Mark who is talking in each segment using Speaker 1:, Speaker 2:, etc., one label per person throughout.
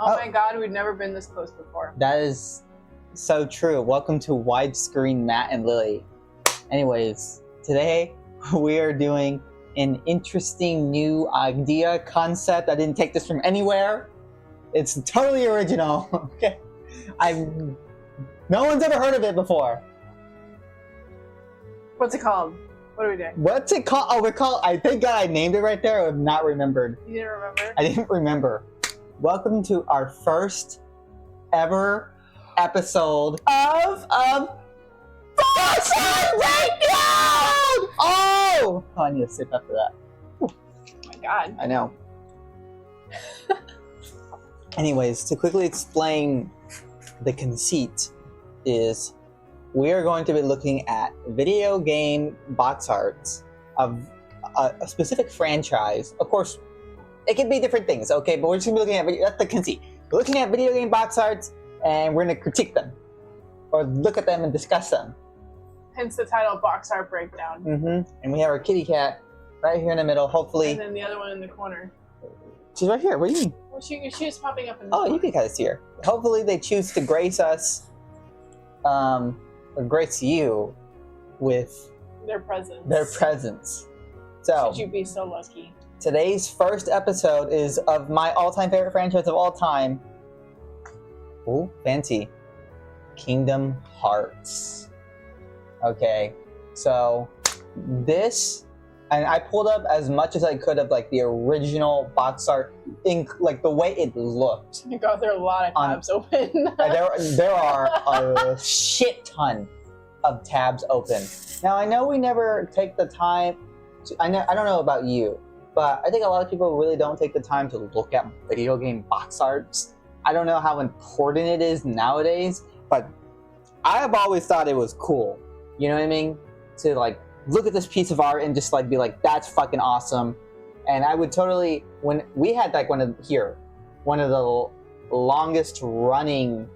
Speaker 1: Oh my god, we've never been this close before.
Speaker 2: That is so true. Welcome to Widescreen Matt and Lily. Anyways, today we are doing an interesting new idea, concept. I didn't take this from anywhere. It's totally original. Okay. No one's ever heard of it before.
Speaker 1: What's it called? What are we doing?
Speaker 2: What's it called? Oh, I think I named it right there. I have not remembered.
Speaker 1: You didn't remember?
Speaker 2: I didn't remember. Welcome to our first ever episode of Box Art Breakdown! Oh, I need to sip after that.
Speaker 1: Oh my god.
Speaker 2: I know. Anyways, to quickly explain the conceit is we are going to be looking at video game box arts of a specific franchise. Of course, it can be different things, okay? But we're just going to be looking at, that's the conceit. We're looking at video game box arts and we're going to critique them or look at them and discuss them.
Speaker 1: Hence the title, Box Art Breakdown.
Speaker 2: Mm-hmm. And we have our kitty cat right here in the middle, hopefully.
Speaker 1: And then the other one in the corner.
Speaker 2: She's right here. What do you mean?
Speaker 1: Well, she was popping up in the
Speaker 2: Oh,
Speaker 1: corner.
Speaker 2: you can kind of see her. Hopefully they choose to grace us, or grace you with
Speaker 1: their presence.
Speaker 2: their presence. So,
Speaker 1: Should you be so lucky.
Speaker 2: today's first episode is of my all-time favorite franchise of all time. Ooh, fancy. Kingdom Hearts. Okay, so this, and I pulled up as much as I could of like the original box art, like the way it looked.
Speaker 1: You got there a lot of tabs open.
Speaker 2: There are a shit ton of tabs open. Now I know we never take the time. I don't know about you, but I think a lot of people really don't take the time to look at video game box arts. I don't know how important it is nowadays, but I have always thought it was cool. You know what I mean? To like look at this piece of art and just like be like, that's fucking awesome. And I would totally, when we had like one of the longest running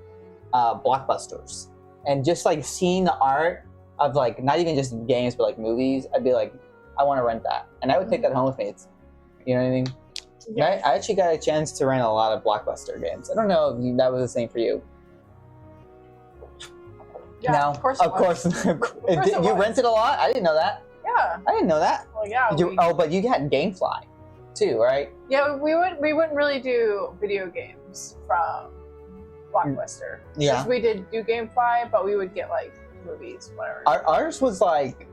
Speaker 2: blockbusters, and just like seeing the art of like not even just games but like movies, I'd be like, I want to rent that, and I would take that home with me. You know what I mean?
Speaker 1: Yes.
Speaker 2: I actually got a chance to rent a lot of Blockbuster games. I don't know if that was the same for you.
Speaker 1: Yeah,
Speaker 2: No,
Speaker 1: of course.
Speaker 2: You rented a lot? I didn't know that.
Speaker 1: Yeah.
Speaker 2: I didn't know that.
Speaker 1: Well, yeah.
Speaker 2: But you had GameFly, too, right?
Speaker 1: Yeah, we wouldn't really do video games from Blockbuster.
Speaker 2: Yeah.
Speaker 1: Just we did do GameFly, but we would get like movies, whatever.
Speaker 2: Ours was like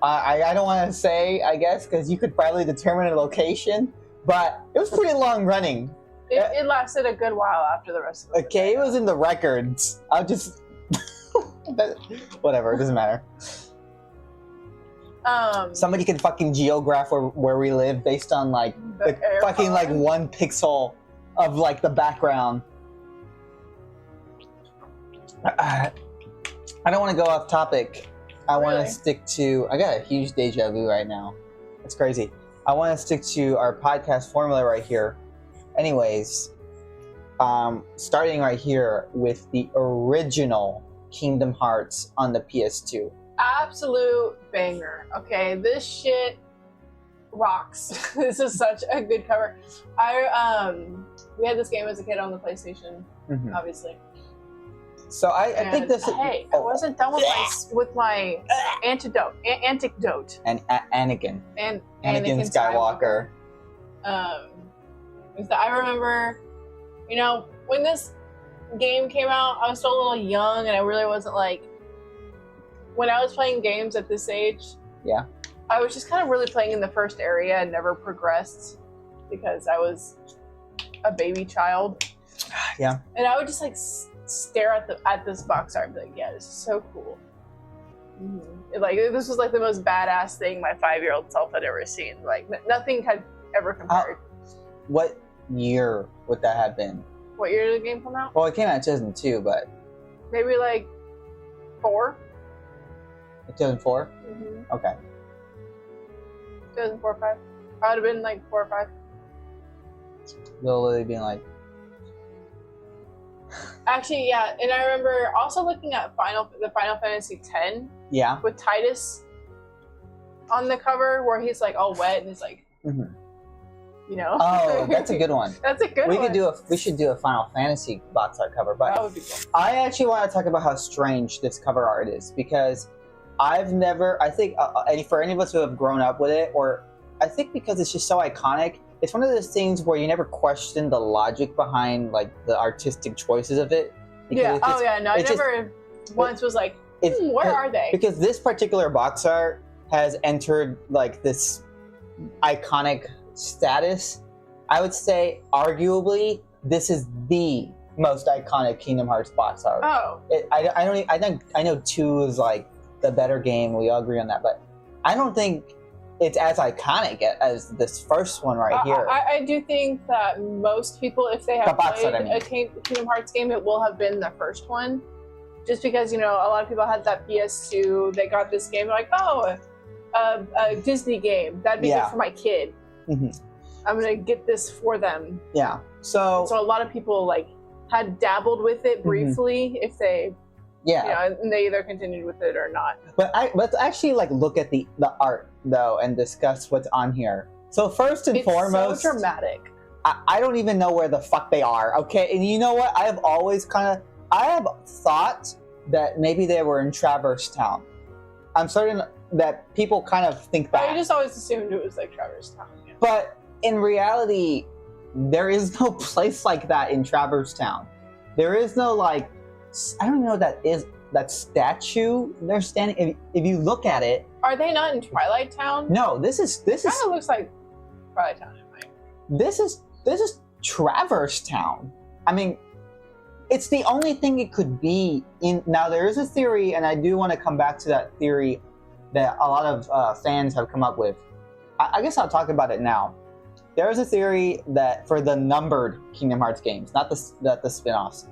Speaker 2: I don't want to say, I guess, because you could probably determine a location, but it was pretty long running.
Speaker 1: It lasted a good while after the rest of it.
Speaker 2: Okay, it was in the records. I'll just whatever, it doesn't matter. Somebody can fucking geograph where we live based on like the fucking like 1 pixel of like the background. I don't want to go off topic. I want to stick to, I got a huge deja vu right now. It's crazy. I want to stick to our podcast formula right here. Anyways, starting right here with the original Kingdom Hearts on the PS2.
Speaker 1: Absolute banger. Okay, this shit rocks. This is such a good cover. We had this game as a kid on the PlayStation, obviously.
Speaker 2: So I think this.
Speaker 1: Hey, I wasn't done with my anecdote.
Speaker 2: And Anakin.
Speaker 1: And
Speaker 2: Anakin Skywalker.
Speaker 1: Is that I remember, when this game came out, I was still a little young, and I really wasn't like. When I was playing games at this age,
Speaker 2: yeah,
Speaker 1: I was just kind of really playing in the first area and never progressed because I was a baby child.
Speaker 2: Yeah.
Speaker 1: And I would just like stare at this box art and be like, yeah, this is so cool. Like this was like the most badass thing my 5-year-old self had ever seen. Like nothing had ever compared.
Speaker 2: What year would that have been?
Speaker 1: What year did the game come out?
Speaker 2: Well, it came out in 2002, but
Speaker 1: maybe like 4.
Speaker 2: 2004? Okay.
Speaker 1: 2004 or 5. I would have been like 4 or 5.
Speaker 2: Literally being like.
Speaker 1: Actually, yeah, and I remember also looking at the Final Fantasy X.
Speaker 2: Yeah.
Speaker 1: With Titus on the cover, where he's like all wet and he's like, You know?
Speaker 2: Oh, that's a good one.
Speaker 1: That's a good one.
Speaker 2: We should do a Final Fantasy box art cover, but
Speaker 1: That would be cool.
Speaker 2: I actually want to talk about how strange this cover art is, because I've never, I think, for any of us who have grown up with it, or I think because it's just so iconic, it's one of those things where you never question the logic behind like the artistic choices of it.
Speaker 1: Yeah. Oh yeah. No, I never once was like, where are they?
Speaker 2: Because this particular box art has entered like this iconic status. I would say, arguably, this is the most iconic Kingdom Hearts box art.
Speaker 1: Oh.
Speaker 2: I know 2 is like the better game. We all agree on that, but I don't think it's as iconic as this first one right here.
Speaker 1: I do think that most people, if they have played a Kingdom Hearts game, it will have been the first one. Just because, you know, a lot of people had that PS2, they got this game, like, oh, a Disney game. That'd be good for my kid. Mm-hmm. I'm going to get this for them.
Speaker 2: Yeah.
Speaker 1: So a lot of people, like, had dabbled with it briefly, if they... Yeah, you know, and they either continued with it or not.
Speaker 2: But let's actually like look at the art though and discuss what's on here. So first and foremost,
Speaker 1: it's so dramatic.
Speaker 2: I don't even know where the fuck they are. Okay, and you know what? I have thought that maybe they were in Traverse Town. I'm certain that people kind of think that.
Speaker 1: I just always assumed it was like Traverse Town. Yeah.
Speaker 2: But in reality, there is no place like that in Traverse Town. There is no like. I don't know what that is. That statue they're standing. If you look at it,
Speaker 1: are they not in Twilight Town?
Speaker 2: No, this is.
Speaker 1: Kind of looks like Twilight Town.
Speaker 2: This is Traverse Town. I mean, it's the only thing it could be in. Now there is a theory, and I do want to come back to that theory that a lot of fans have come up with. I guess I'll talk about it now. There is a theory that for the numbered Kingdom Hearts games, not the spin-offs.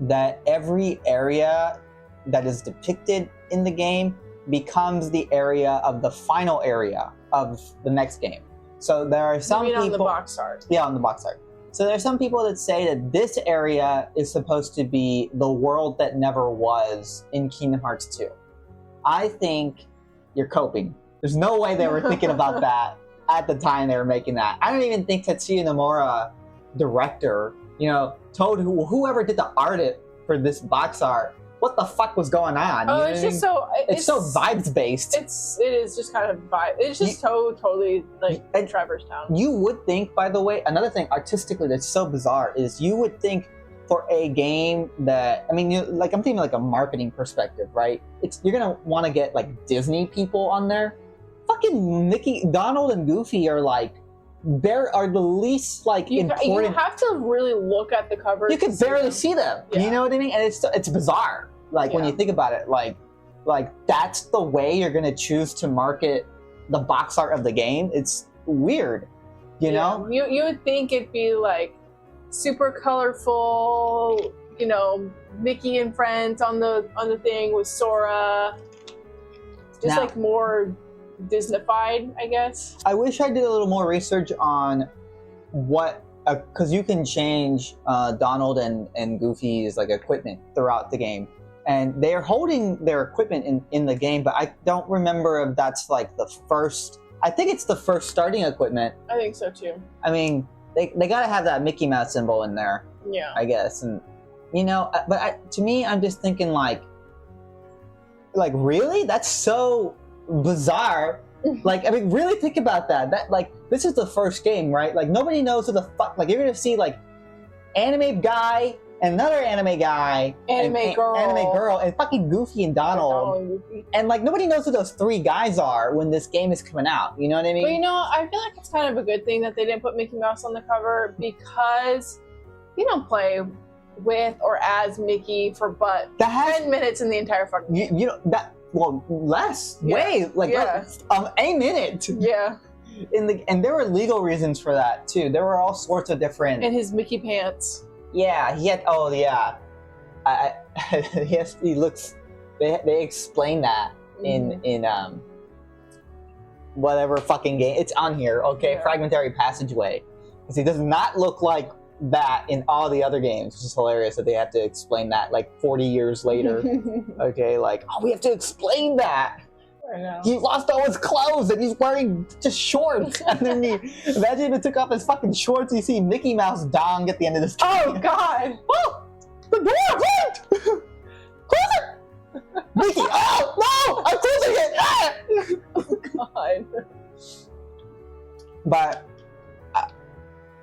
Speaker 2: That every area that is depicted in the game becomes the area of the final area of the next game. So there are some people
Speaker 1: on the box art.
Speaker 2: Yeah, on the box art. So there are some people that say that this area is supposed to be the world that never was in Kingdom Hearts 2. I think you're coping. There's no way they were thinking about that at the time they were making that. I don't even think Tetsuya Nomura, director, told whoever did the art for this box art what the fuck was going on.
Speaker 1: Oh, it's just so
Speaker 2: it's so vibes based.
Speaker 1: It is just kind of vibe. It's just so totally like Traverse Town.
Speaker 2: You would think, by the way, another thing artistically that's so bizarre is you would think for a game that I'm thinking like a marketing perspective, right? You're gonna want to get like Disney people on there. Fucking Mickey, Donald, and Goofy are like. There are the least important.
Speaker 1: You have to really look at the cover.
Speaker 2: You can barely see them. Yeah. You know what I mean? And it's bizarre. When you think about it, like that's the way you're gonna choose to market the box art of the game. It's weird, you know.
Speaker 1: You would think it'd be like super colorful. Mickey and friends on the thing with Sora. Just like more. Disneyfied, I guess.
Speaker 2: I wish I did a little more research on what, because you can change Donald and Goofy's equipment throughout the game, and they're holding their equipment in the game, but I don't remember if that's the first. I think it's the first starting equipment.
Speaker 1: I think so too.
Speaker 2: I mean, they gotta have that Mickey Mouse symbol in there.
Speaker 1: Yeah.
Speaker 2: I guess, and to me, I'm just thinking really, that's so. Bizarre. Really think about that. This is the first game, right? Nobody knows who the fuck. You're gonna see anime guy, another anime guy,
Speaker 1: anime
Speaker 2: girl, and fucking Goofy and Donald. And nobody knows who those three guys are when this game is coming out. You know what I mean?
Speaker 1: But I feel like it's kind of a good thing that they didn't put Mickey Mouse on the cover, because you don't play with or as Mickey for 10 minutes in the entire fucking game.
Speaker 2: Well, less. Way. A minute.
Speaker 1: Yeah.
Speaker 2: And there were legal reasons for that, too. There were all sorts of different...
Speaker 1: And his Mickey pants.
Speaker 2: Yeah, he had... Oh, yeah. Yes, he looks... They explain that in whatever fucking game. It's on here, okay? Yeah. Fragmentary Passageway. Because he does not look like that in all the other games, which is hilarious that they have to explain that 40 years later. Okay, we have to explain that.
Speaker 1: I know.
Speaker 2: He lost all his clothes and he's wearing just shorts underneath. Imagine if he took off his fucking shorts, you see Mickey Mouse dong at the end of this game.
Speaker 1: Oh God!
Speaker 2: Oh! The door! Wait! Close it! Mickey! Oh! No! I'm closing it! Ah!
Speaker 1: Oh God.
Speaker 2: But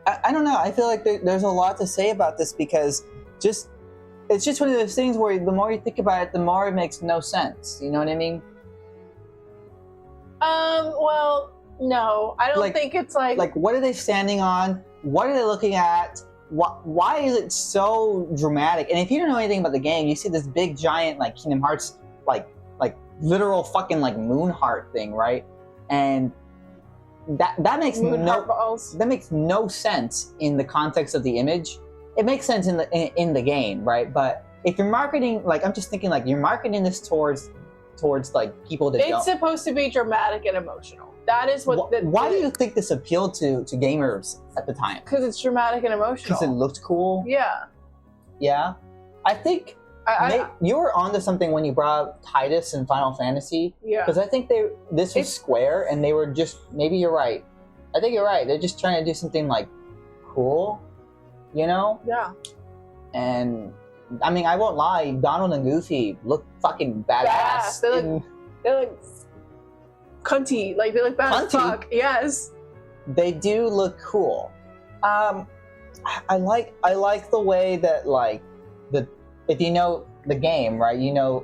Speaker 2: I don't know. I feel like there's a lot to say about this because it's just one of those things where the more you think about it, the more it makes no sense. You know what I mean?
Speaker 1: Well, no. I don't think it's like
Speaker 2: what are they standing on? What are they looking at? Why is it so dramatic? And if you don't know anything about the game, you see this big giant like Kingdom Hearts like literal fucking like moon heart thing, right? And that makes no sense in the context of the image. It makes sense in the game, right? But if you're marketing, like I'm just thinking, like you're marketing this towards like people that
Speaker 1: it's supposed to be dramatic and emotional. That is what.
Speaker 2: Why do you think this appealed to gamers at the time?
Speaker 1: Because it's dramatic and emotional.
Speaker 2: Because it looked cool.
Speaker 1: Yeah.
Speaker 2: Yeah, I think you were onto something when you brought up Titus and Final Fantasy.
Speaker 1: Yeah.
Speaker 2: Because I think this was Square, and they were just maybe you're right. I think you're right. They're just trying to do something like cool, you know?
Speaker 1: Yeah.
Speaker 2: And I mean, I won't lie. Donald and Goofy look fucking badass.
Speaker 1: Yeah, they look cunty. Like they look bad as fuck. Yes.
Speaker 2: They do look cool. I like the way that like if you know the game, right? You know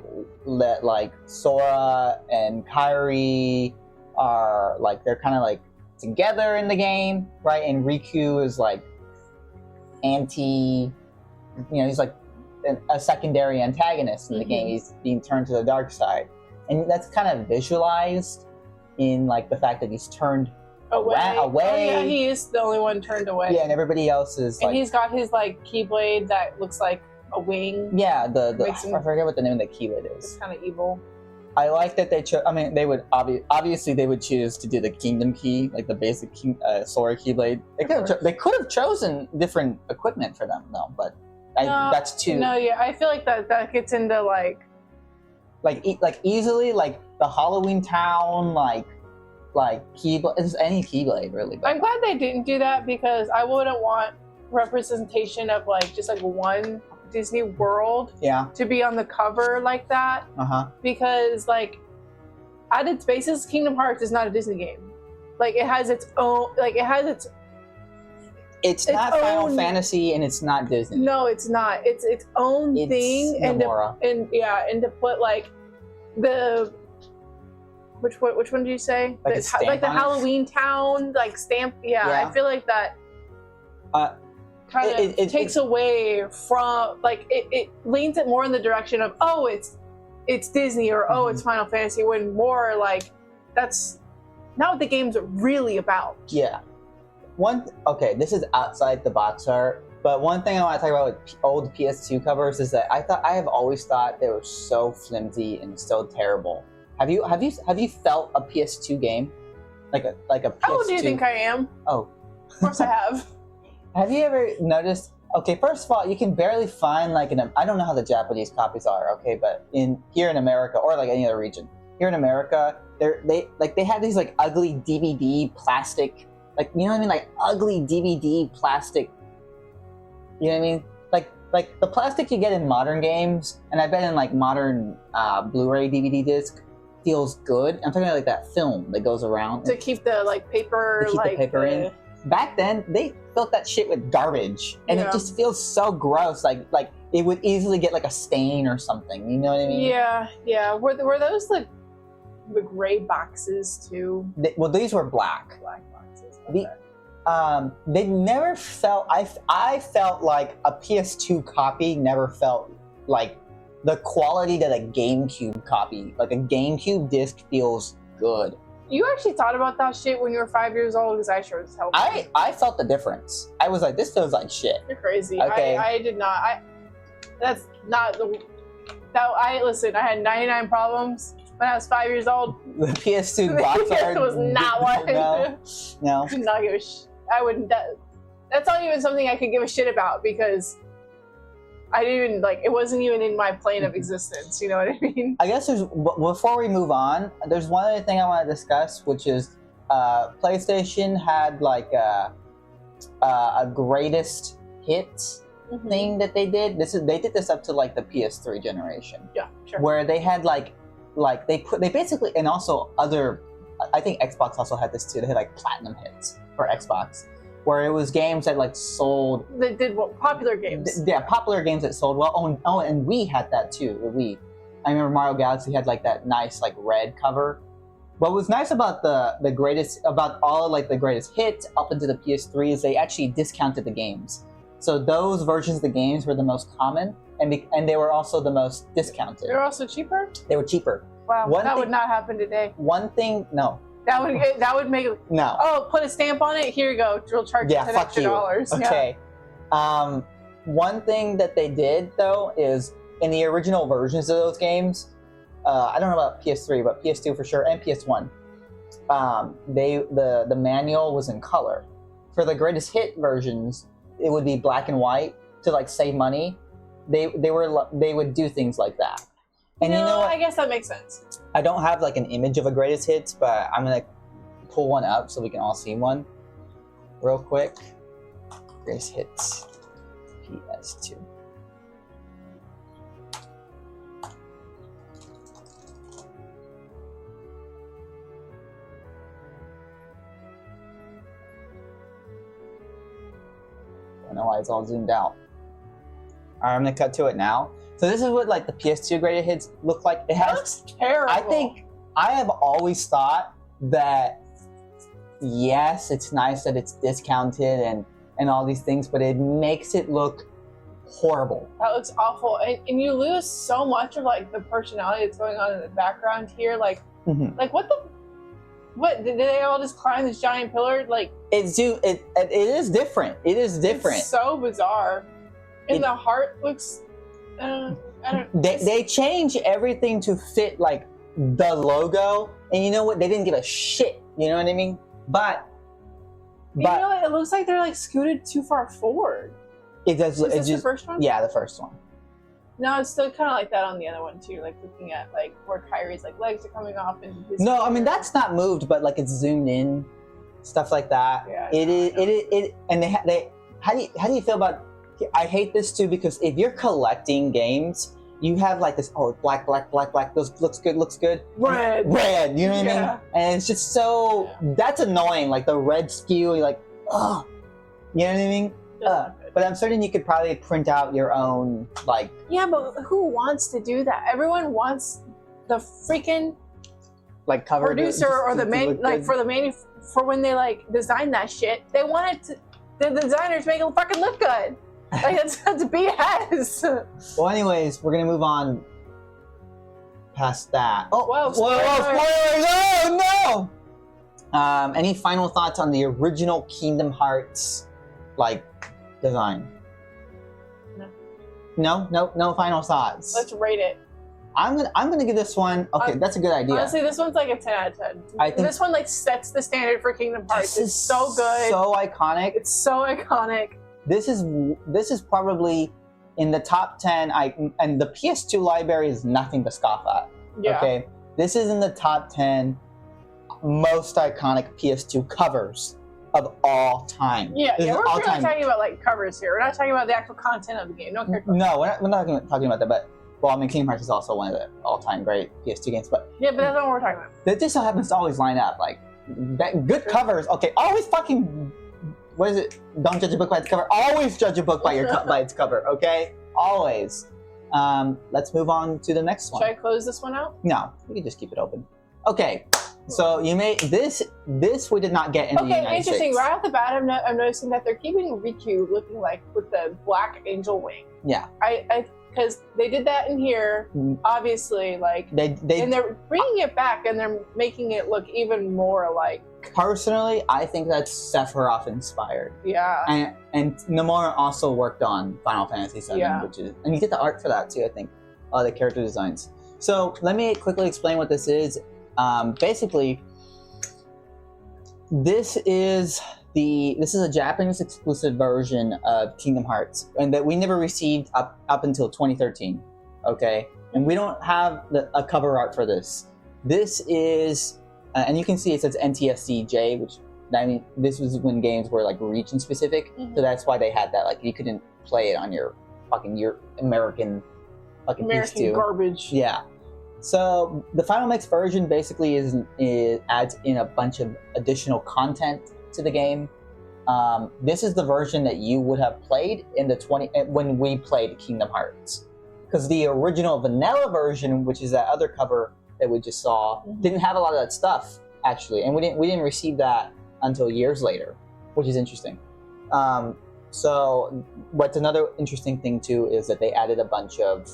Speaker 2: that like Sora and Kairi are like they're kind of like together in the game, right? And Riku is like he's like a secondary antagonist in the game. He's being turned to the dark side, and that's kind of visualized in like the fact that he's turned away.
Speaker 1: Oh yeah, he is the only one turned away.
Speaker 2: Yeah, and everybody else is.
Speaker 1: And he's got his like Keyblade that looks like a wing.
Speaker 2: Yeah, I forget what the name of the Keyblade is.
Speaker 1: It's kind of evil.
Speaker 2: I like that they chose. I mean, they would obviously they would choose to do the Kingdom Key, like the basic Sora Keyblade. They could have chosen different equipment for them, though. But that's too.
Speaker 1: No, yeah, I feel like that gets into like
Speaker 2: easily like the Halloween Town like Keyblade. It's any Keyblade really. But
Speaker 1: I'm glad they didn't do that because I wouldn't want representation of like just like one Disney World to be on the cover like that. Because like at its basis, Kingdom Hearts is not a Disney game. Like it has its own
Speaker 2: it's not Final Fantasy and it's not Disney.
Speaker 1: No, it's not. It's its own thing.
Speaker 2: Nomura.
Speaker 1: And to put like the which one did you say? Like the Halloween Town like stamp. Yeah, I feel like that kind of takes away from like it leans it more in the direction of it's Disney or it's Final Fantasy, when more like that's not what the game's really about.
Speaker 2: Yeah. This is outside the box art, but one thing I want to talk about with old PS2 covers is that I have always thought they were so flimsy and so terrible. Have you felt a PS2 game like a PS2?
Speaker 1: How old do you think I am?
Speaker 2: Oh,
Speaker 1: of course I have.
Speaker 2: Have you ever noticed? Okay, first of all, you can barely find like I don't know how the Japanese copies are. Okay, but here in America or like any other region, here in America, they have these like ugly DVD plastic. Like, you know what I mean? Like, ugly DVD plastic. You know what I mean? Like the plastic you get in modern games, and I bet in, like, modern Blu-ray DVD disc, feels good. I'm talking about, like, that film that goes around.
Speaker 1: To keep the, like, paper,
Speaker 2: to keep the paper in. Back then, they filled that shit with garbage. And it just feels so gross. Like, it would easily get, like, a stain or something. You know what I mean?
Speaker 1: Yeah. Were those, like, the gray boxes, too?
Speaker 2: These were black.
Speaker 1: Black boxes.
Speaker 2: They never felt. I felt like a PS2 copy never felt like the quality that a GameCube copy, like a GameCube disc, feels good.
Speaker 1: You actually thought about that shit when you were 5 years old? Because I sure as hell did.
Speaker 2: I felt the difference. I was like, this feels like shit.
Speaker 1: You're crazy.
Speaker 2: Okay.
Speaker 1: I did not. That's not the. Listen. I had 99 problems when I was 5 years old.
Speaker 2: The PS2 box art
Speaker 1: was not one.
Speaker 2: No.
Speaker 1: I did not give a I wouldn't. That's not even something I could give a shit about because I didn't even like. It wasn't even in my plane of existence. You know what I mean?
Speaker 2: I guess before we move on, there's one other thing I want to discuss, which is PlayStation had like a greatest hits thing that they did. They did this up to like the PS3 generation.
Speaker 1: Yeah, sure.
Speaker 2: Where they had like they basically, and also other, I think Xbox also had this too. They had like platinum hits for Xbox, where it was games that like sold.
Speaker 1: They did popular games.
Speaker 2: Yeah, popular games that sold well. Oh, and Wii had that too. The Wii. I remember Mario Galaxy had like that nice like red cover. What was nice about the greatest, about all like the greatest hits up into the PS3 is they actually discounted the games. So those versions of the games were the most common, and they were also the most discounted.
Speaker 1: They were also cheaper?
Speaker 2: They were cheaper.
Speaker 1: Wow, that would not happen today.
Speaker 2: One thing, no.
Speaker 1: That would make it.
Speaker 2: No.
Speaker 1: Oh, put a stamp on it. Here you go. We'll charge you $10 extra.
Speaker 2: Okay.
Speaker 1: Yeah.
Speaker 2: One thing that they did though is in the original versions of those games, I don't know about PS3, but PS2 for sure, and PS1. The manual was in color. For the greatest hit versions, it would be black and white to like save money. They would do things like that. And you know what?
Speaker 1: I guess that makes sense.
Speaker 2: I don't have like an image of a greatest hits, but I'm gonna pull one up so we can all see one real quick. Greatest hits PS2. I don't know why it's all zoomed out. Alright, I'm gonna cut to it now. So this is what like the PS2 greatest hits look like. It has.
Speaker 1: That's terrible.
Speaker 2: I think I have always thought that yes, it's nice that it's discounted and all these things, but it makes it look horrible.
Speaker 1: That looks awful, and you lose so much of like the personality that's going on in the background here. Like, like what did they all just climb this giant pillar? Like
Speaker 2: it is different. It is different.
Speaker 1: It's so bizarre, and the heart looks.
Speaker 2: They change everything to fit like the logo, and you know what? They didn't give a shit. You know what I mean? But
Speaker 1: you know what? It looks like they're like scooted too far forward.
Speaker 2: It does.
Speaker 1: Is this the first one?
Speaker 2: Yeah, the first one.
Speaker 1: No, it's still kind of like that on the other one too. Like looking at like where Kyrie's like legs are coming off and his
Speaker 2: no, I mean that's not moved, but like it's zoomed in, stuff like that.
Speaker 1: Yeah,
Speaker 2: it is. And they how do you feel about? I hate this too because if you're collecting games, you have like this black. Those looks good. Red. You know what I mean? And it's just so that's annoying. Like the red skew, you're like, oh, you know what I mean? But I'm certain you could probably print out your own like.
Speaker 1: Yeah, but who wants to do that? Everyone wants the freaking
Speaker 2: like cover
Speaker 1: producer or the for when they like design that shit. They want it to. The designers make it fucking look good. Like that's BS.
Speaker 2: Well, anyways, we're gonna move on past that.
Speaker 1: Oh, whoa!
Speaker 2: Spoilers! Oh no! Any final thoughts on the original Kingdom Hearts, like design? No final thoughts.
Speaker 1: Let's rate it.
Speaker 2: I'm gonna give this one. Okay, that's a good idea.
Speaker 1: Honestly, this one's like a 10 out of 10.
Speaker 2: I think
Speaker 1: this one like sets the standard for Kingdom Hearts. It's so good.
Speaker 2: So iconic.
Speaker 1: It's so iconic.
Speaker 2: This is probably in the top 10. And the PS2 library is nothing to scoff at.
Speaker 1: Yeah.
Speaker 2: Okay, this is in the top 10 most iconic PS2 covers of all time.
Speaker 1: Yeah, we're talking about like covers here. We're not talking about the actual content of the game. No,
Speaker 2: we're not talking about that. But well, I mean, Kingdom Hearts is also one of the all-time great PS2 games. But
Speaker 1: yeah, but that's not what we're talking about.
Speaker 2: That just so happens to always line up like good covers. Okay, always fucking. What is it? Don't judge a book by its cover. Always judge a book by its cover. Okay, always. Let's move on to the next one.
Speaker 1: Should I close this one out?
Speaker 2: No, we can just keep it open. Okay, so you made this. This we did not get in the United States.
Speaker 1: Interesting. Right off the bat, I'm noticing that they're keeping Riku looking like with the black angel wing.
Speaker 2: Yeah.
Speaker 1: Because they did that in here, obviously, like and they're bringing it back and they're making it look even more like.
Speaker 2: Personally, I think that's Sephiroth inspired.
Speaker 1: Yeah.
Speaker 2: And Nomura also worked on Final Fantasy VII, and he did the art for that too. I think, the character designs. So let me quickly explain what this is. Basically, this is this is a Japanese exclusive version of Kingdom Hearts, and that we never received up until 2013. Okay, and we don't have a cover art for this. This is, and you can see it says NTSC-J, which I mean, this was when games were like region specific, so that's why they had that. Like, you couldn't play it on your American PS2
Speaker 1: garbage.
Speaker 2: Yeah. So the Final Mix version basically adds in a bunch of additional content to the game. This is the version that you would have played in when we played Kingdom Hearts, because the original vanilla version, which is that other cover that we just saw, didn't have a lot of that stuff actually, and we didn't receive that until years later, which is interesting. So what's another interesting thing too is that they added a bunch of.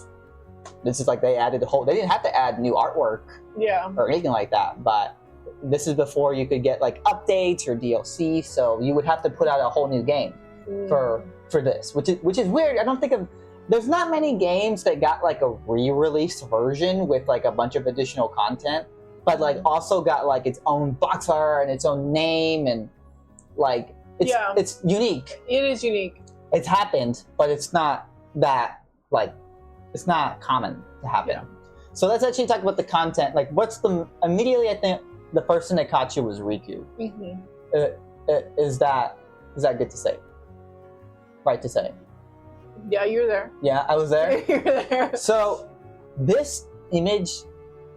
Speaker 2: This is like they didn't have to add new artwork or anything like that, but this is before you could get like updates or DLC, so you would have to put out a whole new game for this, which is weird. I don't think there's not many games that got like a re-release version with like a bunch of additional content, but like also got like its own box art and its own name, and like it's unique.
Speaker 1: It is unique.
Speaker 2: It's happened, but it's not that like. It's not common to happen. Yeah. So let's actually talk about the content. Like, immediately I think the person that caught you was Riku. Is that good to say? Right to say?
Speaker 1: Yeah, you're there.
Speaker 2: Yeah, I was there?
Speaker 1: You're there.
Speaker 2: So this image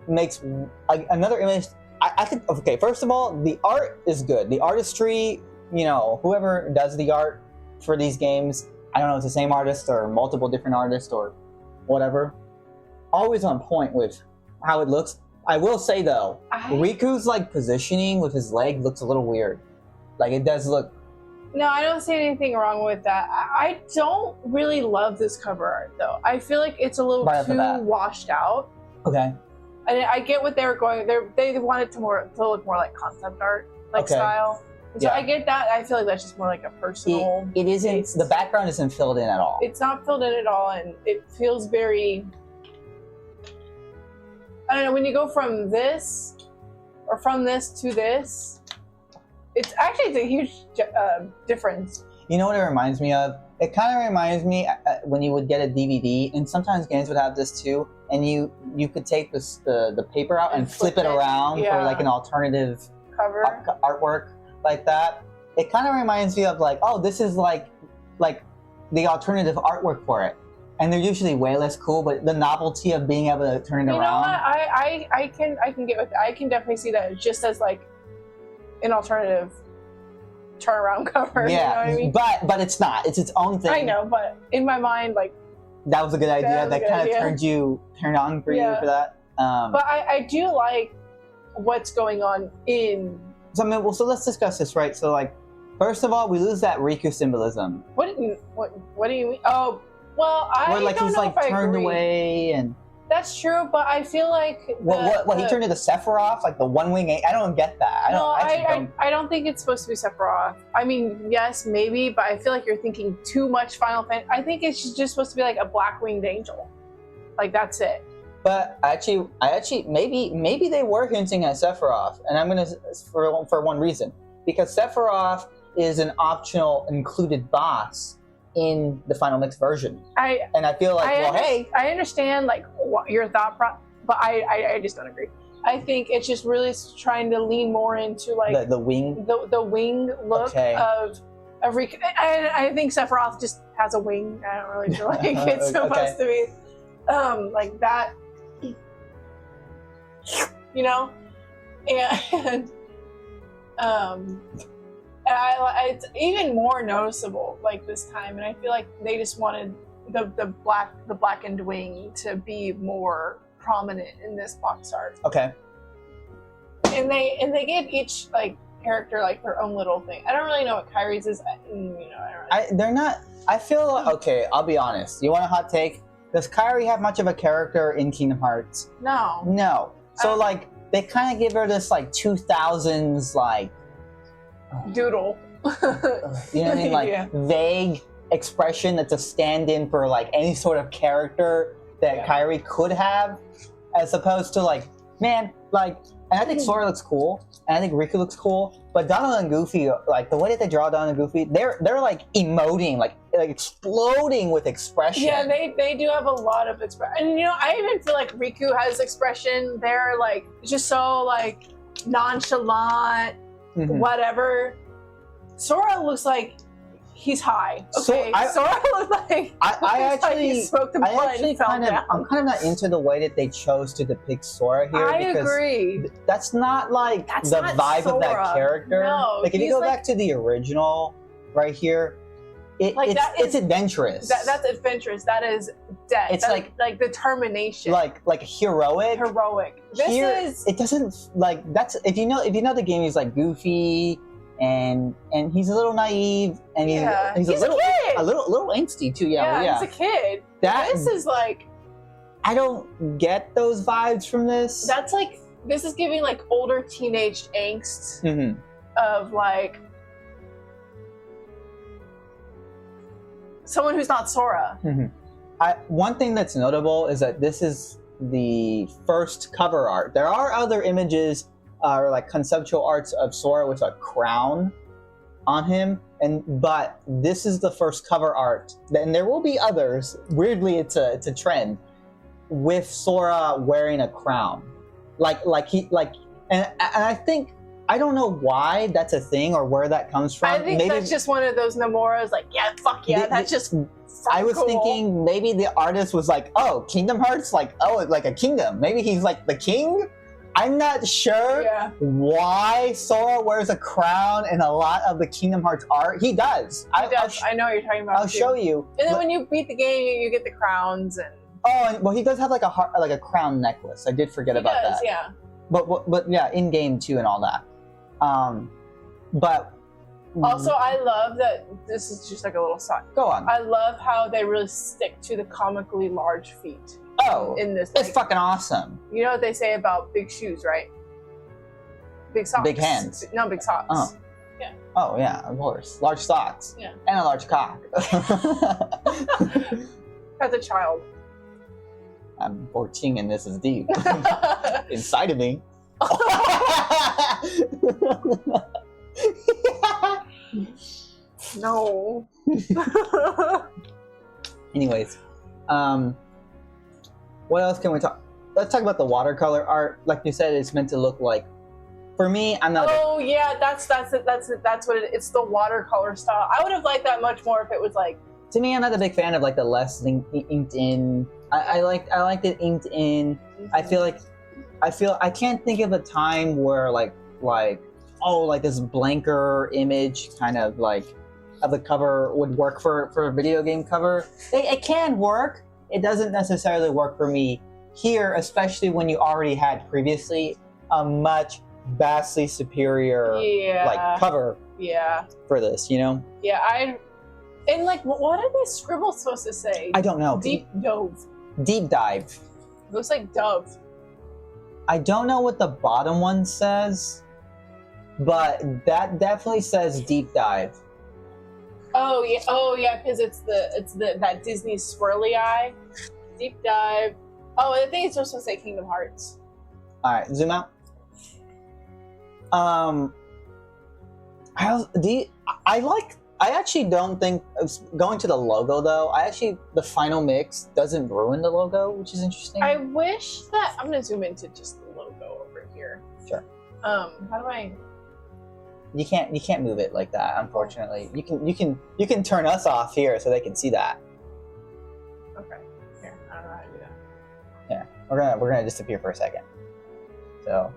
Speaker 2: makes another image. I think, okay, first of all, the art is good. The artistry, whoever does the art for these games, I don't know if it's the same artist or multiple different artists or whatever, always on point with how it looks. I will say though, Riku's like positioning with his leg looks a little weird. Like, it does look.
Speaker 1: No, I don't see anything wrong with that. I don't really love this cover art though. I feel like it's a little too washed out.
Speaker 2: Okay.
Speaker 1: I get what they were going. They wanted to look more like concept art style. So I get that. I feel like that's just more like a personal.
Speaker 2: It isn't. The background isn't filled in at all.
Speaker 1: It's not filled in at all, and it feels very. I don't know. When you go from this, or from this to this, it's a huge difference.
Speaker 2: You know what it reminds me of? It kind of reminds me when you would get a DVD, and sometimes games would have this too, and you could take the paper out and flip it around for like an alternative
Speaker 1: cover
Speaker 2: artwork. Like that, it kind of reminds me of like, oh, this is like the alternative artwork for it, and they're usually way less cool. But the novelty of being able to turn it around.
Speaker 1: You know what? I can get with that. I can definitely see that just as like an alternative turnaround cover.
Speaker 2: Yeah,
Speaker 1: you know what I mean?
Speaker 2: but it's not. It's its own thing.
Speaker 1: I know, but in my mind, like
Speaker 2: that was a good idea. That kind of turned on for you for that.
Speaker 1: But I do like what's going on in.
Speaker 2: So let's discuss this, right? So, like, first of all, we lose that Riku symbolism.
Speaker 1: What do you mean? Oh, well,
Speaker 2: where, like,
Speaker 1: don't
Speaker 2: he's
Speaker 1: know
Speaker 2: like
Speaker 1: if I
Speaker 2: turned
Speaker 1: agree.
Speaker 2: Away and.
Speaker 1: That's true, but I feel like
Speaker 2: he turned into Sephiroth, like the one wing. I don't get that.
Speaker 1: I don't think it's supposed to be Sephiroth. I mean, yes, maybe, but I feel like you're thinking too much Final Fantasy. I think it's just supposed to be like a black winged angel. Like, that's it.
Speaker 2: But I actually, maybe they were hinting at Sephiroth, and I'm gonna for one reason, because Sephiroth is an optional included boss in the Final Mix version, and I feel like,
Speaker 1: I understand like what your thought process, but I just don't agree. I think it's just really trying to lean more into like
Speaker 2: the wing,
Speaker 1: the wing look of every. I think Sephiroth just has a wing. I don't really feel like it's supposed to be like that. You know, and it's even more noticeable like this time, and I feel like they just wanted the blackened wing to be more prominent in this box art.
Speaker 2: Okay.
Speaker 1: And they gave each like character like their own little thing. I don't really know what Kyrie's is.
Speaker 2: They're not. I feel okay. I'll be honest. You want a hot take? Does Kyrie have much of a character in Kingdom Hearts? No. So like they kind of give her this like 2000s like
Speaker 1: doodle.
Speaker 2: You know what I mean? Like vague expression that's a stand-in for like any sort of character that Kyrie could have, as opposed to like, man, like, And I think Sora looks cool, and I think Riku looks cool. But Donald and Goofy, like the way that they draw Donald and Goofy, they're like emoting, like exploding with expression.
Speaker 1: Yeah, they do have a lot of expression, and I even feel like Riku has expression. They're like just so like nonchalant, whatever. Sora looks like he's high. Okay, Sora looks like he smoked a blunt and fell down.
Speaker 2: I'm kind of not into the way that they chose to depict Sora here.
Speaker 1: I agree.
Speaker 2: That's not like the vibe
Speaker 1: Sora.
Speaker 2: of that character.
Speaker 1: No,
Speaker 2: like if you go back to the original, right here, it's adventurous.
Speaker 1: That's adventurous. That is death.
Speaker 2: It's
Speaker 1: like determination.
Speaker 2: Like heroic. It doesn't like that's if you know the game. He's like goofy. And he's a little naive, and he's a little angsty too. Yeah,
Speaker 1: he's a kid. This is like,
Speaker 2: I don't get those vibes from this.
Speaker 1: That's like, this is giving like older teenage angst of like someone who's not Sora.
Speaker 2: One thing that's notable is that this is the first cover art. There are other images. Or like conceptual arts of Sora with a crown on him, but this is the first cover art. And there will be others. Weirdly, it's a trend with Sora wearing a crown, and I think I don't know why that's a thing or where that comes from.
Speaker 1: I think that's just one of those Nomuras. Like, yeah, fuck yeah, that's just.
Speaker 2: I was thinking maybe the artist was like, oh, Kingdom Hearts, like a kingdom. Maybe he's like the king. I'm not sure why Sora wears a crown in a lot of the Kingdom Hearts art. He does.
Speaker 1: I know what you're talking about.
Speaker 2: I'll show you.
Speaker 1: And then when you beat the game, you get the crowns and.
Speaker 2: Oh, well, he does have like a crown necklace. I did forget about that.
Speaker 1: Yeah.
Speaker 2: But yeah, in game too and all that. But.
Speaker 1: Also, I love that this is just like a little side.
Speaker 2: Go on.
Speaker 1: I love how they really stick to the comically large feet.
Speaker 2: Oh,
Speaker 1: in this,
Speaker 2: it's fucking awesome.
Speaker 1: You know what they say about big shoes, right? Big socks.
Speaker 2: Big hands.
Speaker 1: No, big socks.
Speaker 2: Oh.
Speaker 1: Yeah.
Speaker 2: Oh, yeah, of course. Large socks.
Speaker 1: Yeah.
Speaker 2: And a large cock.
Speaker 1: As a child.
Speaker 2: I'm 14 and this is deep. Inside of me.
Speaker 1: No.
Speaker 2: Anyways, what else can we talk? Let's talk about the watercolor art. Like you said, it's meant to look like. For me, I'm not.
Speaker 1: Oh yeah, that's what it's the watercolor style. I would have liked that much more if it was like.
Speaker 2: To me, I'm not a big fan of like the less inked in. I liked it inked in. I feel I can't think of a time where like this blanker image kind of like of the cover would work for a video game cover. It can work. It doesn't necessarily work for me here, especially when you already had previously a much vastly superior like cover for this, you know?
Speaker 1: Yeah, and like what are these scribbles supposed to say?
Speaker 2: I don't know.
Speaker 1: Deep
Speaker 2: dive.
Speaker 1: Looks like dove.
Speaker 2: I don't know what the bottom one says, but that definitely says deep dive.
Speaker 1: Oh yeah, because it's that Disney swirly eye. Deep dive. Oh, I think it's supposed to say Kingdom Hearts.
Speaker 2: All right, zoom out. I actually don't think going to the logo though. The final mix doesn't ruin the logo, which is interesting.
Speaker 1: I wish that I'm gonna zoom into just the logo over here.
Speaker 2: Sure.
Speaker 1: How do I?
Speaker 2: You can't move it like that, unfortunately. You can turn us off here so they can see that.
Speaker 1: Okay. Here, I don't know how to do that.
Speaker 2: Yeah, we're gonna disappear for a second. So,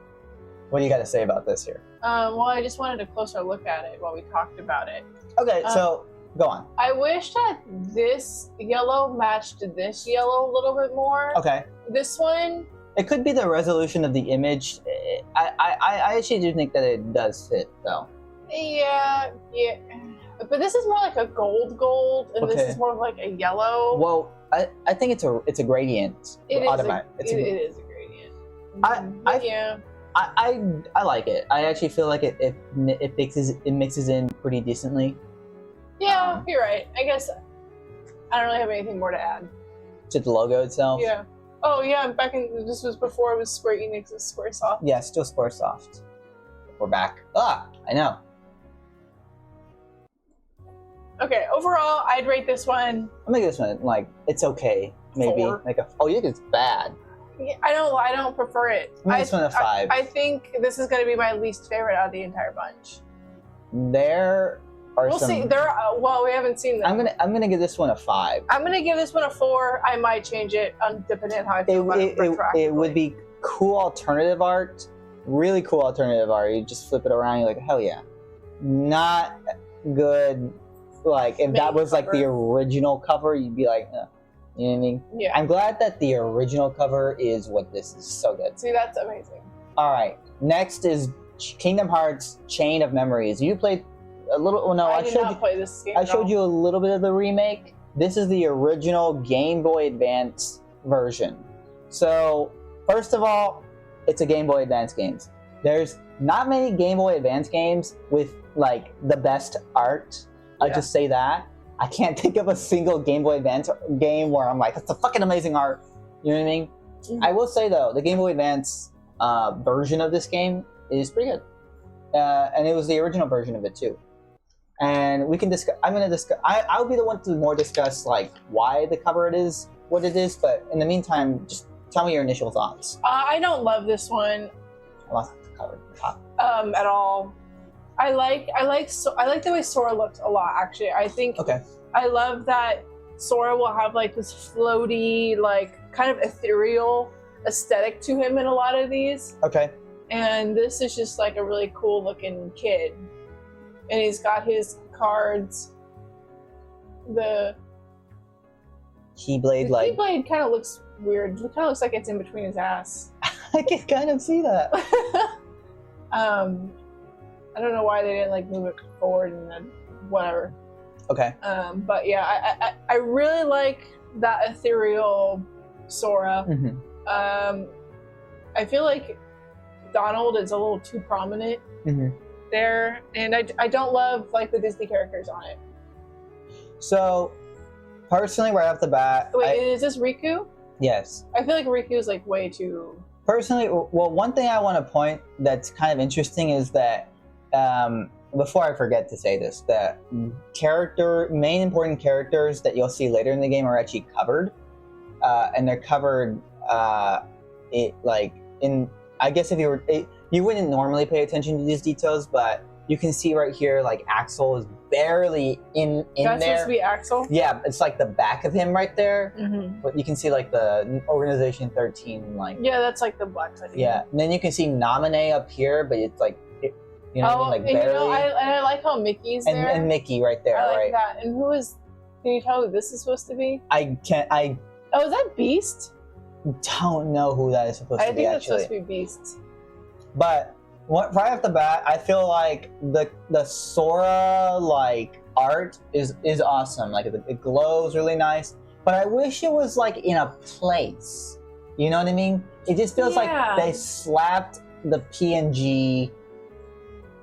Speaker 2: what do you got to say about this here?
Speaker 1: Well, I just wanted a closer look at it while we talked about it.
Speaker 2: Okay, so go on.
Speaker 1: I wish that this yellow matched this yellow a little bit more.
Speaker 2: Okay.
Speaker 1: This one.
Speaker 2: It could be the resolution of the image. I actually do think that it does fit, though.
Speaker 1: Yeah. But this is more like a gold, and this is more of like a yellow.
Speaker 2: Well, I think it's a gradient.
Speaker 1: It is a gradient.
Speaker 2: I like it. I actually feel like it mixes in pretty decently.
Speaker 1: Yeah, you're right. I guess I don't really have anything more to add.
Speaker 2: To the logo itself?
Speaker 1: Yeah. Oh yeah, back in this was before it was Square Enix, it was SquareSoft.
Speaker 2: Yeah, still Squaresoft. We're back. I know.
Speaker 1: Okay, overall, I'd rate this one.
Speaker 2: I'll make this one like it's okay. Maybe
Speaker 1: 4.
Speaker 2: like a. Oh, you think it's bad?
Speaker 1: I don't prefer it.
Speaker 2: I'll make this one a 5.
Speaker 1: I think this is going to be my least favorite out of the entire bunch.
Speaker 2: There are
Speaker 1: We'll
Speaker 2: some.
Speaker 1: see. Well, we haven't seen them.
Speaker 2: I'm gonna give this one a 5.
Speaker 1: I'm gonna give this one a 4. I might change it depending on how I feel about it.
Speaker 2: It would be cool alternative art, really cool alternative art. You just flip it around, you're like, hell yeah. Not good. Like if that was like the original cover, you'd be like, you know what I mean?
Speaker 1: Yeah.
Speaker 2: I'm glad that the original cover is what this is. So good.
Speaker 1: See, that's amazing.
Speaker 2: All right. Next is Kingdom Hearts Chain of Memories. You played a little. Well, no,
Speaker 1: I did not play this game.
Speaker 2: I showed you a little bit of the remake. This is the original Game Boy Advance version. So, first of all, it's a Game Boy Advance game. There's not many Game Boy Advance games with like the best art. I'll just say that. I can't think of a single Game Boy Advance game where I'm like, that's a fucking amazing art. You know what I mean? Mm-hmm. I will say though, the Game Boy Advance version of this game is pretty good. And it was the original version of it too. And we can discuss, I'll be the one to more discuss like why the cover it is what it is, but in the meantime, just tell me your initial thoughts.
Speaker 1: I don't love this one.
Speaker 2: I lost the cover
Speaker 1: at all. I like the way Sora looks a lot, actually. I think I love that Sora will have like this floaty, like kind of ethereal aesthetic to him in a lot of these.
Speaker 2: Okay.
Speaker 1: And this is just like a really cool looking kid. And he's got his cards. The
Speaker 2: Keyblade,
Speaker 1: like Keyblade kind of looks weird. It kind of looks like it's in between his ass.
Speaker 2: I can kind of see that.
Speaker 1: I don't know why they didn't like move it forward and then whatever.
Speaker 2: Okay.
Speaker 1: But yeah, I really like that ethereal Sora.
Speaker 2: Mm-hmm.
Speaker 1: I feel like Donald is a little too prominent there, and I don't love like the Disney characters on it.
Speaker 2: So, personally, right off the bat,
Speaker 1: wait, is this Riku?
Speaker 2: Yes.
Speaker 1: I feel like Riku is like way too.
Speaker 2: Personally, well, one thing I want to point that's kind of interesting is that. Before I forget to say this, the main important characters that you'll see later in the game are actually covered, and they're covered. I guess if you wouldn't normally pay attention to these details, but you can see right here, like Axel is barely in
Speaker 1: That's
Speaker 2: there.
Speaker 1: That's supposed to be Axel?
Speaker 2: Yeah, it's like the back of him right there. But you can see like the Organization 13, like.
Speaker 1: Yeah, that's like the black side.
Speaker 2: Yeah, and then you can see Naminé up here, but it's like. You know what I mean? Like barely.
Speaker 1: I like how Mickey's there.
Speaker 2: And Mickey right there,
Speaker 1: I like
Speaker 2: right?
Speaker 1: that. And who is? Can you tell who this is supposed to be?
Speaker 2: Oh,
Speaker 1: is that Beast?
Speaker 2: Don't know who that is supposed to be.
Speaker 1: I think that's supposed to be Beast.
Speaker 2: But right off the bat, I feel like the Sora like art is awesome. Like it glows really nice. But I wish it was like in a place. You know what I mean? It just feels like they slapped the PNG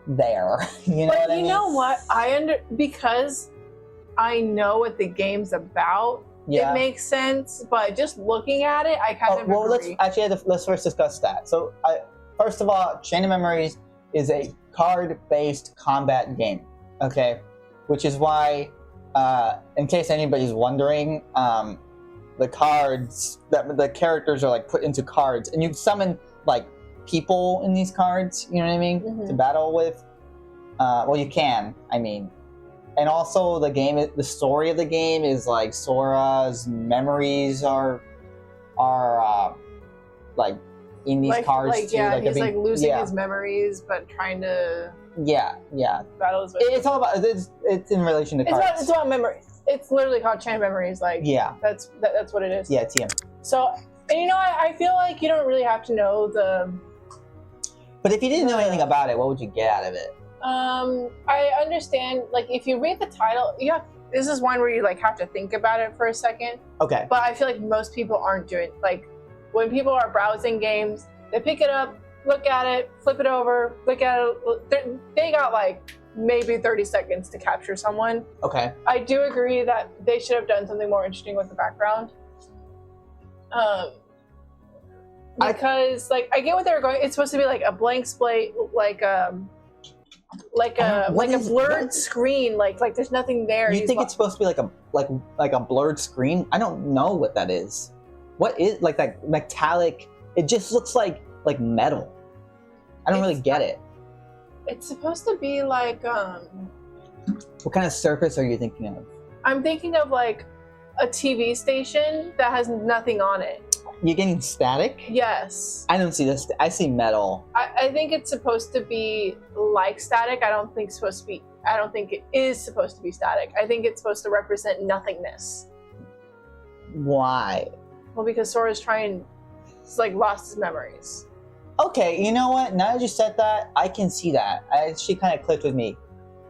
Speaker 2: there. You know what I mean?
Speaker 1: You know what? Because I know what the game's about. Yeah. It makes sense, but just looking at it, I kind of agree.
Speaker 2: Let's first discuss that. So, first of all, Chain of Memories is a card-based combat game. Okay, which is why, in case anybody's wondering, the cards that the characters are like put into cards, and you summon like people in these cards, you know what I mean, to battle with. Well, you can, I mean. And also the story of the game is like Sora's memories are like in these cards too.
Speaker 1: Yeah, he's like losing his memories, but trying to battle his way.
Speaker 2: It's all about it's in relation to cards.
Speaker 1: It's about memory. It's literally called Chain of Memories. Like that's what it is.
Speaker 2: Yeah, TM.
Speaker 1: So, and you know, I feel like you don't really have to know the.
Speaker 2: But if you didn't know anything about it, what would you get out of it?
Speaker 1: I understand. Like, if you read the title, this is one where you like have to think about it for a second.
Speaker 2: Okay.
Speaker 1: But I feel like most people aren't doing like when people are browsing games, they pick it up, look at it, flip it over, look at it. They got like maybe 30 seconds to capture someone.
Speaker 2: Okay.
Speaker 1: I do agree that they should have done something more interesting with the background. because like I get what they were going. It's supposed to be like a blank slate, like a blurred screen. Like there's nothing there.
Speaker 2: You think it's supposed to be like a blurred screen? I don't know what that is. What is like that metallic? It just looks like metal. I don't really get it.
Speaker 1: It's supposed to be like
Speaker 2: What kind of surface are you thinking of?
Speaker 1: I'm thinking of like a TV station that has nothing on it.
Speaker 2: You're getting static?
Speaker 1: Yes.
Speaker 2: I don't see this. I see metal.
Speaker 1: I think it's supposed to be like static. I don't think it is supposed to be static. I think it's supposed to represent nothingness.
Speaker 2: Why?
Speaker 1: Well, because Sora's lost his memories.
Speaker 2: Okay, you know what? Now that you said that, I can see that. She kind of clicked with me.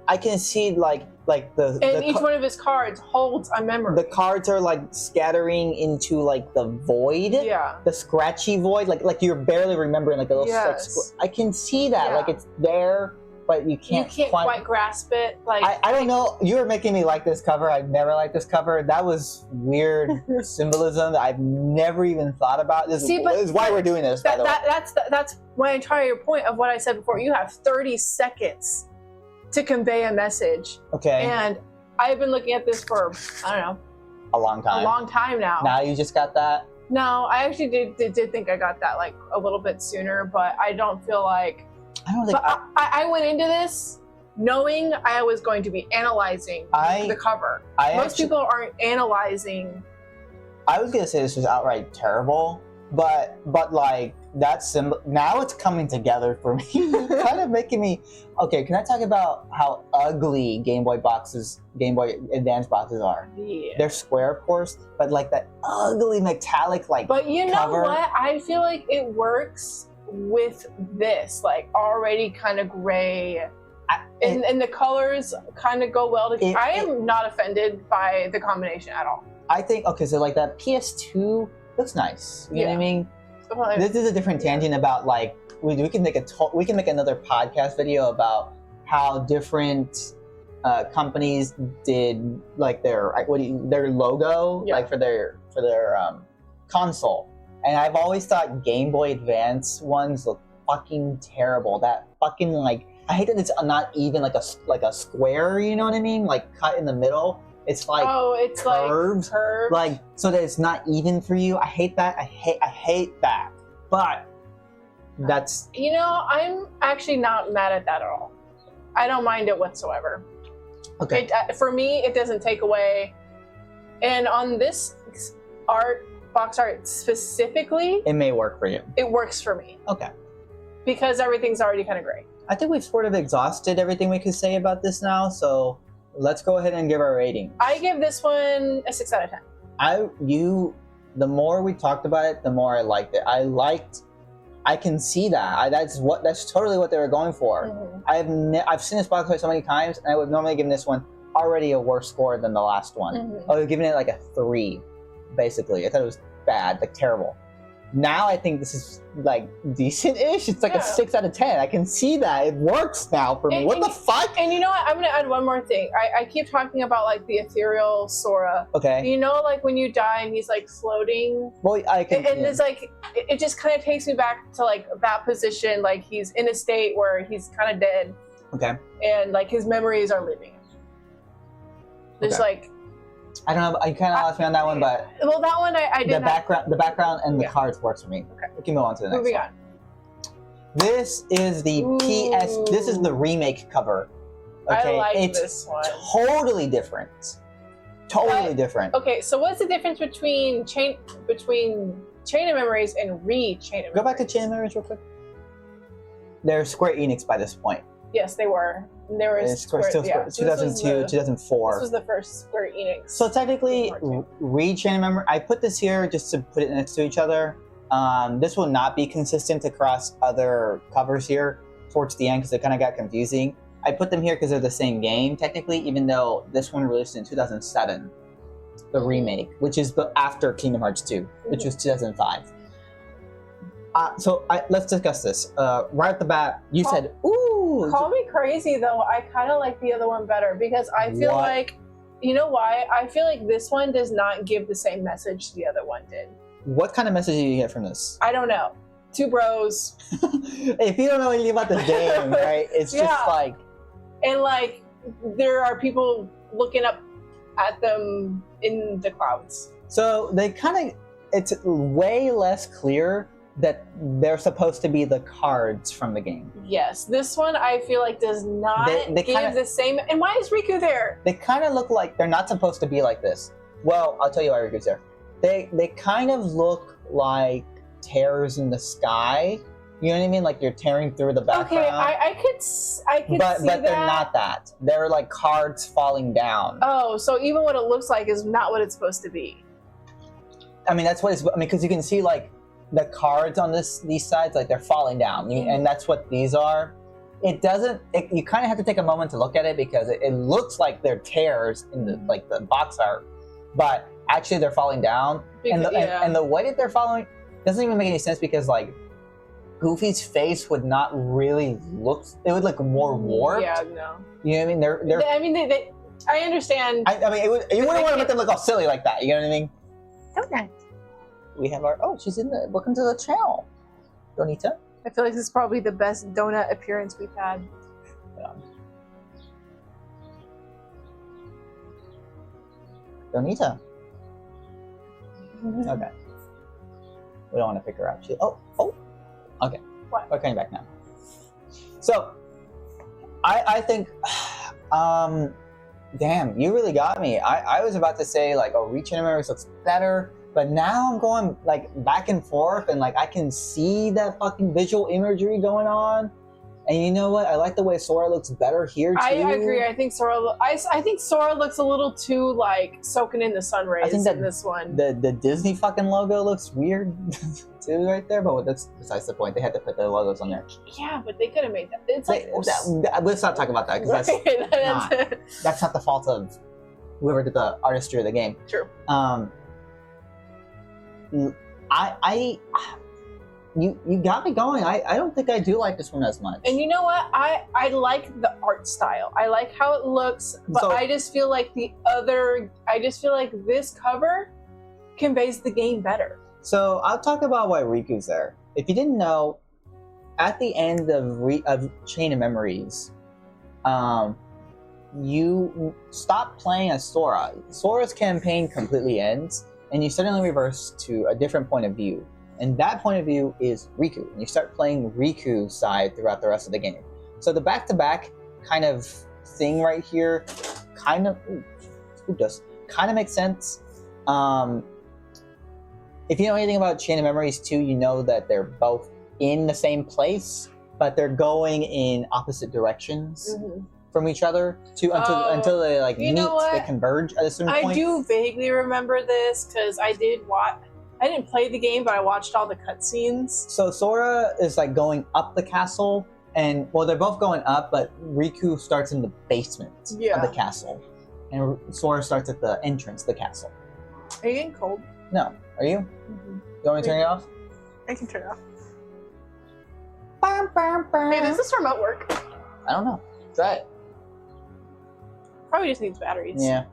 Speaker 2: I can see
Speaker 1: each one of his cards holds a memory.
Speaker 2: The cards are like scattering into like the void.
Speaker 1: Yeah.
Speaker 2: The scratchy void, like you're barely remembering like a little.
Speaker 1: Yes.
Speaker 2: I can see that,
Speaker 1: Yeah.
Speaker 2: like it's there, but you can't
Speaker 1: quite grasp it. Like
Speaker 2: I don't know. You were making me like this cover. I've never liked this cover. That was weird symbolism that I've never even thought about. This is why we're doing this. By the way,
Speaker 1: that's my entire point of what I said before. You have 30 seconds to convey a message.
Speaker 2: Okay.
Speaker 1: And I've been looking at this for, I don't know,
Speaker 2: a long time
Speaker 1: now.
Speaker 2: Now you just got that?
Speaker 1: No, I actually did think I got that like a little bit sooner, but I don't feel like. I went into this knowing I was going to be analyzing the cover. Most people aren't analyzing.
Speaker 2: I was gonna say this was outright terrible, but like that symbol now it's coming together for me. Kind of making me okay. Can I talk about how ugly Game Boy Advance boxes are?
Speaker 1: Yeah.
Speaker 2: They're square, of course, but like that ugly metallic like.
Speaker 1: But you know
Speaker 2: cover.
Speaker 1: what? I feel like it works with this like already kind of gray. And the colors kind of go well together. I am not offended by the combination at all.
Speaker 2: I think okay, so like that PS2 looks nice. You know what I mean?
Speaker 1: Well,
Speaker 2: this is a different tangent about like we can make another podcast video about how different companies did like their logo like for their console. And I've always thought Game Boy Advance ones look fucking terrible. That fucking like I hate that it's not even like a square. You know what I mean? Like cut in the middle. It's like
Speaker 1: it's
Speaker 2: curved, like so that it's not even for you. I hate that. I hate that. But that's
Speaker 1: I'm actually not mad at that at all. I don't mind it whatsoever.
Speaker 2: Okay.
Speaker 1: For me, it doesn't take away. And on this box art specifically,
Speaker 2: it may work for you.
Speaker 1: It works for me.
Speaker 2: Okay.
Speaker 1: Because everything's already kind of gray.
Speaker 2: I think we've sort of exhausted everything we could say about this now, so let's go ahead and give our rating.
Speaker 1: I give this one a 6 out of 10.
Speaker 2: The more we talked about it, the more I liked it. I can see that. That's totally what they were going for.
Speaker 1: Mm-hmm.
Speaker 2: I've seen this box art so many times, and I would normally give this one already a worse score than the last one.
Speaker 1: Mm-hmm.
Speaker 2: I would have given it like a 3, basically. I thought it was bad, like terrible. Now I think this is like decent-ish. It's like a 6 out of 10. I can see that. It works now for me. What the fuck?
Speaker 1: And you know what? I'm going to add one more thing. I keep talking about like the ethereal Sora.
Speaker 2: Okay.
Speaker 1: You know, like when you die and he's like floating?
Speaker 2: Well, I can.
Speaker 1: And it's like, it just kind of takes me back to like that position. Like he's in a state where he's kind of dead.
Speaker 2: Okay.
Speaker 1: And like his memories are leaving him. There's like...
Speaker 2: I don't know. You kind of lost me on that one, but
Speaker 1: well, that one I did.
Speaker 2: The background and the cards works for me. Okay, we can move on to the next
Speaker 1: Moving
Speaker 2: one.
Speaker 1: on.
Speaker 2: This is the This is the remake cover. Okay,
Speaker 1: I like
Speaker 2: it's
Speaker 1: this one.
Speaker 2: Totally different. Different.
Speaker 1: Okay, so what's the difference between Chain of Memories and Chain of Memories?
Speaker 2: Go back to Chain of Memories real quick. They're Square Enix by this point.
Speaker 1: Yes, they were. They were
Speaker 2: Square 2002, 2004.
Speaker 1: This was the first Square Enix.
Speaker 2: So technically, Chain of Memory. I put this here just to put it next to each other. This will not be consistent across other covers here towards the end because it kind of got confusing. I put them here because they're the same game technically, even though this one released in 2007, the remake, which is after Kingdom Hearts 2, which was 2005. Let's discuss this. Right at the bat, you said, ooh.
Speaker 1: Call me crazy, though. I kind of like the other one better because I feel like, you know why? I feel like this one does not give the same message the other one did.
Speaker 2: what kind of message do you get from this?
Speaker 1: I don't know. Two bros.
Speaker 2: If you don't know anything about the game, right? It's just like,
Speaker 1: and like there are people looking up at them in the clouds.
Speaker 2: So they kind of, it's way less clear that they're supposed to be the cards from the game.
Speaker 1: Yes, this one I feel like does not give the same. And why is Riku there?
Speaker 2: They kind of look like they're not supposed to be like this. Well, I'll tell you why Riku's there. They kind of look like tears in the sky. You know what I mean? Like you're tearing through the background.
Speaker 1: Okay, I could see
Speaker 2: but
Speaker 1: that.
Speaker 2: They're not that. They're like cards falling down.
Speaker 1: Oh, so even what it looks like is not what it's supposed to be.
Speaker 2: I mean, that's what it's. I mean, because you can see like the cards on these sides, like they're falling down, and that's what these are. It doesn't. You kind of have to take a moment to look at it because it looks like they're tears in the like the box art, but actually they're falling down.
Speaker 1: Because,
Speaker 2: and the way that they're falling doesn't even make any sense because like Goofy's face would not really look. It would look more warped.
Speaker 1: Yeah, no.
Speaker 2: You know what I mean? They're.
Speaker 1: I mean, I understand.
Speaker 2: I mean, you wouldn't want to make them look all silly like that. You know what I mean?
Speaker 1: Donut.
Speaker 2: We have our. Oh, she's in the. Welcome to the channel, Donita.
Speaker 1: I feel like this is probably the best donut appearance we've had.
Speaker 2: Yeah. Donita. Okay. We don't want to pick her up. Oh. Okay.
Speaker 1: What?
Speaker 2: We're coming back now. So, I think, damn, you really got me. I was about to say like, oh, Reach Memories looks better, but now I'm going like back and forth, and like I can see that fucking visual imagery going on. And you know what? I like the way Sora looks better here too.
Speaker 1: I agree. I think Sora. I think Sora looks a little too like soaking in the sun rays. I think that in this one. The
Speaker 2: Disney fucking logo looks weird too, right there. But that's besides the point. They had to put their logos on there.
Speaker 1: Yeah, but they could have made that. It's like
Speaker 2: let's not talk about that because that's not the fault of whoever did the artistry of the game.
Speaker 1: True.
Speaker 2: You got me going. I don't think I do like this one as much.
Speaker 1: And you know what? I like the art style. I like how it looks, but I just feel like this cover conveys the game better.
Speaker 2: So I'll talk about why Riku's there. If you didn't know, at the end of Chain of Memories, you stop playing as Sora. Sora's campaign completely ends, and you suddenly reverse to a different point of view. And that point of view is Riku. And you start playing Riku's side throughout the rest of the game. So the back-to-back kind of thing right here kind of makes sense. If you know anything about Chain of Memories 2, you know that they're both in the same place, but they're going in opposite directions from each other until they like meet, they converge at a certain point.
Speaker 1: I do vaguely remember this because I didn't play the game, but I watched all the cutscenes.
Speaker 2: So Sora is like going up the castle, and well, they're both going up, but Riku starts in the basement of the castle, and Sora starts at the entrance of the castle.
Speaker 1: Are you getting cold?
Speaker 2: No. Are you? You want me to turn it off?
Speaker 1: I can turn it off.
Speaker 2: Bam, bam, bam.
Speaker 1: Hey, does this remote work?
Speaker 2: I don't know. Try it.
Speaker 1: Probably just needs batteries.
Speaker 2: Yeah.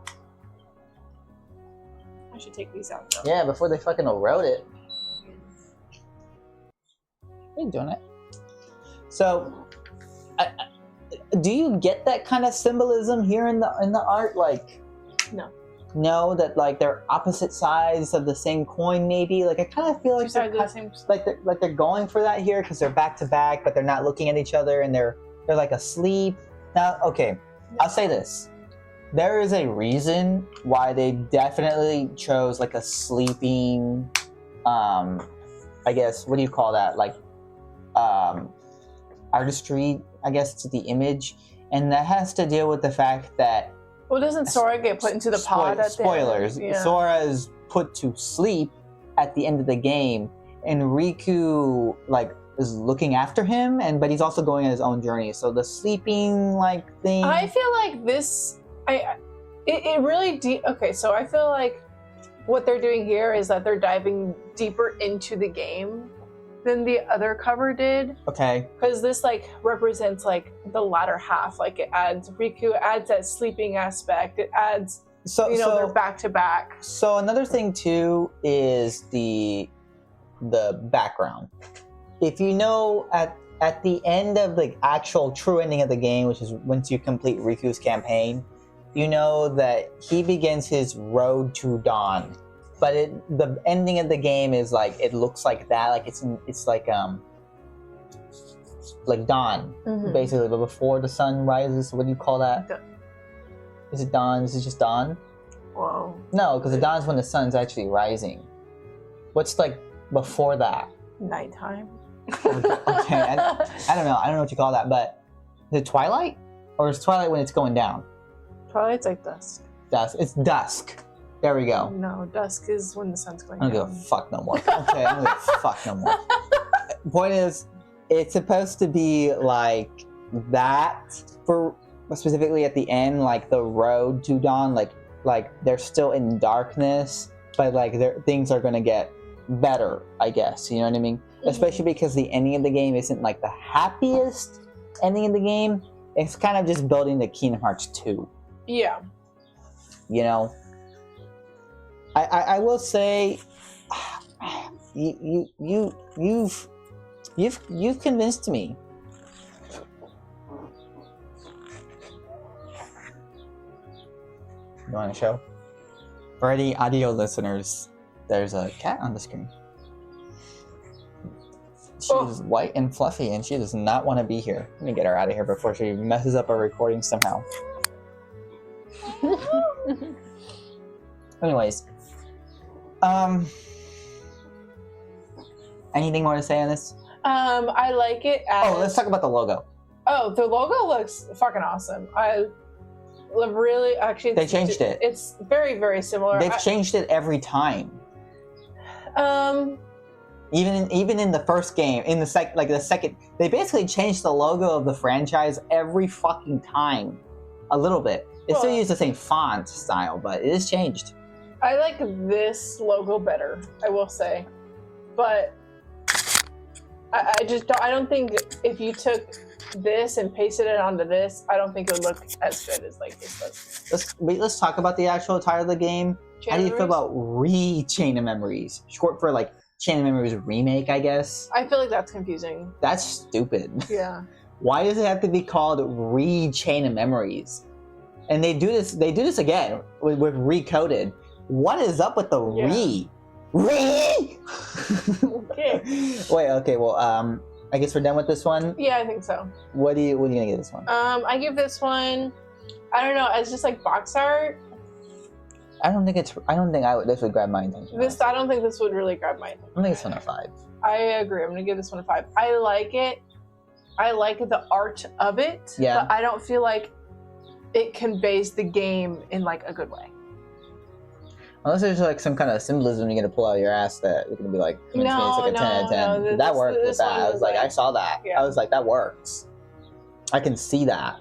Speaker 1: I should take these out though.
Speaker 2: Yeah, before they fucking erode it. What are you doing it? So, do you get that kind of symbolism here in the art? Like, no, that like they're opposite sides of the same coin, maybe. Like I kind of feel like they're going for that here because they're back to back, but they're not looking at each other and they're like asleep. Now, okay, I'll say this. There is a reason why they definitely chose like a sleeping, I guess, what do you call that? Like, artistry, I guess, to the image. And that has to deal with the fact that
Speaker 1: well, doesn't Sora get put into the pod at the end?
Speaker 2: Spoilers. Yeah. Sora is put to sleep at the end of the game, and Riku like is looking after him, but he's also going on his own journey. So the sleeping like thing.
Speaker 1: I feel like this. It really okay. So I feel like what they're doing here is that they're diving deeper into the game than the other cover did.
Speaker 2: Okay.
Speaker 1: Because this like represents like the latter half. Like Riku adds that sleeping aspect. It adds
Speaker 2: So
Speaker 1: they're back to back.
Speaker 2: So another thing too is the background. If you know at the end of the actual true ending of the game, which is once you complete Riku's campaign, you know that he begins his road to dawn. But the ending of the game is like it looks like that, like it's like dawn, basically, but before the sun rises. What do you call that? Is it dawn? Is it just dawn?
Speaker 1: Whoa.
Speaker 2: No, because the dawn is when the sun's actually rising. What's like before that?
Speaker 1: Nighttime.
Speaker 2: Okay. I don't know. I don't know what you call that, but is it twilight? Or is twilight when it's going down?
Speaker 1: Twilight's like dusk.
Speaker 2: Dusk. It's dusk. There we go.
Speaker 1: No, dusk is when the sun's going
Speaker 2: I
Speaker 1: down.
Speaker 2: don't give a fuck no more. Okay, I don't give a fuck no more. Point is, it's supposed to be like that for specifically at the end, like the road to dawn, like they're still in darkness, but like things are gonna get better, I guess. You know what I mean? Especially because the ending of the game isn't like the happiest ending of the game. It's kind of just building the Kingdom Hearts 2.
Speaker 1: Yeah.
Speaker 2: You know, I will say, you've convinced me. You want to show? For any audio listeners, there's a cat on the screen. She's white and fluffy, and she does not want to be here. Let me get her out of here before she messes up our recording somehow. Anyways, anything more to say on this?
Speaker 1: I like it as...
Speaker 2: Oh, let's talk about the logo.
Speaker 1: Oh, the logo looks fucking awesome. I really, actually...
Speaker 2: They changed it.
Speaker 1: It's very, very similar.
Speaker 2: They've changed it every time. Even in the first game, in the second, they basically changed the logo of the franchise every fucking time, a little bit. It still uses the same font style, but it is changed.
Speaker 1: I like this logo better, I will say, but I don't think if you took this and pasted it onto this, I don't think it would look as good as like this does.
Speaker 2: Let's talk about the actual title of the game. How do you feel about Chain of Memories? Short for like Chain of Memories remake, I guess.
Speaker 1: I feel like that's confusing.
Speaker 2: That's stupid.
Speaker 1: Yeah. Why
Speaker 2: does it have to be called Chain of Memories? And they do this again with Recoded. What is up with the re?
Speaker 1: Okay.
Speaker 2: Wait, okay, well, I guess we're done with this one?
Speaker 1: Yeah, I think so.
Speaker 2: What are you gonna give this one?
Speaker 1: I give this one, I don't know, as just like box art.
Speaker 2: I don't think this would grab my attention.
Speaker 1: I don't think this would really grab my attention.
Speaker 2: I'm gonna give this one a 5.
Speaker 1: I agree. I'm gonna give this one a 5. I like it. I like the art of it.
Speaker 2: Yeah.
Speaker 1: But I don't feel like it conveys the game in like a good way.
Speaker 2: Unless there's like some kind of symbolism you're gonna pull out of your ass that you're gonna be like, it's like a 10 out of 10.
Speaker 1: No,
Speaker 2: that worked with that. I was like, I saw that.
Speaker 1: Yeah.
Speaker 2: I was like, that works. I can see that.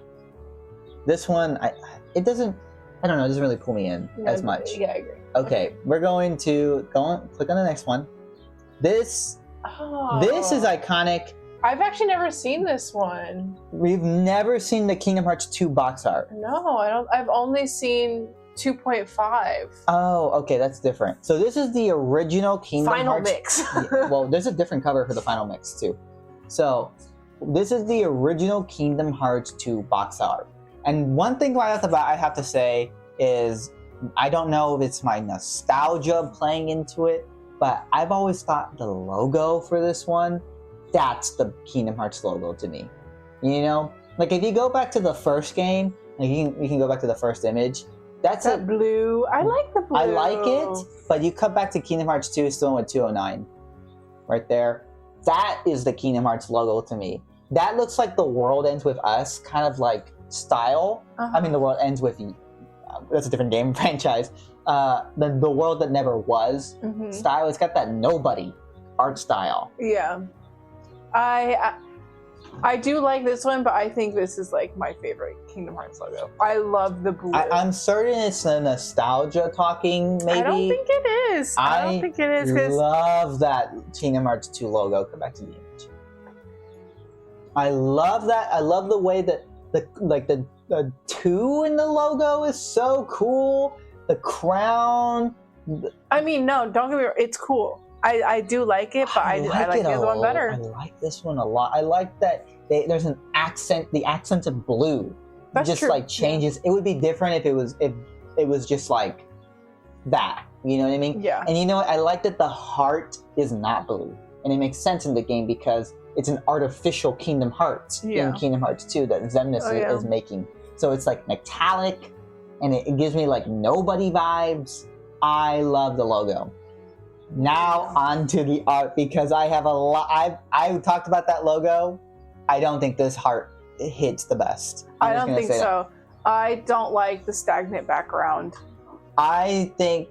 Speaker 2: This one, it doesn't really pull me in as much.
Speaker 1: Yeah, I agree.
Speaker 2: Okay, we're going to click on the next one. This is iconic.
Speaker 1: I've actually never seen this one.
Speaker 2: We've never seen the Kingdom Hearts 2 box art.
Speaker 1: No, I don't. I've only seen 2.5.
Speaker 2: Oh, okay, that's different. So this is the original Kingdom
Speaker 1: Final
Speaker 2: Hearts.
Speaker 1: Mix.
Speaker 2: Well, there's a different cover for the Final Mix too. So this is the original Kingdom Hearts 2 box art. And one thing right off the bat I have to say is, I don't know if it's my nostalgia playing into it, but I've always thought the logo for this one, that's the Kingdom Hearts logo to me. You know? Like if you go back to the first game, like you can go back to the first image, that's
Speaker 1: that blue. I like the blue.
Speaker 2: I like it, but you cut back to Kingdom Hearts 2, still with 209. Right there. That is the Kingdom Hearts logo to me. That looks like The World Ends With Us, kind of like style. I mean, The World Ends With You. That's a different game franchise. The World That Never Was style. It's got that nobody art style.
Speaker 1: Yeah. I do like this one, but I think this is like my favorite Kingdom Hearts logo. I love the blue.
Speaker 2: I'm certain it's a nostalgia talking, maybe.
Speaker 1: I don't think it is. I don't think it is.
Speaker 2: I love that Kingdom Hearts 2 logo. Come back to the image. I love that. I love the way that the 2 in the logo is so cool. The crown.
Speaker 1: I mean, no, don't get me wrong. It's cool. I do like it, but I like the other one better.
Speaker 2: I like this one a lot. I like that there's an accent. The accent of blue
Speaker 1: That's
Speaker 2: just
Speaker 1: true.
Speaker 2: like changes. It would be different if it was just like that. You know what I mean?
Speaker 1: Yeah.
Speaker 2: And you know what? I like that the heart is not blue, and it makes sense in the game because it's an artificial Kingdom Hearts in Kingdom Hearts 2 that Xemnas is making. So it's like metallic, and it gives me like Nobody vibes. I love the logo. Now onto the art, because I have a lot. I talked about that logo. I don't think this heart hits the best.
Speaker 1: I don't think so. I don't like the stagnant background.
Speaker 2: I think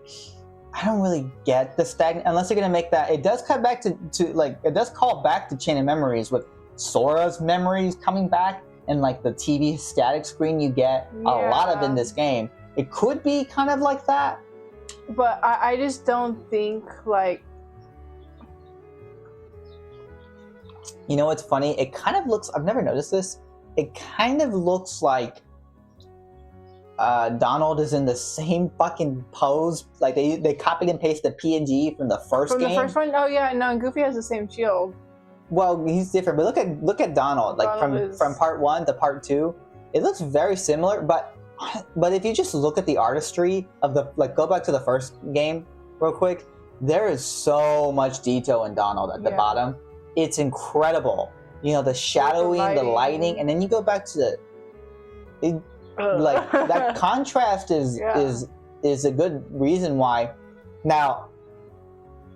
Speaker 2: I don't really get the stagnant unless they're gonna make that. It does cut back to like it does call back to Chain of Memories with Sora's memories coming back and like the TV static screen you get a lot of in this game. It could be kind of like that.
Speaker 1: But I just don't think like.
Speaker 2: You know what's funny? It kind of looks. I've never noticed this. It kind of looks like Donald is in the same fucking pose. Like they copied and pasted the PNG from the first game.
Speaker 1: From the first one? Oh yeah, no. And Goofy has the same shield.
Speaker 2: Well, he's different. But look at Donald. Like from part 1 to part 2, it looks very similar. But if you just look at the artistry of the go back to the first game real quick. There is so much detail in Donald at the bottom. It's incredible. You know, the shadowing, the lighting, and then you go back to like that contrast is a good reason why. Now,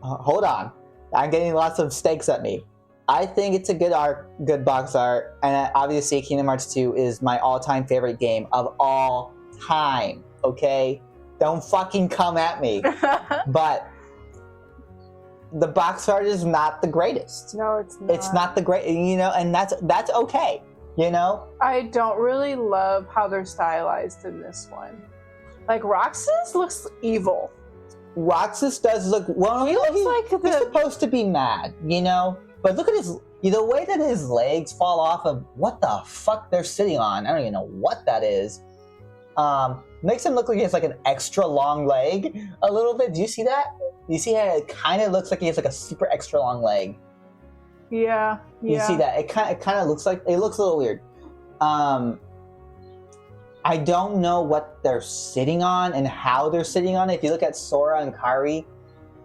Speaker 2: hold on, I'm getting lots of stakes at me. I think it's a good art, good box art, and obviously Kingdom Hearts 2 is my all-time favorite game of all time. Okay, don't fucking come at me. But the box art is not the greatest.
Speaker 1: No, it's not.
Speaker 2: It's not the great, you know, and that's okay, you know?
Speaker 1: I don't really love how they're stylized in this one. Like, Roxas looks evil.
Speaker 2: Roxas does look, well,
Speaker 1: he looks like
Speaker 2: he's supposed to be mad, you know? But look at the way that his legs fall off of what the fuck they're sitting on. I don't even know what that is. Makes him look like he has like an extra long leg a little bit. Do you see that? You see how it kind of looks like he has like a super extra long leg?
Speaker 1: Yeah.
Speaker 2: You see that? It kind of looks like, it looks a little weird. I don't know what they're sitting on and how they're sitting on it. If you look at Sora and Kairi,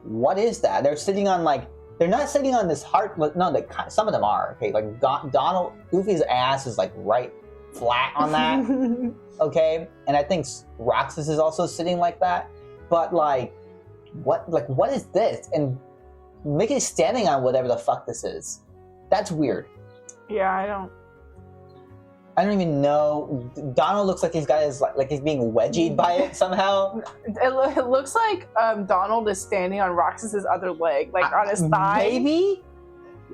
Speaker 2: what is that? They're sitting on like, they're not sitting on this heart. No, some of them are. Okay, like Donald, Goofy's ass is like right flat on that. Okay, and I think Roxas is also sitting like that. But like, what is this? And Mickey's standing on whatever the fuck this is. That's weird.
Speaker 1: Yeah,
Speaker 2: I don't even know. Donald looks like he's got his like he's being wedgied by it somehow.
Speaker 1: It looks like Donald is standing on Roxas's other leg, like on his thigh.
Speaker 2: Maybe.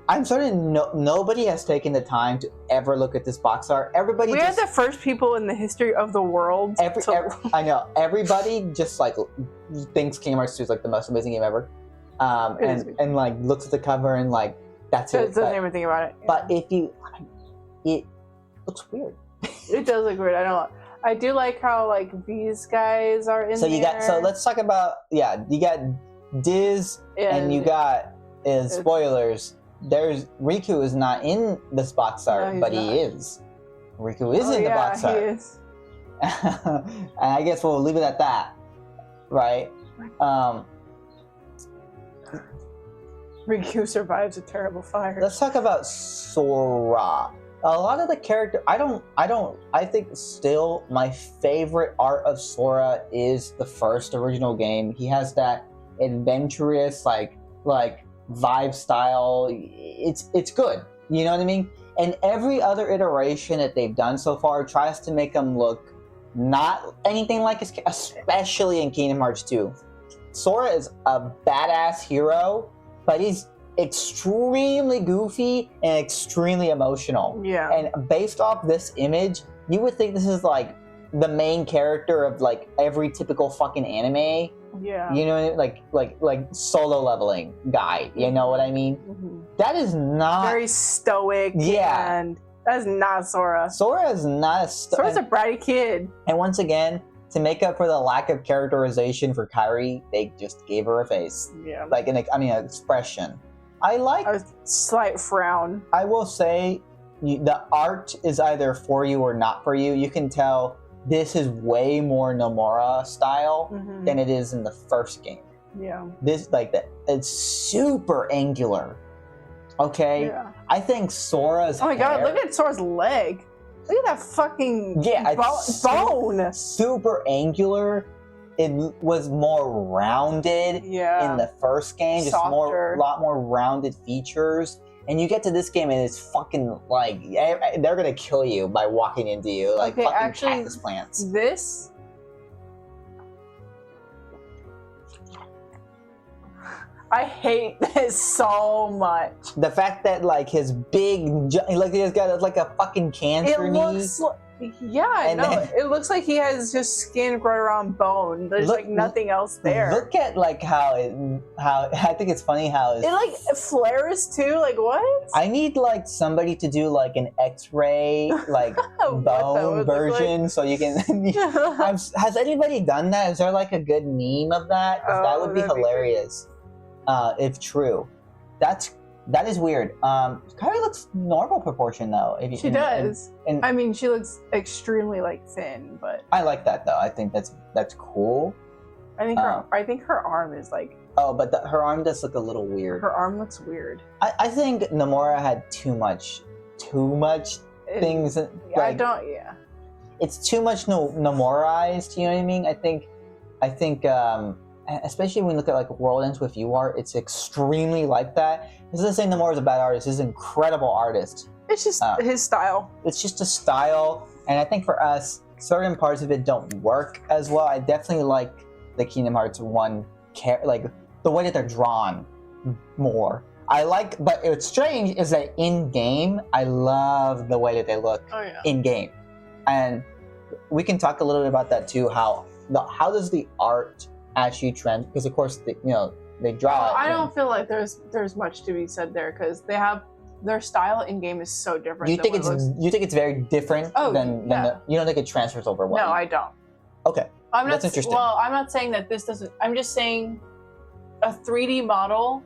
Speaker 2: I'm certain nobody has taken the time to ever look at this box art. Everybody.
Speaker 1: We are the first people in the history of the world.
Speaker 2: I know. Everybody just like thinks Kingdom Hearts 2 is like the most amazing game ever, and like looks at the cover and like that's it.
Speaker 1: Doesn't even think about it. Yeah.
Speaker 2: But it looks weird.
Speaker 1: It does look weird. I do like how like these guys are in there.
Speaker 2: So let's talk about you got Diz and you got spoilers. There's Riku is not in this box art, but he is. Riku is in the box art.
Speaker 1: He is.
Speaker 2: And I guess we'll leave it at that, right?
Speaker 1: Riku survives a terrible fire.
Speaker 2: Let's talk about Sora. A lot of the character, I think still my favorite art of Sora is the first original game. He has that adventurous, like vibe style. It's good. You know what I mean? And every other iteration that they've done so far tries to make him look not anything like his, especially in Kingdom Hearts 2. Sora is a badass hero, but he's extremely goofy and extremely emotional.
Speaker 1: Yeah.
Speaker 2: And based off this image, you would think this is like the main character of like every typical fucking anime.
Speaker 1: Yeah.
Speaker 2: You know, like solo leveling guy. You know what I mean?
Speaker 1: Mm-hmm.
Speaker 2: That is not
Speaker 1: very stoic.
Speaker 2: Yeah.
Speaker 1: And that is not Sora.
Speaker 2: Sora is not a
Speaker 1: Sora's a bratty kid.
Speaker 2: And once again, to make up for the lack of characterization for Kairi, they just gave her a face,
Speaker 1: Yeah.
Speaker 2: like an expression. I like.
Speaker 1: A slight frown.
Speaker 2: I will say, the art is either for you or not for you. You can tell this is way more Nomura style than it is in the first game.
Speaker 1: Yeah.
Speaker 2: This it's super angular. Okay.
Speaker 1: Yeah.
Speaker 2: I think Sora's.
Speaker 1: Oh my god!
Speaker 2: hair-
Speaker 1: Look at Sora's leg. Look at that fucking
Speaker 2: it's
Speaker 1: bone.
Speaker 2: super angular. It was more rounded in the first game, just a lot more rounded features. And you get to this game and it's fucking like they're gonna kill you by walking into you like fucking cactus plants.
Speaker 1: This. I hate this so much.
Speaker 2: The fact that like his big, like he's got like a fucking cancer knee.
Speaker 1: Yeah, I know. It looks like he has just skin right around bone. There's like nothing else there.
Speaker 2: Look at like how I think it's funny how
Speaker 1: it like flares too. Like what?
Speaker 2: I need like somebody to do like an X-ray like bone version so you can. Has anybody done that? Is there like a good meme of that? That would be hilarious. If true, that is weird. Kairi looks normal proportion though.
Speaker 1: She does. I mean, she looks extremely like thin, but
Speaker 2: I like that though. I think that's cool.
Speaker 1: I think her arm is like.
Speaker 2: Oh, but her arm does look a little weird.
Speaker 1: Her arm looks weird.
Speaker 2: I think Nomura had too much things.
Speaker 1: I don't. Yeah.
Speaker 2: It's too much Nomuraized. You know what I mean? I think. Especially when you look at like World Ends With You art, it's extremely like that. This isn't saying Nomura's a bad artist. He's an incredible artist.
Speaker 1: It's just his style.
Speaker 2: It's just a style, and I think for us, certain parts of it don't work as well. I definitely like the Kingdom Hearts 1, like the way that they're drawn more. But what's strange is that in game, I love the way that they look in game, and we can talk a little bit about that too. How does the art actually trend, because of course they draw
Speaker 1: I don't feel like there's much to be said there, because they have their style in game is so different.
Speaker 2: You think it's very different than you don't think it transfers over well?
Speaker 1: No, I don't.
Speaker 2: Okay. That's interesting.
Speaker 1: Well, I'm not saying that this doesn't. I'm just saying a 3D model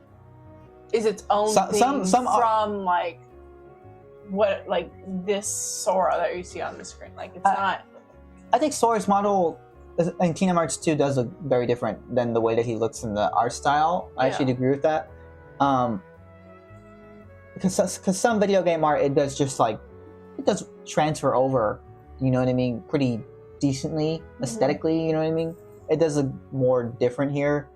Speaker 1: is its own thing from like what like this Sora that you see on the screen. Like it's not.
Speaker 2: I think Sora's model in Kingdom Hearts 2 does look very different than the way that he looks in the art style. I actually agree with that. Because some video game art, it does transfer over, you know what I mean, pretty decently, aesthetically, you know what I mean? It does look more different here.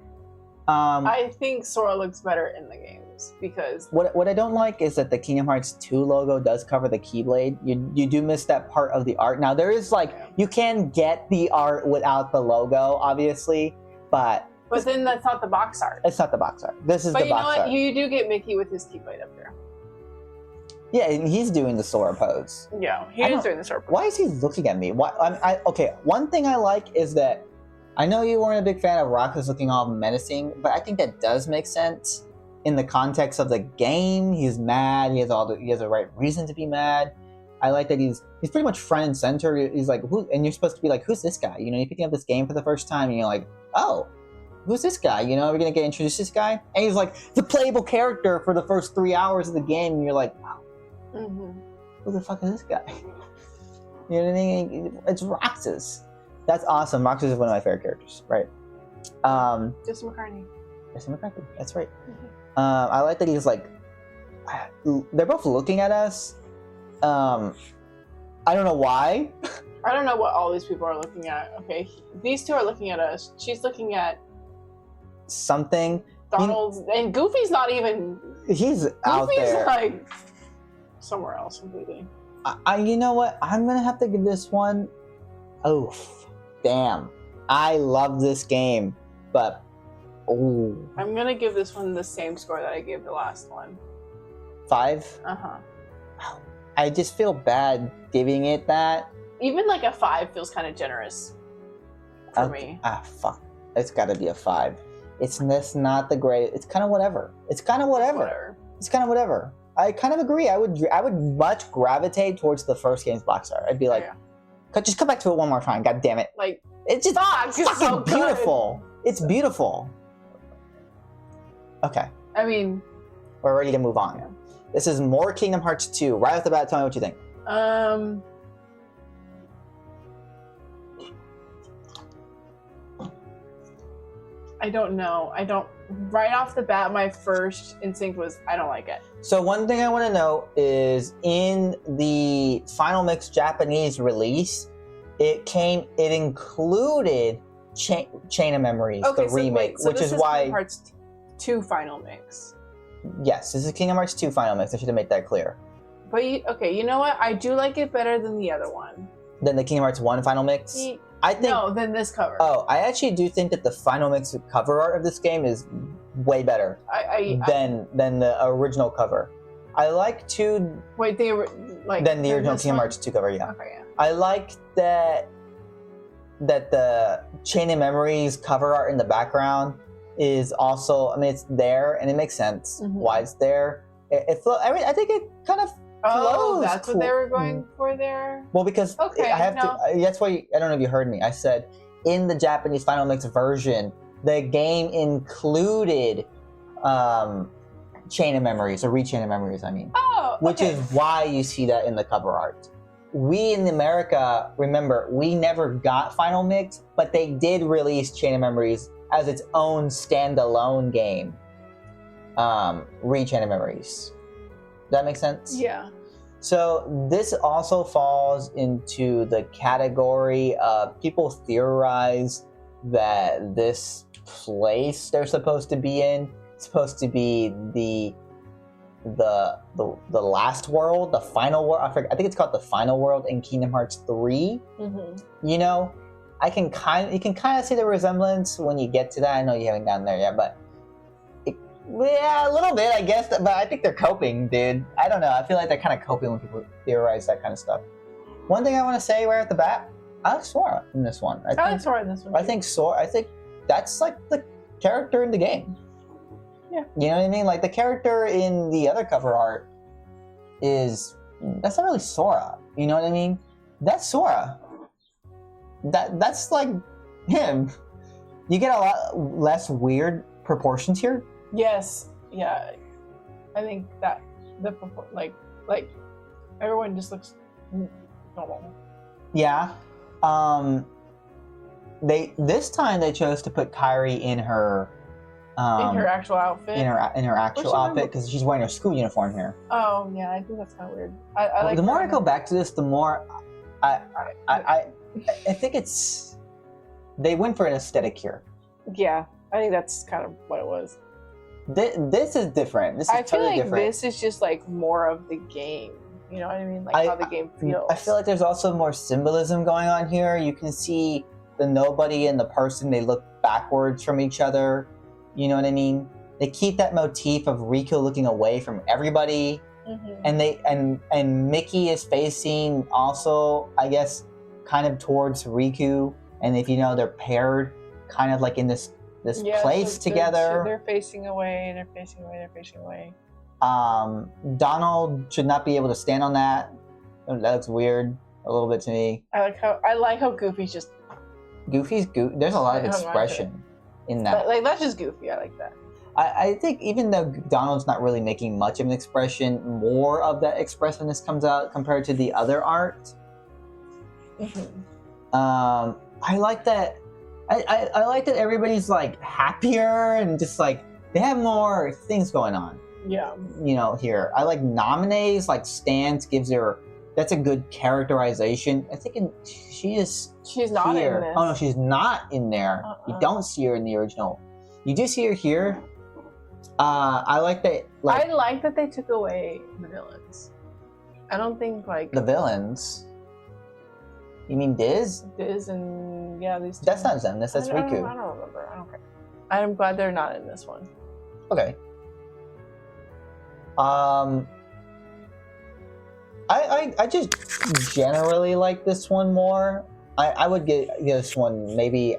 Speaker 1: I think Sora looks better in the games, because...
Speaker 2: What I don't like is that the Kingdom Hearts 2 logo does cover the Keyblade. You do miss that part of the art. Now, there is you can get the art without the logo, obviously, but...
Speaker 1: But then that's not the box art.
Speaker 2: It's not the box art. This is the box art. But you know what?
Speaker 1: You do get Mickey with his Keyblade up there.
Speaker 2: Yeah, and he's doing the Sora pose.
Speaker 1: Yeah, he is doing the Sora pose.
Speaker 2: Why is he looking at me? Okay, one thing I like is that I know you weren't a big fan of Rockets looking all menacing, but I think that does make sense in the context of the game. He's mad. He has the right reason to be mad. I like that he's pretty much front and center. He's like, and you're supposed to be like, who's this guy? You know, you're picking up this game for the first time, and you're like, oh, who's this guy? You know, are we gonna get introduced to this guy? And he's like the playable character for the first 3 hours of the game, and you're like, wow, who the fuck is this guy? You know what I mean? It's Roxas. That's awesome. Roxas is one of my favorite characters, right?
Speaker 1: Jesse McCartney.
Speaker 2: Jesse McCartney, that's right. I like that he's like, they're both looking at us. I don't know why.
Speaker 1: I don't know what all these people are looking at. Okay, these two are looking at us. She's looking at
Speaker 2: something.
Speaker 1: Donald's and Goofy's not even.
Speaker 2: He's out there.
Speaker 1: Goofy's like somewhere else completely.
Speaker 2: You know what? I'm gonna have to give this one. Oof, damn! I love this game, but ooh.
Speaker 1: I'm gonna give this one the same score that I gave the last one.
Speaker 2: 5. I just feel bad giving it that.
Speaker 1: Even like a 5 feels kind of generous for me.
Speaker 2: Fuck! It's got to be a 5. It's not the great. It's kind of whatever. It's kind of whatever. I kind of agree. I would much gravitate towards the first game's box art. I'd be like, just come back to it one more time. God damn it!
Speaker 1: Like
Speaker 2: It's just
Speaker 1: Fuck, it's
Speaker 2: fucking
Speaker 1: so good.
Speaker 2: beautiful. It's beautiful. Okay,
Speaker 1: I mean,
Speaker 2: we're ready to move on.
Speaker 1: Yeah.
Speaker 2: This is more Kingdom Hearts 2. Right off the bat, tell me what you think.
Speaker 1: I don't know. Right off the bat, my first instinct was, I don't like it.
Speaker 2: So one thing I want to know is in the Final Mix Japanese release, it included Chain of Memories, the remake,
Speaker 1: so
Speaker 2: which
Speaker 1: this
Speaker 2: is why.
Speaker 1: Kingdom Hearts 2 Final Mix.
Speaker 2: Yes, this is Kingdom Hearts 2 Final Mix. I should have made that clear.
Speaker 1: But you know what? I do like it better than the other one.
Speaker 2: Than the Kingdom Hearts 1 Final Mix? I think.
Speaker 1: No, than this cover.
Speaker 2: Oh, I actually do think that the Final Mix cover art of this game is way better than the original cover. I like than the original Kingdom Hearts 2 cover. Yeah.
Speaker 1: Okay, yeah.
Speaker 2: I like that the Chain of Memories cover art in the background is also. I mean, it's there and it makes sense why it's there. I think it kind of.
Speaker 1: Oh, that's what they were going for there?
Speaker 2: Well, because I have to. That's why I don't know if you heard me. I said in the Japanese Final Mix version, the game included Chain of Memories or Rechain of Memories. I mean, which is why you see that in the cover art. We in America, remember, we never got Final Mix, but they did release Chain of Memories as its own standalone game. Rechain of Memories. Does that make sense?
Speaker 1: Yeah.
Speaker 2: So this also falls into the category of people theorize that this place they're supposed to be in is supposed to be the last world, the final world. I think it's called the final world in Kingdom Hearts 3. You know, you can kind of see the resemblance when you get to that. I know you haven't gotten there yet, but. Yeah, a little bit, I guess, but I think they're coping, dude. I don't know. I feel like they're kind of coping when people theorize that kind of stuff. One thing I want to say right at the bat, I like Sora in this one. I like Sora in this one. I think that's like the character in the game. Yeah. You know what I mean? Like the character in the other cover art that's not really Sora. You know what I mean? That's Sora. That's like him. You get a lot less weird proportions here.
Speaker 1: Yes, yeah. I think that like everyone just looks normal.
Speaker 2: Yeah. This time they chose to put Kairi in her
Speaker 1: actual outfit.
Speaker 2: In her actual outfit because she's wearing her school uniform here.
Speaker 1: Oh yeah, I think that's kind of weird. I like
Speaker 2: the more I go back to this, the more I think it's they went for an aesthetic here.
Speaker 1: Yeah, I think that's kind of what it was.
Speaker 2: This is different. This is totally different. I feel like
Speaker 1: this is just like more of the game. You know what I mean? Like how the game feels.
Speaker 2: I feel like there's also more symbolism going on here. You can see the nobody and the person. They look backwards from each other. You know what I mean? They keep that motif of Riku looking away from everybody. And Mickey is facing also, I guess, kind of towards Riku. And if you know, they're paired kind of like in this place together.
Speaker 1: They're facing away.
Speaker 2: Donald should not be able to stand on that. That looks weird a little bit to me.
Speaker 1: I like how Goofy's just.
Speaker 2: Goofy's goofy. There's a lot of expression in that.
Speaker 1: Like that's just Goofy. I like that.
Speaker 2: I think even though Donald's not really making much of an expression, more of that expressiveness comes out compared to the other art. I like that. I like that everybody's like happier and just like they have more things going on.
Speaker 1: Yeah.
Speaker 2: You know, here. I like Naminé's like stance gives her that's a good characterization. I think she's
Speaker 1: not
Speaker 2: here.
Speaker 1: In this.
Speaker 2: Oh no, she's not in there. You don't see her in the original. You do see her here. I like that
Speaker 1: I like that they took away the villains. I don't think like
Speaker 2: the villains. You mean Diz?
Speaker 1: Diz and these two.
Speaker 2: That's not Xemnas, that's Riku.
Speaker 1: I don't remember. I don't care. I'm glad they're not in this one.
Speaker 2: Okay. I just generally like this one more. I would give this one maybe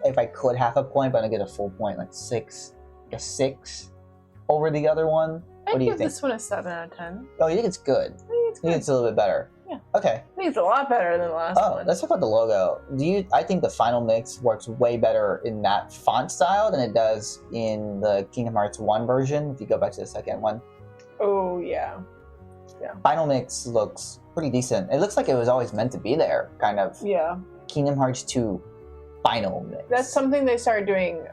Speaker 2: if I could half a point, but I'd get a full point, like 6. A 6 over the other one. What do you think?
Speaker 1: This one a 7 out of 10.
Speaker 2: Oh, you think it's good? You think it's a little bit better?
Speaker 1: Yeah.
Speaker 2: Okay.
Speaker 1: I think it's a lot better than the last one.
Speaker 2: Let's talk about the logo. I think the final mix works way better in that font style than it does in the Kingdom Hearts 1 version, if you go back to the second one.
Speaker 1: Oh, yeah.
Speaker 2: Final mix looks pretty decent. It looks like it was always meant to be there, kind of.
Speaker 1: Yeah.
Speaker 2: Kingdom Hearts 2 final mix.
Speaker 1: That's something they started doing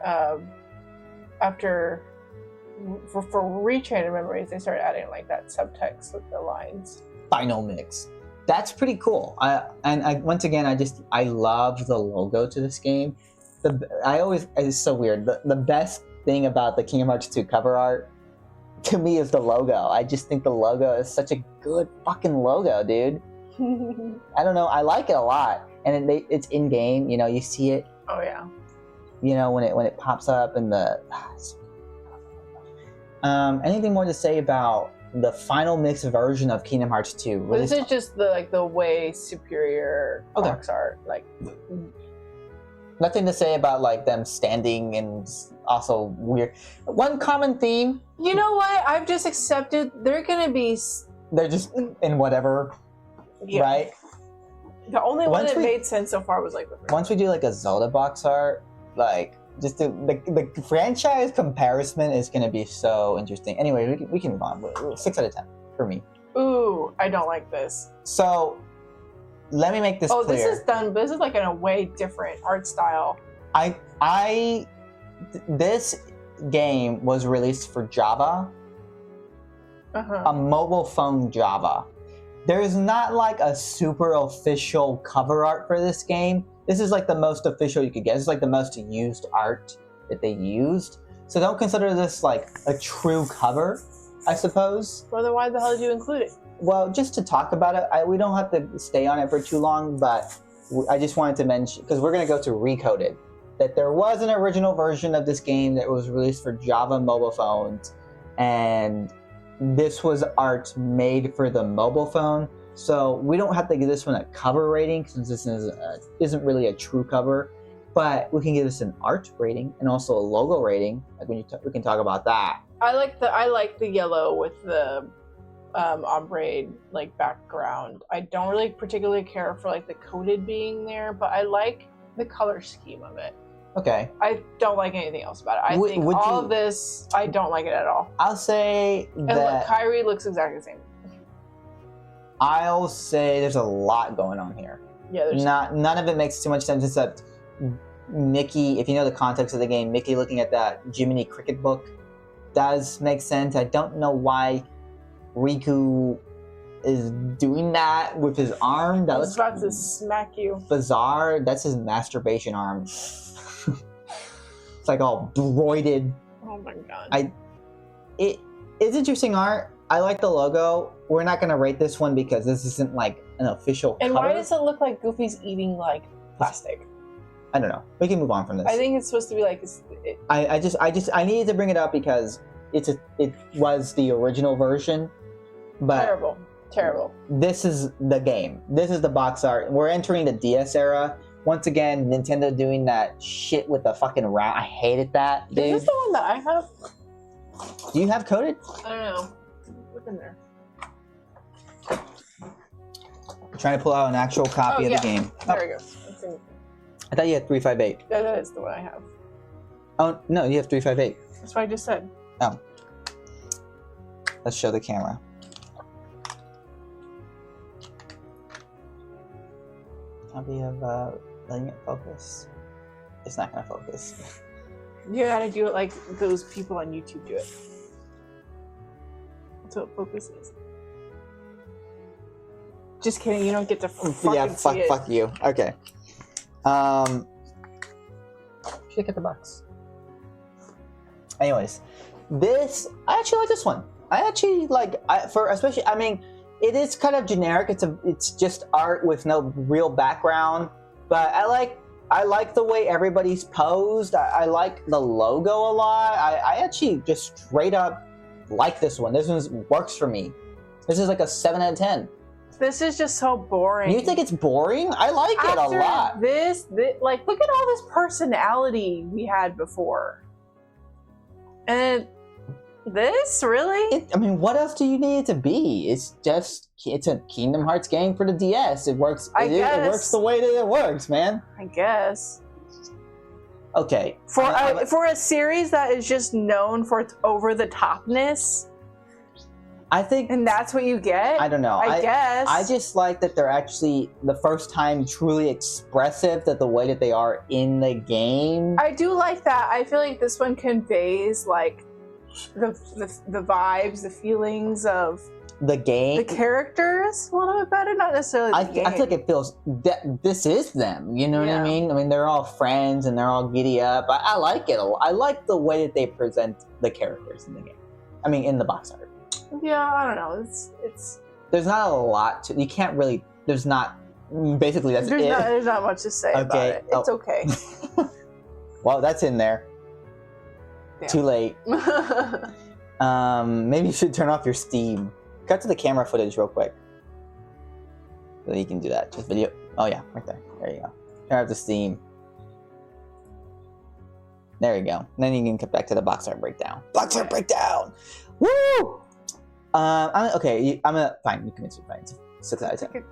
Speaker 1: after, for Retrained Memories, they started adding like that subtext with the lines.
Speaker 2: Final mix. That's pretty cool. Once again, I love the logo to this game. It's so weird. The best thing about the Kingdom Hearts 2 cover art to me is the logo. I just think the logo is such a good fucking logo, dude. I don't know. I like it a lot, and it's in game. You know, you see it.
Speaker 1: Oh yeah.
Speaker 2: You know, when it pops up and the. Anything more to say about the final mix version of Kingdom Hearts 2?
Speaker 1: This is just the way superior box art. Like,
Speaker 2: nothing to say about like them standing and also weird. One common theme.
Speaker 1: You know what? I've just accepted they're gonna be.
Speaker 2: They're just in whatever, right?
Speaker 1: The only one that made sense so far was like
Speaker 2: once we do like a Zelda box art, like just the franchise comparison is gonna be so interesting. Anyway, we can move on. 6 out of 10 for me.
Speaker 1: Ooh, I don't like this.
Speaker 2: So let me make this clear.
Speaker 1: This is done. This is like in a way different art style.
Speaker 2: This game was released for Java, a mobile phone Java. There's not like a super official cover art for this game. This is like the most official you could get. This is like the most used art that they used. So don't consider this like a true cover, I suppose.
Speaker 1: Well, then why the hell did you include it?
Speaker 2: Well, just to talk about it. We don't have to stay on it for too long, but I just wanted to mention, because we're going to go to Recoded, that there was an original version of this game that was released for Java mobile phones, and this was art made for the mobile phone. So we don't have to give this one a cover rating since this isn't really a true cover, but we can give this an art rating and also a logo rating. Like we can talk about that.
Speaker 1: I like the yellow with the ombre like background. I don't really particularly care for like the coded being there, but I like the color scheme of it.
Speaker 2: Okay.
Speaker 1: I don't like anything else about it. I think all of this, I don't like it at all.
Speaker 2: I'll say that...
Speaker 1: And look, Kyrie looks exactly the same.
Speaker 2: I'll say there's a lot going on here.
Speaker 1: Yeah, there's...
Speaker 2: None of it makes too much sense except Mickey, if you know the context of the game, Mickey looking at that Jiminy Cricket book does make sense. I don't know why Riku is doing that with his arm.
Speaker 1: I was about to smack you.
Speaker 2: Bizarre. That's his masturbation arm. It's like all broided.
Speaker 1: Oh my god.
Speaker 2: It's interesting art. I like the logo. We're not gonna rate this one because this isn't like an official
Speaker 1: And
Speaker 2: cover.
Speaker 1: why does it look like Goofy's eating like plastic?
Speaker 2: I don't know. We can move on from this.
Speaker 1: I think it's supposed to be like
Speaker 2: I needed to bring it up because it was the original version. But
Speaker 1: terrible.
Speaker 2: This is the game. This is the box art. We're entering the DS era. Once again, Nintendo doing that shit with the fucking round. I hated that, dude.
Speaker 1: Is this the one that I have?
Speaker 2: Do you have coded?
Speaker 1: I don't know. What's in there?
Speaker 2: I'm trying to pull out an actual copy of the game.
Speaker 1: There we go.
Speaker 2: I thought you had 358.
Speaker 1: That is the one I have.
Speaker 2: Oh, no, you have 358.
Speaker 1: That's what I just said.
Speaker 2: Oh. Let's show the camera. Copy of letting it focus. It's not gonna focus.
Speaker 1: You gotta do it like those people on YouTube do it. That's what focus is. Just kidding, you don't get to fucking see it.
Speaker 2: Fuck you. Okay. Should get the box. Anyways, I actually like this one. I actually like, especially, I mean, it is kind of generic. It's just art with no real background, but I like the way everybody's posed. I like the logo a lot. I actually just straight up like this one. This one works for me. This is like a 7 out of 10.
Speaker 1: This is just so boring.
Speaker 2: You think it's boring? I like it a lot.
Speaker 1: This, like, look at all this personality we had before. And This really?
Speaker 2: I mean, what else do you need it to be? It's a Kingdom Hearts game for the DS. It works. It works the way that it works, man.
Speaker 1: I guess.
Speaker 2: Okay.
Speaker 1: For a series that is just known for its over the topness,
Speaker 2: I think,
Speaker 1: and that's what you get.
Speaker 2: I don't know.
Speaker 1: I guess.
Speaker 2: I just like that they're actually the first time truly expressive that the way that they are in the game.
Speaker 1: I do like that. I feel like this one conveys like the vibes, the feelings of
Speaker 2: the game,
Speaker 1: the characters a little bit better. Not necessarily the game.
Speaker 2: I feel like it feels that this is them. You know what I mean? I mean, they're all friends and they're all giddy up. I like it. I like the way that they present the characters in the game. I mean, in the box art.
Speaker 1: Yeah, I don't know. It's.
Speaker 2: There's not a lot to. You can't really. There's not. Basically, that's it.
Speaker 1: There's not much to say about it. It's okay.
Speaker 2: Well, that's in there.
Speaker 1: Yeah.
Speaker 2: Too late. Maybe you should turn off your Steam. Cut to the camera footage real quick. So you can do that. Just video. Oh yeah, right there. There you go. Turn off the Steam. There you go. And then you can get back to the box art breakdown. Box art breakdown. Woo! Okay. I'm gonna fine. You can mention fine. 6 out of 10.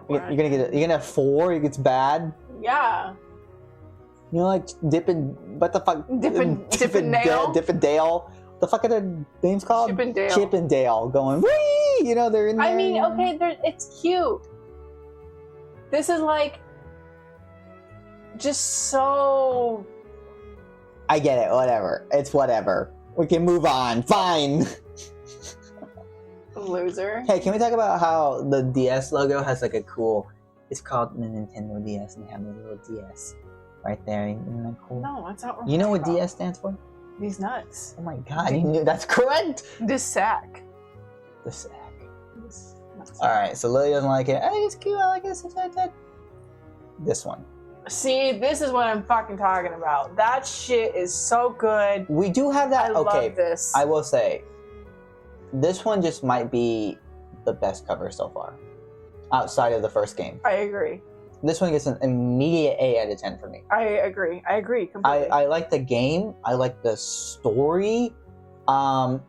Speaker 2: You're gonna get it. You're gonna have 4. It gets bad.
Speaker 1: Yeah.
Speaker 2: You know, like dipping. What the fuck?
Speaker 1: Dipping nail.
Speaker 2: Dipping Dale. The fuck are their names called? Chip and Dale going. Whee! You know they're in there.
Speaker 1: I mean, okay, it's cute. This is like just so.
Speaker 2: I get it. Whatever. It's whatever. We can move on. Fine.
Speaker 1: Loser.
Speaker 2: Hey, can we talk about how the DS logo has like a cool... It's called the Nintendo DS and they have a little DS right there. Isn't that cool?
Speaker 1: No, that's not what
Speaker 2: you know what DS stands for?
Speaker 1: These nuts.
Speaker 2: Oh my god, you knew that's correct!
Speaker 1: This sack.
Speaker 2: The sack. Alright, so Lily doesn't like it. I think it's cute, I like it. This one.
Speaker 1: See, this is what I'm fucking talking about. That shit is so good.
Speaker 2: We do have that.
Speaker 1: I love this.
Speaker 2: I will say, this one just might be the best cover so far, outside of the first game.
Speaker 1: I agree.
Speaker 2: This one gets an immediate 8 out of 10 for me.
Speaker 1: I agree completely.
Speaker 2: I like the game. I like the story. I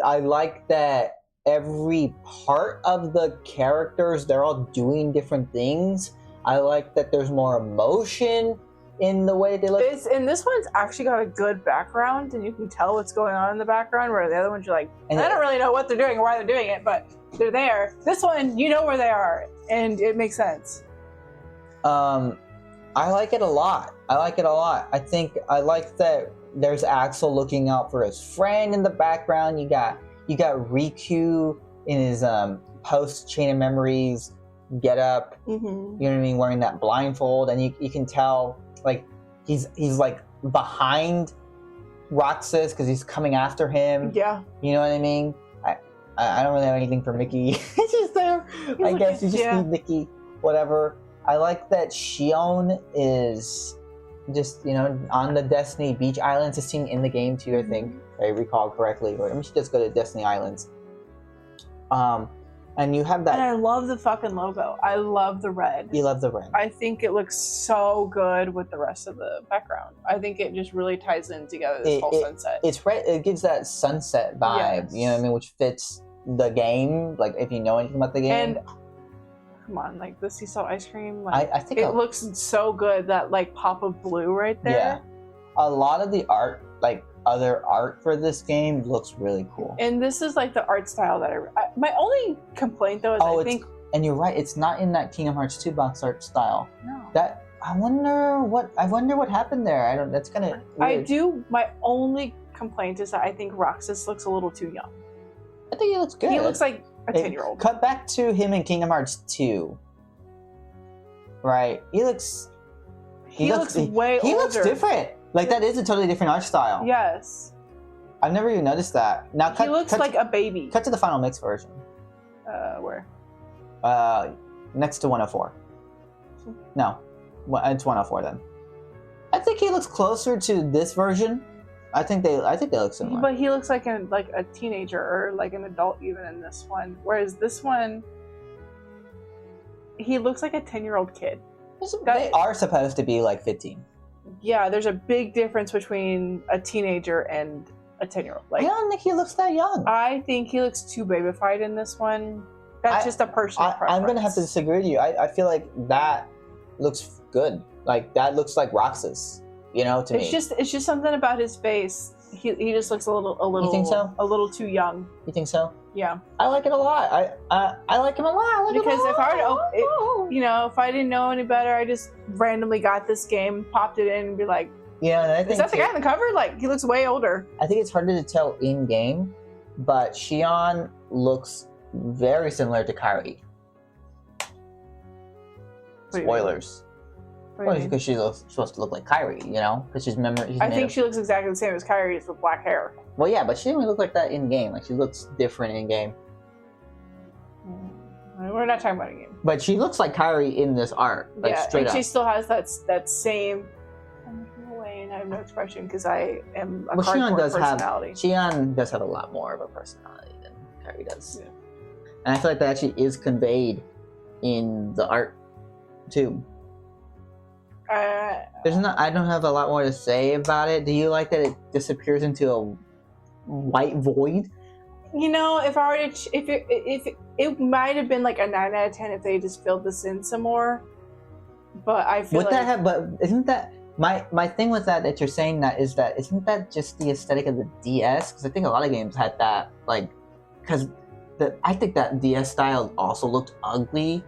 Speaker 2: like that every part of the characters, they're all doing different things. I like that there's more emotion in the way they look.
Speaker 1: And this one's actually got a good background, and you can tell what's going on in the background, where the other ones you're like, I don't really know what they're doing or why they're doing it, but they're there. This one, you know where they are, and it makes sense.
Speaker 2: I like it a lot. I think I like that there's Axel looking out for his friend in the background. You got Riku in his post Chain of Memories get up, you know what I mean, wearing that blindfold, and you can tell like he's like behind Roxas because he's coming after him.
Speaker 1: Yeah,
Speaker 2: you know what I mean. I don't really have anything for Mickey. He's just there. I guess you just need Mickey. Whatever. I like that Shion is just on the Destiny Beach Islands. It's seen in the game too. I think if I recall correctly. Or we should just go to Destiny Islands. And you have that.
Speaker 1: And I love the fucking logo. I love the red.
Speaker 2: You love the red.
Speaker 1: I think it looks so good with the rest of the background. I think it just really ties in together this whole sunset.
Speaker 2: It's right. It gives that sunset vibe. Yes. You know what I mean, which fits the game. Like if you know anything about the game. And
Speaker 1: come on, like the sea salt ice cream. Like,
Speaker 2: I think
Speaker 1: it looks so good. That like pop of blue right there.
Speaker 2: Yeah. A lot of the art, like other art for this game, looks really cool.
Speaker 1: And this is like the art style that my only complaint though is I think.
Speaker 2: And you're right. It's not in that Kingdom Hearts 2 box art style.
Speaker 1: No.
Speaker 2: That I wonder what happened there. I don't. That's kind of.
Speaker 1: I do. My only complaint is that I think Roxas looks a little too young.
Speaker 2: I think he looks good.
Speaker 1: He looks like a 10-year-old.
Speaker 2: Cut back to him in Kingdom Hearts 2. Right. He looks way older. He looks different. Like that is a totally different art style.
Speaker 1: Yes.
Speaker 2: I've never even noticed that. Now
Speaker 1: he looks like a baby.
Speaker 2: Cut to the final mix version.
Speaker 1: Where?
Speaker 2: Next to 104. No, it's 104 then. I think he looks closer to this version. I think they look similar.
Speaker 1: But he looks like a teenager or like an adult even in this one. Whereas this one, he looks like a 10-year-old kid.
Speaker 2: They are supposed to be like 15.
Speaker 1: Yeah, there's a big difference between a teenager and a 10-year-old.
Speaker 2: I don't think he looks that young.
Speaker 1: I think he looks too babyfied in this one. That's just a personal preference.
Speaker 2: I'm gonna have to disagree with you. I feel like that looks good. Like that looks like Roxas, to me.
Speaker 1: It's just something about his face. He just looks a little.
Speaker 2: You think so?
Speaker 1: A little too young.
Speaker 2: You think so?
Speaker 1: Yeah.
Speaker 2: I like it a lot. I like him a lot.
Speaker 1: Because if I didn't know any better, I just randomly got this game, popped it in, and be like, is that the guy on the cover? Like, he looks way older.
Speaker 2: I think it's harder to tell in game, but Shion looks very similar to Kairi. Spoilers. Because she's supposed to look like Kairi, because she's
Speaker 1: I think she looks exactly the same as Kairi, just with black hair.
Speaker 2: Well, yeah, but she doesn't look like that in game. Like, she looks different in game.
Speaker 1: We're not talking about a game.
Speaker 2: But she looks like Kairi in this art. Like,
Speaker 1: yeah,
Speaker 2: straight
Speaker 1: and
Speaker 2: up.
Speaker 1: she still has that same. I'm looking away and I have no expression because I am a
Speaker 2: Shion
Speaker 1: personality.
Speaker 2: Shion does have a lot more of a personality than Kairi does.
Speaker 1: Yeah.
Speaker 2: And I feel like that actually is conveyed in the art, too. I don't have a lot more to say about it. Do you like that it disappears into a white void?
Speaker 1: If I were to, if it might have been like a 9 out of 10 if they just filled this in some more. But I feel
Speaker 2: but isn't that my thing with that you're saying that isn't that just the aesthetic of the DS? Because I think a lot of games had that, like, because I think that DS style also looked ugly.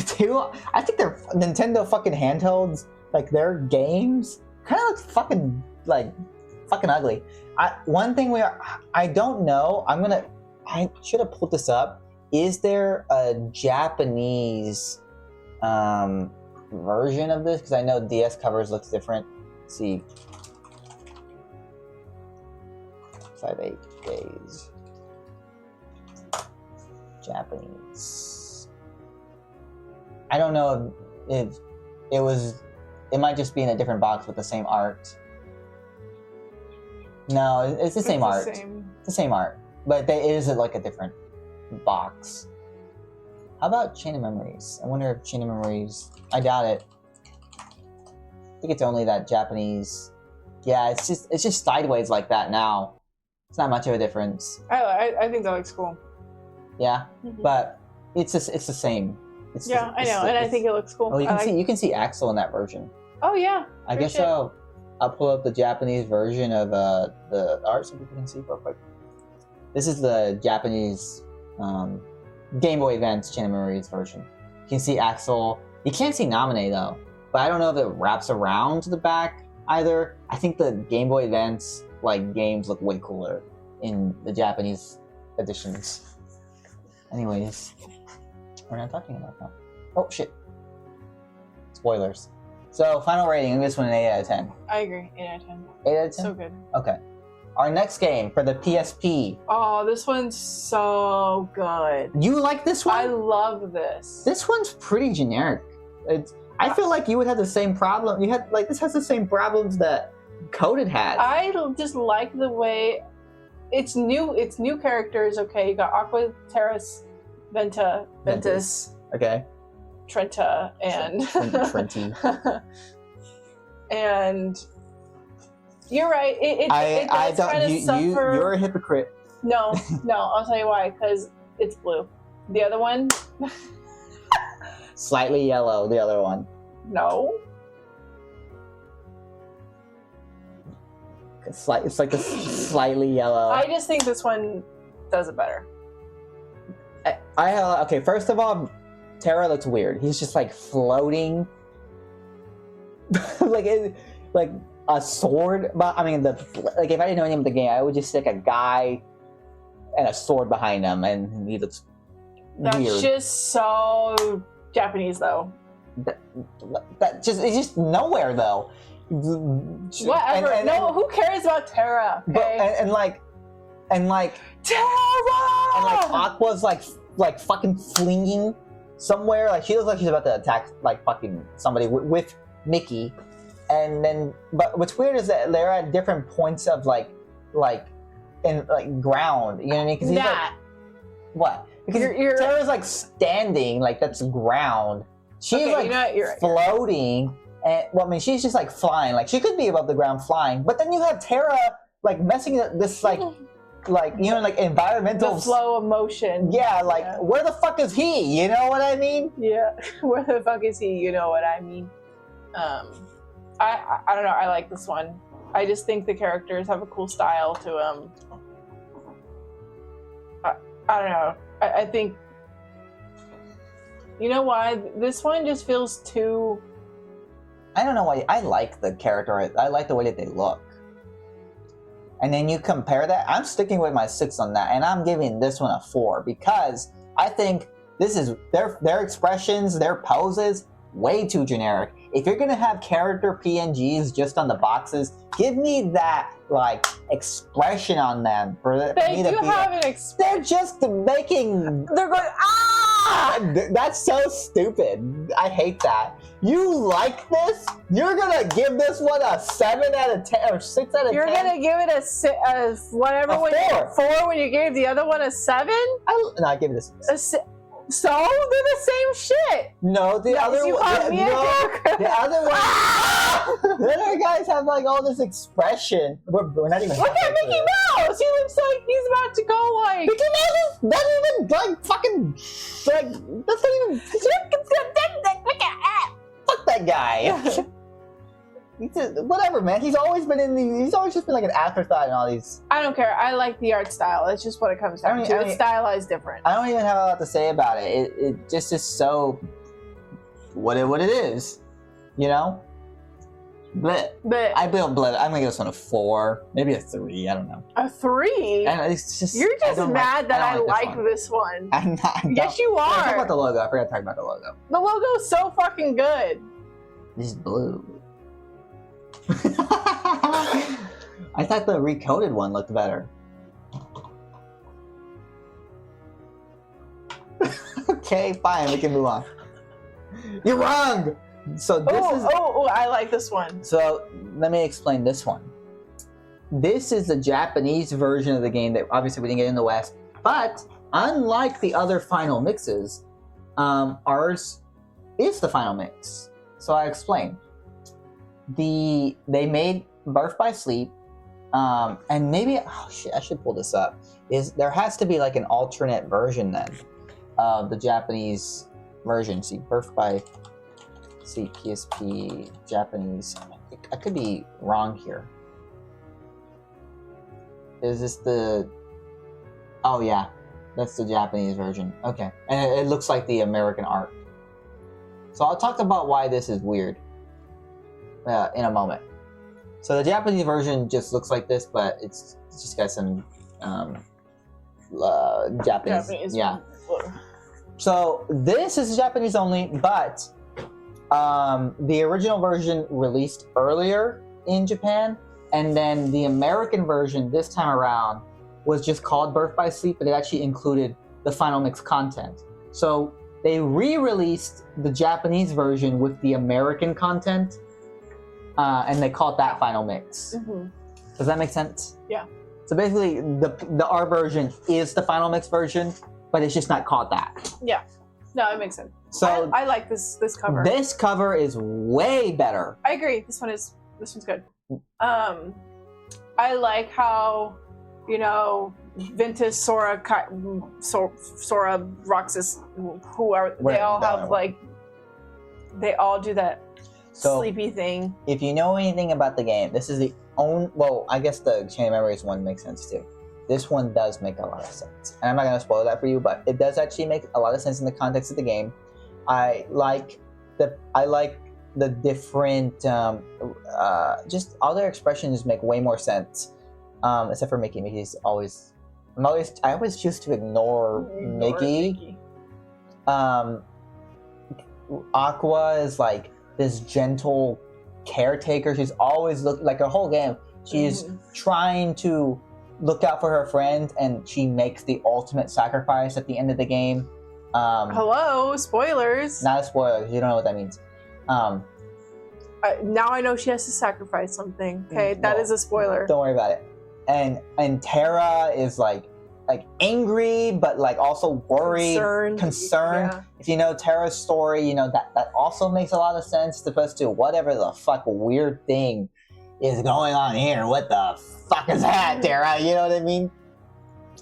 Speaker 2: Too, I think their Nintendo fucking handhelds, like their games, kind of look fucking ugly. One thing I don't know. I should have pulled this up. Is there a Japanese version of this? Because I know DS covers looks different. Let's see, 5-8 days. Japanese. I don't know if it was. It might just be in a different box with the same art. No, it's the same art. It's the same art, but it is like a different box. How about Chain of Memories? I wonder if Chain of Memories. I doubt it. I think it's only that Japanese. Yeah, it's just sideways like that now. It's not much of a difference.
Speaker 1: I think that looks cool.
Speaker 2: Yeah, but it's the same.
Speaker 1: I know, and I think it looks cool.
Speaker 2: Oh, you can see Axel in that version.
Speaker 1: Oh yeah.
Speaker 2: I guess I'll pull up the Japanese version of the art so people can see real quick. This is the Japanese Game Boy Advance Chain of Memories version. You can see Axel. You can't see Namine though, but I don't know if it wraps around to the back either. I think the Game Boy Advance games look way cooler in the Japanese editions. Anyways. We're not talking about that. Oh, shit. Spoilers. So, final rating of this one, an 8 out of 10.
Speaker 1: I agree. 8 out of 10.
Speaker 2: 8 out of 10?
Speaker 1: So good.
Speaker 2: Okay. Our next game for the PSP.
Speaker 1: Oh, this one's so good.
Speaker 2: You like this one?
Speaker 1: I love this.
Speaker 2: This one's pretty generic. I feel like you would have the same problem. This has the same problems that Coded had.
Speaker 1: I just like the way it's new. It's new characters. Okay, you got Aqua, Terrace, Ventus,
Speaker 2: okay,
Speaker 1: Trenta, and
Speaker 2: Trenti.
Speaker 1: And you're right.
Speaker 2: I don't. You're a hypocrite.
Speaker 1: No. I'll tell you why. Because it's blue. The other one,
Speaker 2: slightly yellow. The other one,
Speaker 1: no.
Speaker 2: It's like a slightly yellow.
Speaker 1: I just think this one does it better.
Speaker 2: Okay, first of all, Terra looks weird. He's just floating, like a sword. But I mean, if I didn't know anything about the game, I would just stick a guy and a sword behind him, and he looks weird.
Speaker 1: That's just so Japanese, though.
Speaker 2: It's just nowhere though.
Speaker 1: Whatever. No, who cares about Terra? Okay?
Speaker 2: And
Speaker 1: Terra!
Speaker 2: And Aqua's fucking flinging somewhere. She looks like she's about to attack fucking somebody with Mickey. And then, but what's weird is that they're at different points of ground. You know what I mean? Because what? Because Terra's standing, that's ground. She's
Speaker 1: you're
Speaker 2: floating. And she's just flying. She could be above the ground flying. But then you have Terra like messing this like you know, like environmental
Speaker 1: the flow of motion.
Speaker 2: Yeah, like where the fuck is he? You know what I mean?
Speaker 1: Yeah, where the fuck is he? You know what I mean? I don't know. I like this one. I just think the characters have a cool style to them. I don't know. I think, you know why? This one just feels too...
Speaker 2: I don't know why. I like the character. I like the way that they look. And then you compare that. I'm sticking with my 6 on that. And I'm giving this one a 4 because I think this is their expressions, their poses, way too generic. If you're going to have character PNGs just on the boxes, give me that like expression on them for
Speaker 1: me to be have an expression.
Speaker 2: They're just making. They're going ah. That's so stupid. I hate that. You like this? You're gonna give this one a 7 out of 10 or 6 out of 10.
Speaker 1: You're gonna give it a whatever.
Speaker 2: A 4.
Speaker 1: 4 when you gave the other one a 7.
Speaker 2: No, I give it a 6.
Speaker 1: So they're the same shit.
Speaker 2: No, the other one. The other one. The other guys have like all this expression. We're not even.
Speaker 1: Look at Mickey Mouse. He looks like he's about to go like.
Speaker 2: Mickey Mouse is not even like fucking like. That's not even. Fuck that guy. Whatever, man. He's always been in these. He's always just been like an afterthought in all these.
Speaker 1: I don't care. I like the art style. It's just what it comes down to. It's stylized different.
Speaker 2: I don't even have a lot to say about it. It just is so what it is, you know. But I built blood. I'm gonna give this one a 4, maybe a 3. I don't know.
Speaker 1: A 3?
Speaker 2: It's just
Speaker 1: you're just mad that I like this one.
Speaker 2: I'm not.
Speaker 1: Yes, you are.
Speaker 2: Talk about the logo. I forgot to talk about the logo.
Speaker 1: The logo is so fucking good.
Speaker 2: This is blue. I thought the recoded one looked better. Okay, fine, we can move on. You're wrong! So this is...
Speaker 1: Oh, I like this one.
Speaker 2: So, let me explain this one. This is the Japanese version of the game that obviously we didn't get in the West, but unlike the other final mixes, ours is the final mix. So I explain. They made Birth by Sleep, and maybe I should pull this up. There has to be like an alternate version then of the Japanese version. See, Birth by Sleep PSP Japanese. I could be wrong here. Is this the? Oh yeah, that's the Japanese version. Okay, and it looks like the American art. So I'll talk about why this is weird. In a moment. So the Japanese version just looks like this, but it's just got some Japanese. Yeah. So this is Japanese only, but the original version released earlier in Japan, and then the American version this time around was just called Birth by Sleep, but it actually included the final mix content. So they re-released the Japanese version with the American content. And they call it that final mix. Mm-hmm. Does that make sense?
Speaker 1: Yeah.
Speaker 2: So basically, the R version is the final mix version, but it's just not called that.
Speaker 1: Yeah. No, it makes sense.
Speaker 2: So
Speaker 1: I like this cover.
Speaker 2: This cover is way better.
Speaker 1: I agree. This one's good. I like how, you know, Ventus, Sora, Roxas, they all do that. So, sleepy thing.
Speaker 2: If you know anything about the game, this is the only... Well, I guess the Chain of Memories one makes sense too. This one does make a lot of sense. And I'm not going to spoil that for you, but it does actually make a lot of sense in the context of the game. I like the different... just all their expressions make way more sense. Except for Mickey. Mickey's always... I always choose to ignore Mickey. Aqua is like this gentle caretaker. She's always like her whole game. She's trying to look out for her friend, and she makes the ultimate sacrifice at the end of the game.
Speaker 1: Hello, spoilers.
Speaker 2: Not a spoiler, because you don't know what that means.
Speaker 1: Now I know she has to sacrifice something. Okay, that is a spoiler.
Speaker 2: Don't worry about it. And Terra is like angry, but like also worried, concerned. Yeah. If you know Terra's story, you know that also makes a lot of sense as opposed to whatever the fuck weird thing is going on here. What the fuck is that, Tara? You know what I mean?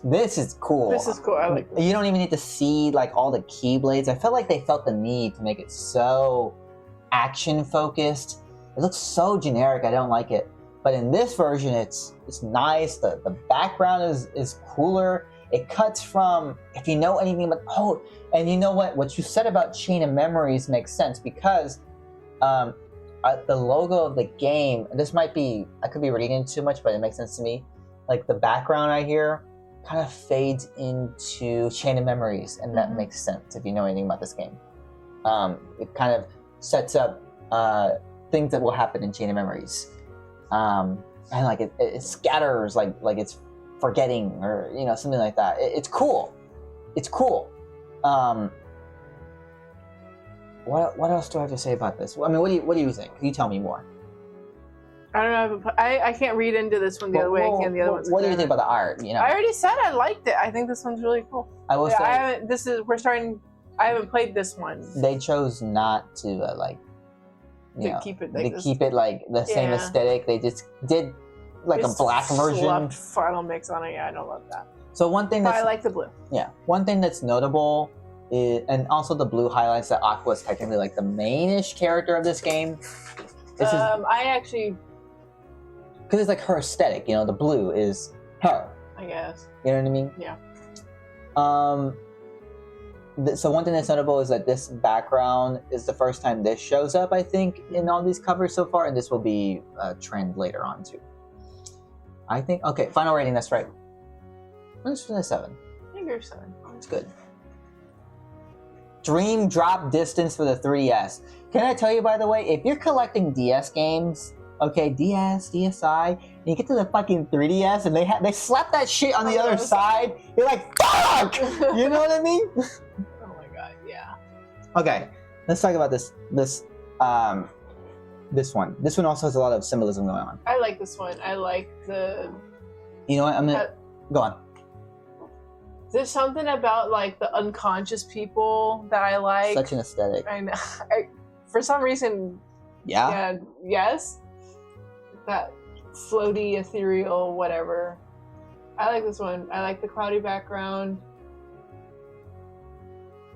Speaker 2: This is cool.
Speaker 1: This is cool. I like this.
Speaker 2: You don't even need to see like all the Keyblades. I felt like they felt the need to make it so action focused. It looks so generic. I don't like it. But in this version, it's nice. The background is cooler. It cuts from, if you know anything about, and you know what you said about Chain of Memories makes sense, because the logo of the game, this might be, I could be reading into too much, but it makes sense to me. Like the background right here kind of fades into Chain of Memories, and that makes sense if you know anything about this game. It kind of sets up things that will happen in Chain of Memories. And like it scatters like it's forgetting, or you know, something like that. It's cool. It's cool. What else do I have to say about this? I mean, what do you think? You tell me more.
Speaker 1: I don't know. I can't read into this one the other way I can the other ones.
Speaker 2: What do you think about the art? You know,
Speaker 1: I already said I liked it. I think this one's really cool.
Speaker 2: I will say
Speaker 1: I haven't played this one.
Speaker 2: They chose not to
Speaker 1: keep it
Speaker 2: like the same aesthetic. They just did like a black version.
Speaker 1: Final mix on it. Yeah, I don't love that.
Speaker 2: So one thing
Speaker 1: I like the blue.
Speaker 2: Yeah, one thing that's notable is, and also the blue highlights that Aqua is technically like the mainish character of this game.
Speaker 1: I actually,
Speaker 2: because it's like her aesthetic. You know, the blue is her.
Speaker 1: I guess.
Speaker 2: You know what I mean?
Speaker 1: Yeah.
Speaker 2: So one thing that's notable is that this background is the first time this shows up, I think, in all these covers so far, and this will be a trend later on too. I think, okay, final rating, that's right. I'm just gonna 7.
Speaker 1: I think you're 7.
Speaker 2: It's good. Dream drop distance for the 3DS. Can I tell you, by the way, if you're collecting DS games, okay, DS, DSi, and you get to the fucking 3DS and they slap that shit on the other side, you're like, fuck! You know what I mean?
Speaker 1: Oh my god, yeah.
Speaker 2: Okay, let's talk about this one. This one also has a lot of symbolism going on.
Speaker 1: I like this one. I like the...
Speaker 2: You know what, I'm gonna... Go on.
Speaker 1: There's something about like the unconscious people that I like.
Speaker 2: Such an aesthetic.
Speaker 1: I know. For some reason...
Speaker 2: Yeah?
Speaker 1: Yes. That floaty, ethereal, whatever. I like this one. I like the cloudy background.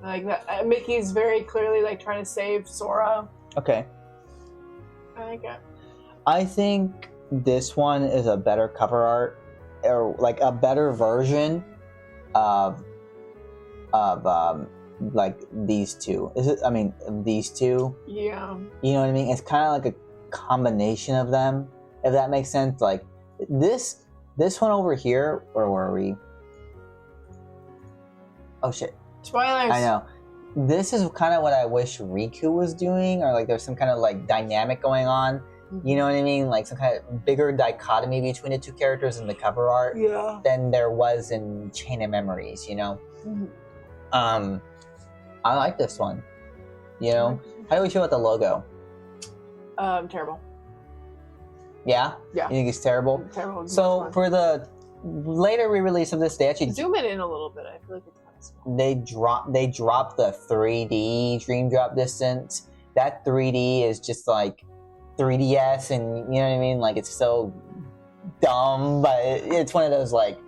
Speaker 1: I like that. Mickey's very clearly like trying to save Sora.
Speaker 2: Okay.
Speaker 1: I like it.
Speaker 2: I think this one is a better cover art, or like a better version of like these two. Is it? I mean, these two.
Speaker 1: Yeah.
Speaker 2: You know what I mean? It's kind of like a combination of them, if that makes sense. Like this one over here. Where were we? Oh shit.
Speaker 1: Spoilers.
Speaker 2: I know. This is kind of what I wish Riku was doing, or like there's some kind of like dynamic going on. You know what I mean? Like some kind of bigger dichotomy between the two characters in the cover art than there was in Chain of Memories, you know? I like this one. You know? How do we feel about the logo?
Speaker 1: Terrible.
Speaker 2: Yeah?
Speaker 1: Yeah.
Speaker 2: You think it's terrible?
Speaker 1: Terrible.
Speaker 2: So for the later re-release of this, they actually
Speaker 1: zoom it in a little bit. I feel like it's kind of small.
Speaker 2: They dropped the 3D dream drop distance. That 3D is just like 3DS, and you know what I mean? Like it's so dumb, but it's one of those like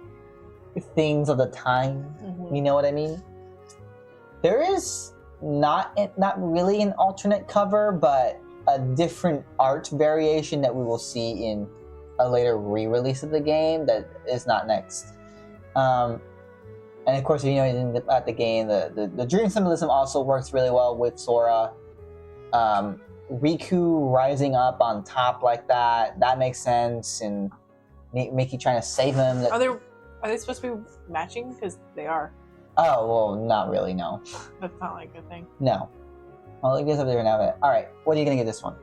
Speaker 2: things of the time. You know what I mean? There is not really an alternate cover, but a different art variation that we will see in a later re-release of the game that is not next. And of course, if you know anything about the game, the dream symbolism also works really well with Sora. Riku rising up on top like that makes sense, and Mickey trying to save him.
Speaker 1: Are they supposed to be matching? Because they are.
Speaker 2: Oh, well, not really, no.
Speaker 1: That's not like a thing.
Speaker 2: No. Well, it gets up there now. Alright, what are you gonna give this one?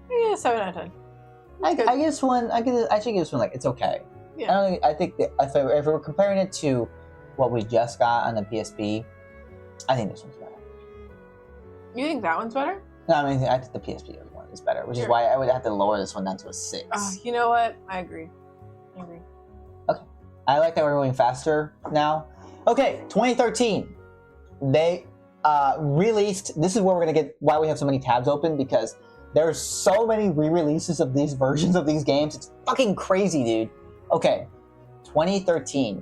Speaker 1: Yeah, 7 out of 10.
Speaker 2: I give this one, actually give this one, like, it's okay.
Speaker 1: Yeah.
Speaker 2: I think that if we're comparing it to what we just got on the PSP, I think this one's better.
Speaker 1: You think that one's better?
Speaker 2: No, I mean, I think the PSP one is better, which is why I would have to lower this one down to a 6.
Speaker 1: You know what? I agree.
Speaker 2: Okay. I like that we're going faster now. Okay, 2013. They released, this is where we're going to get why we have so many tabs open, because There's so many re-releases of these versions of these games. It's fucking crazy, dude. Okay, 2013,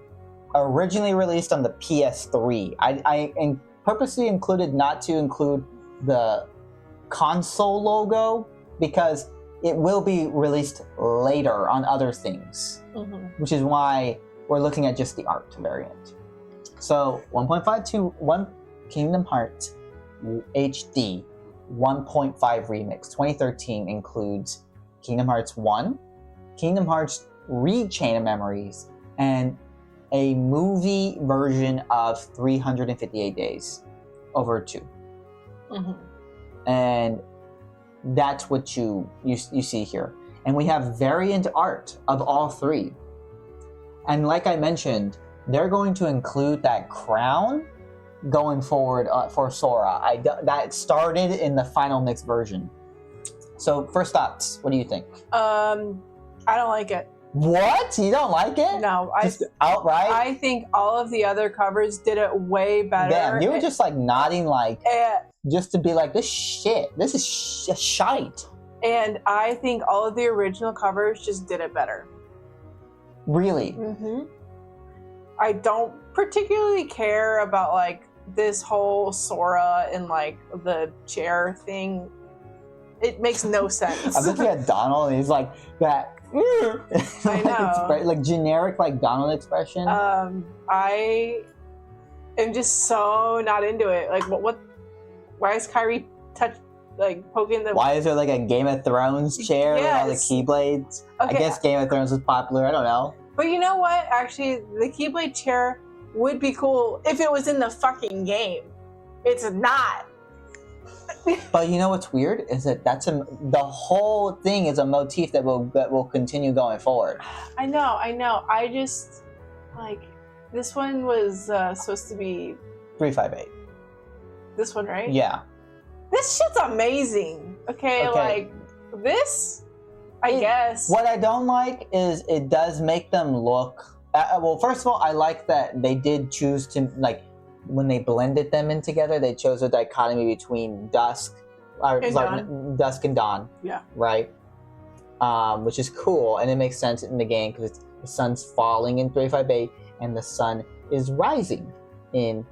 Speaker 2: originally released on the PS3. I purposely included not to include the console logo because it will be released later on other things, which is why we're looking at just the art variant. So 1.521 Kingdom Hearts HD 1.5 Remix 2013 includes Kingdom Hearts 1, Kingdom Hearts Re-Chain of Memories, and a movie version of 358 Days over 2. And that's what you see here. And we have variant art of all 3. And like I mentioned, they're going to include that crown going forward for Sora. That started in the final mix version. So first thoughts, what do you think?
Speaker 1: I don't like it.
Speaker 2: What? You don't like it?
Speaker 1: No,
Speaker 2: just outright.
Speaker 1: I think all of the other covers did it way better.
Speaker 2: Damn, you were just like nodding, like just to be like, this is shite.
Speaker 1: And I think all of the original covers just did it better.
Speaker 2: Really?
Speaker 1: I don't particularly care about like this whole Sora and like the chair thing. It makes no sense.
Speaker 2: I'm looking at Donald and he's like that.
Speaker 1: I know.
Speaker 2: Like generic like Donald expression.
Speaker 1: I am just so not into it. Like what why is Kyrie poking the...
Speaker 2: Why is there like a Game of Thrones chair with all the Keyblades?
Speaker 1: Okay.
Speaker 2: I guess Game of Thrones was popular, I don't know.
Speaker 1: But you know what? Actually, the Keyblade chair would be cool if it was in the fucking game. It's not.
Speaker 2: But you know what's weird is that the whole thing is a motif that will continue going forward.
Speaker 1: I know. I just like this one was supposed to be
Speaker 2: 358.
Speaker 1: This one, right?
Speaker 2: Yeah.
Speaker 1: This shit's amazing. Okay. Like this, I guess.
Speaker 2: What I don't like is it does make them look. Well, first of all, I like that they did choose to like. When they blended them in together, they chose a dichotomy between dusk and dawn. Yeah. Right? Which is cool, and it makes sense in the game because the sun's falling in 358, and the sun is rising in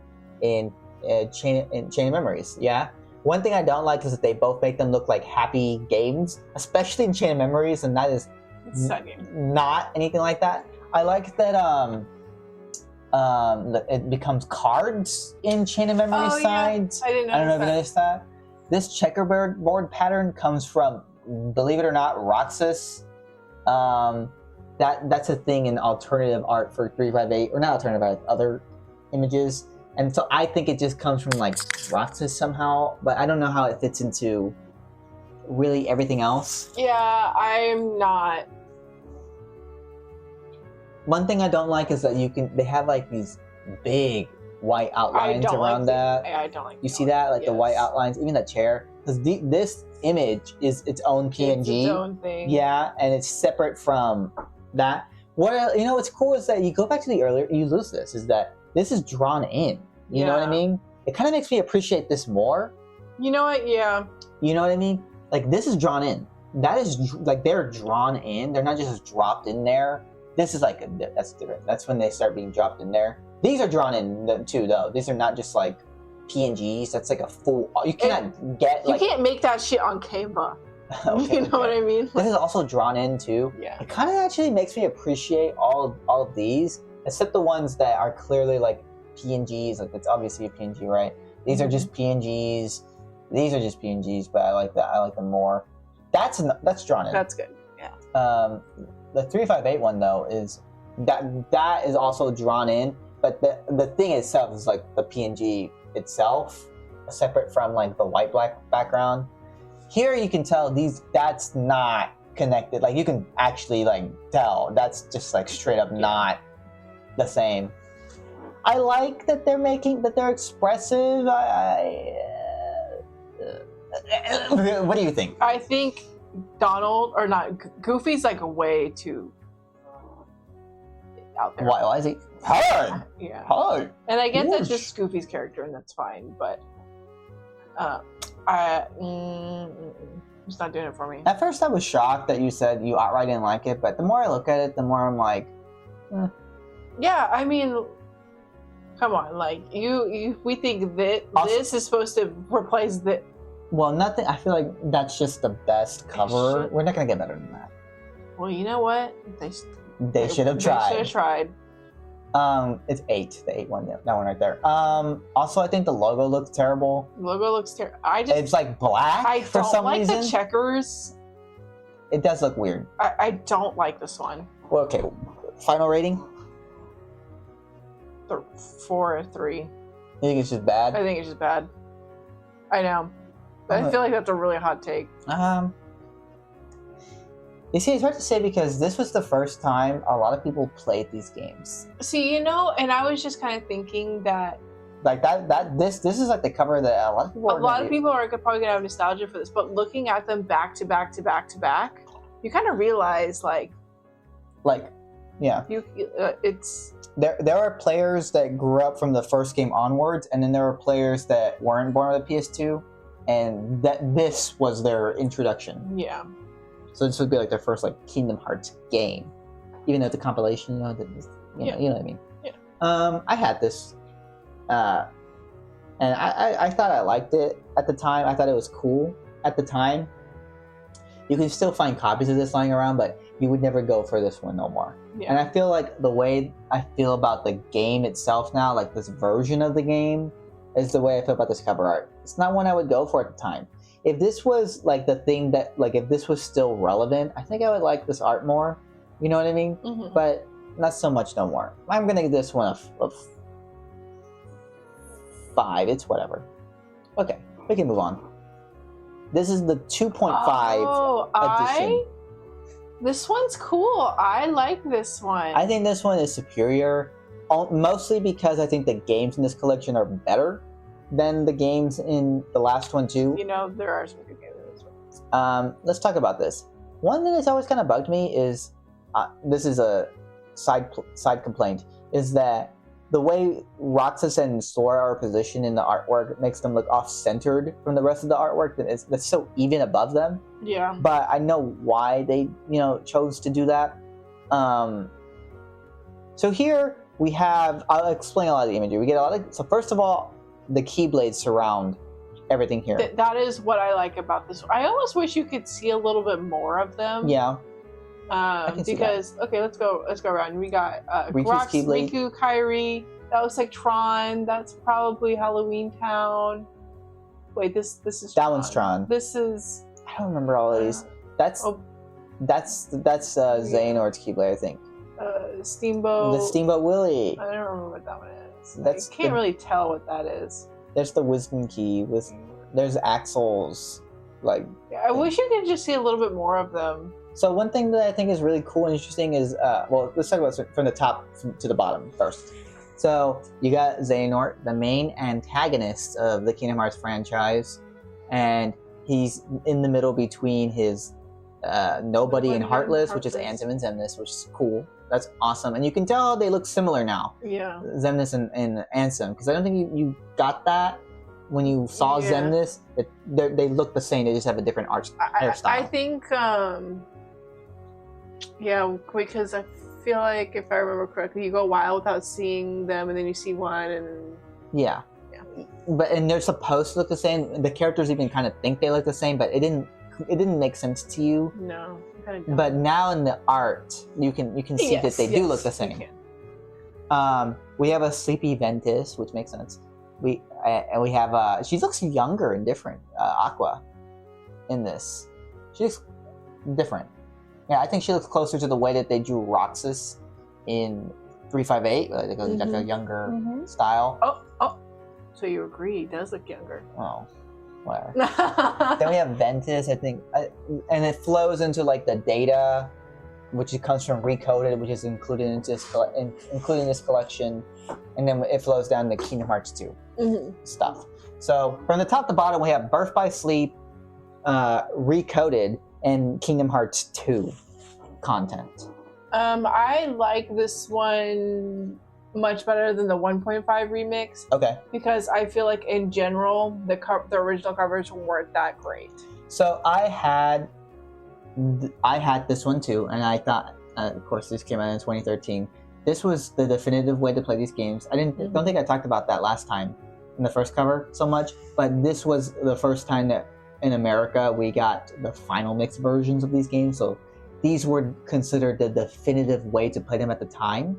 Speaker 2: Chain of Memories. Yeah? One thing I don't like is that they both make them look like happy games, especially in Chain of Memories, and that is not anything like that. I like that it becomes cards in Chain of Memory sides.
Speaker 1: Yeah. I
Speaker 2: don't know if you noticed that. This checkerboard pattern comes from, believe it or not, Roxas. That's a thing in alternative art for 358, or not alternative art, other images. And so I think it just comes from like Roxas somehow, but I don't know how it fits into really everything else.
Speaker 1: Yeah, I'm not.
Speaker 2: One thing I don't like is that they have like these big white outlines around that.
Speaker 1: I don't like.
Speaker 2: You see that, like the white outlines, even the chair, because this image is its own PNG.
Speaker 1: It's its own thing.
Speaker 2: Yeah, and it's separate from that. What's cool is that you go back to the earlier, you lose this. Is that this is drawn in? You know what I mean? It kind of makes me appreciate this more.
Speaker 1: You know what? Yeah.
Speaker 2: You know what I mean? Like this is drawn in. That is like they're drawn in. They're not just dropped in there. This is like that's different. That's when they start being dropped in there. These are drawn in too, though. These are not just like PNGs. That's like a full. You cannot get.
Speaker 1: You can't make that shit on Canva. You know what I mean?
Speaker 2: This is also drawn in too.
Speaker 1: Yeah.
Speaker 2: It kind of actually makes me appreciate all of these, except the ones that are clearly like PNGs. Like it's obviously a PNG, right? These are just PNGs. These are just PNGs, but I like that. I like them more. That's drawn in.
Speaker 1: That's good. Yeah.
Speaker 2: The 358 one though is that is also drawn in, but the thing itself is like the PNG itself, separate from like the white black background. Here you can tell that's not connected. Like you can actually like tell that's just like straight up not the same. I like that they're expressive. What do you think?
Speaker 1: I think Donald, or not, Goofy's like way too out there.
Speaker 2: Why is he? Hi!
Speaker 1: Yeah.
Speaker 2: Hi!
Speaker 1: And I get that's just Goofy's character, and that's fine, but It's not doing it for me.
Speaker 2: At first, I was shocked that you said you outright didn't like it, but the more I look at it, the more I'm like,
Speaker 1: Yeah, I mean, come on, like we think that
Speaker 2: Also-
Speaker 1: this is supposed to replace the.
Speaker 2: well, nothing. I feel like that's just the best cover.
Speaker 1: should-
Speaker 2: We're not gonna get better than that.
Speaker 1: Well, you know what?
Speaker 2: They should have
Speaker 1: They should
Speaker 2: tried.
Speaker 1: have tried.
Speaker 2: It's 8, the 8 one, that one right there. Also, I think the logo looks terrible.
Speaker 1: The logo looks terrible.
Speaker 2: It's like black
Speaker 1: I
Speaker 2: for
Speaker 1: don't
Speaker 2: some
Speaker 1: like
Speaker 2: reason.
Speaker 1: the checkers.
Speaker 2: It does look weird.
Speaker 1: I don't like this one.
Speaker 2: Well, okay, final rating?
Speaker 1: The 4 or 3.
Speaker 2: You think it's just bad?
Speaker 1: I think it's just bad. I know. But I feel like that's a really hot take.
Speaker 2: You see, it's hard to say because this was the first time a lot of people played these games.
Speaker 1: See, and I was just kind of thinking that
Speaker 2: Like this is like the cover that a lot of people.
Speaker 1: a lot of people are probably gonna have nostalgia for this, but looking at them back to back to back to back, you kind of realize
Speaker 2: yeah.
Speaker 1: It's
Speaker 2: There are players that grew up from the first game onwards, and then there are players that weren't born with a PS2, and that this was their introduction.
Speaker 1: yeah.
Speaker 2: So this would be like their first like Kingdom Hearts game, even though it's a compilation. You know, you know what I mean.
Speaker 1: Yeah.
Speaker 2: I had this, and I thought I liked it at the time. I thought it was cool at the time. You can still find copies of this lying around, but you would never go for this one no more.
Speaker 1: Yeah.
Speaker 2: And I feel like the way I feel about the game itself now, like this version of the game, is the way I feel about this cover art. It's not one I would go for at the time. If this was like the thing that, like, if this was still relevant, I think I would like this art more. You know what I mean?
Speaker 1: Mhm.
Speaker 2: But not so much no more. I'm gonna give this one a 5. It's whatever. Okay, we can move on. This is the 2.5 edition.
Speaker 1: This one's cool. I like this one.
Speaker 2: I think this one is superior, mostly because I think the games in this collection are better than the games in the last one too.
Speaker 1: You know, there are some good games in this one.
Speaker 2: Let's talk about this. One thing that's always kind of bugged me is, this is a side complaint, is that the way Roxas and Sora are positioned in the artwork makes them look off-centered from the rest of the artwork. That's so even above them.
Speaker 1: Yeah.
Speaker 2: But I know why they, chose to do that. So here we have, I'll explain a lot of the imagery. We get a lot of, so first of all, the Keyblades surround everything here.
Speaker 1: That is what I like about this. I almost wish you could see a little bit more of them.
Speaker 2: Yeah. can see
Speaker 1: Because okay, let's go around. We got
Speaker 2: Riku's
Speaker 1: Rox,
Speaker 2: Keyblade.
Speaker 1: Riku, Kairi. That looks like Tron. That's probably Halloween Town. Wait, this is
Speaker 2: That one's Tron.
Speaker 1: This is
Speaker 2: I don't remember all of these. That's Xehanort's Keyblade, I think.
Speaker 1: Steamboat.
Speaker 2: The Steamboat Willie.
Speaker 1: I don't remember what that one is.
Speaker 2: That's
Speaker 1: I can't
Speaker 2: the-
Speaker 1: really tell what that is.
Speaker 2: There's the Wisdom Key. There's Axel's. Like,
Speaker 1: I wish you could just see a little bit more of them.
Speaker 2: so one thing that I think is really cool and interesting is, well, let's talk about it from the top to the bottom first. So you got Xehanort, the main antagonist of the Kingdom Hearts franchise, and he's in the middle between his Nobody and Heartless, which is Ansem and Xemnas, which is cool. That's awesome, and you can tell they look similar now.
Speaker 1: Yeah.
Speaker 2: Xemnas and Ansem, because I don't think you got that when you saw
Speaker 1: Yeah.
Speaker 2: Xemnas. They look the same. They just have a different hairstyle.
Speaker 1: I think, yeah, because I feel like if I remember correctly, you go a while without seeing them, and then you see one, and
Speaker 2: Yeah.
Speaker 1: Yeah.
Speaker 2: And they're supposed to look the same. The characters even kind of think they look the same, but it didn't make sense to you.
Speaker 1: no, kind of.
Speaker 2: But now in the art, you can see that they do look the same. We have a Sleepy Ventus, which makes sense. We have she looks younger and different. Aqua, in this, she looks different. Yeah, I think she looks closer to the way that they drew Roxas in 358, like a younger style.
Speaker 1: Oh, so you agree? He does look younger.
Speaker 2: Oh, whatever. Then we have Ventus, I think, and it flows into like the data, which comes from Recoded, which is included in including this collection, and then it flows down to Kingdom Hearts 2 stuff. So from the top to bottom, we have Birth by Sleep, Recoded, and Kingdom Hearts 2 content.
Speaker 1: I like this one much better than the 1.5 remix
Speaker 2: Okay.
Speaker 1: because I feel like in general the original covers weren't that great.
Speaker 2: So I had this one too, and I thought, of course, this came out in 2013. This was the definitive way to play these games. I don't think I talked about that last time in the first cover so much, but this was the first time that in America we got the final mix versions of these games. So these were considered the definitive way to play them at the time.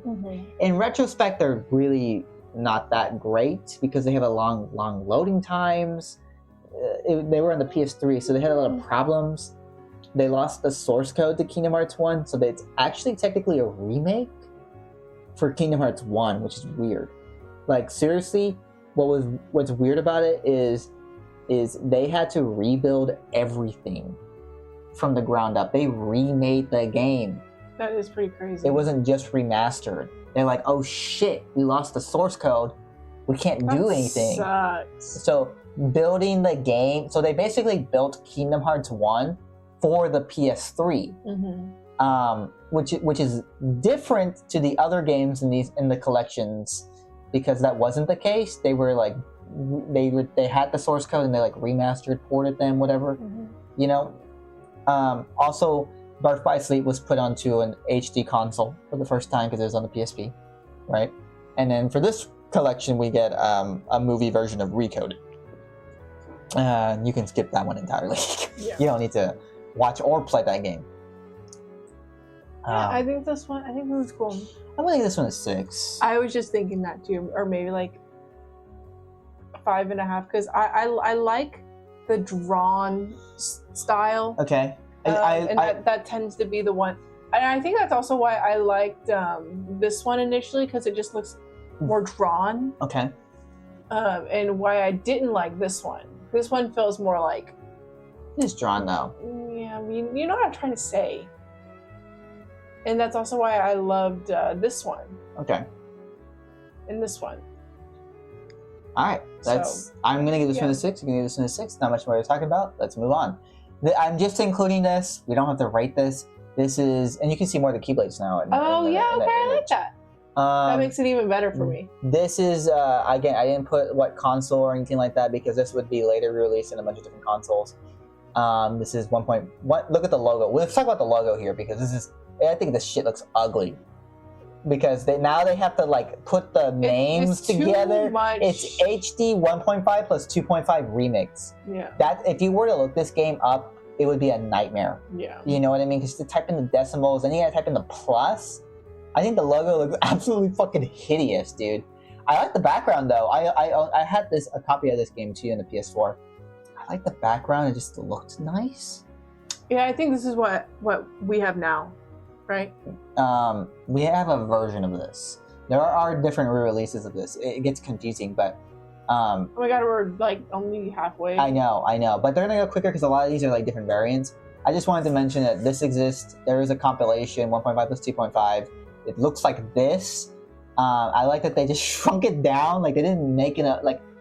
Speaker 2: In retrospect, they're really not that great because they have a long loading times. They were on the PS3, so they had a lot of problems. They lost the source code to Kingdom Hearts 1, so it's actually technically a remake for Kingdom Hearts 1, which is weird. Like, seriously, what's weird about it is they had to rebuild everything from the ground up. They remade the game.
Speaker 1: That is pretty crazy.
Speaker 2: It wasn't just remastered. They're like, oh shit, we lost the source code. We can't do anything.
Speaker 1: Sucks.
Speaker 2: So building the game, so they basically built Kingdom Hearts 1 for the PS3, which is different to the other games in the collections, because that wasn't the case. They were like, they had the source code and they like remastered, ported them, whatever, you know. Also, Birth by Sleep was put onto an HD console for the first time because it was on the PSP, right? And then for this collection, we get a movie version of Recoded. You can skip that one entirely.
Speaker 1: Yeah.
Speaker 2: You don't need to watch or play that game.
Speaker 1: I think this one's cool.
Speaker 2: I'm gonna think this one is 6.
Speaker 1: I was just thinking that too, or maybe like 5.5, because I like the drawn style.
Speaker 2: Okay.
Speaker 1: That tends to be the one, and I think that's also why I liked this one initially, because it just looks more drawn.
Speaker 2: Okay.
Speaker 1: And why I didn't like this one. This one feels more like,
Speaker 2: it's drawn though.
Speaker 1: Yeah, I mean, you know what I'm trying to say. And that's also why I loved this one.
Speaker 2: Okay.
Speaker 1: And this one.
Speaker 2: All right. I'm gonna give this one a 6. You can give this one a 6. Not much more to talk about. Let's move on. I'm just including this. We don't have to rate this. This is, and you can see more of the Keyblades now.
Speaker 1: I like that. That makes it even better for me.
Speaker 2: This is, again, I didn't put what console or anything like that because this would be later released in a bunch of different consoles. This is 1.1. Look at the logo. Let's talk about the logo here because I think this shit looks ugly. Because now they have to like put the names together. It's HD 1.5 plus 2.5 remix.
Speaker 1: Yeah.
Speaker 2: That if you were to look this game up, it would be a nightmare.
Speaker 1: Yeah.
Speaker 2: You know what I mean? Because to type in the decimals, and you gotta type in the plus. I think the logo looks absolutely fucking hideous, dude. I like the background though. I had a copy of this game too in the PS4. I like the background. It just looked nice.
Speaker 1: Yeah, I think this is what we have now, right?
Speaker 2: We have a version of this. There are different re-releases of this. It gets confusing, but
Speaker 1: oh my god, we're like only halfway.
Speaker 2: I know, but they're gonna go quicker because a lot of these are like different variants. I just wanted to mention that this exists. There is a compilation 1.5 plus 2.5. It looks like this. I like that they just shrunk it down. Like they didn't make it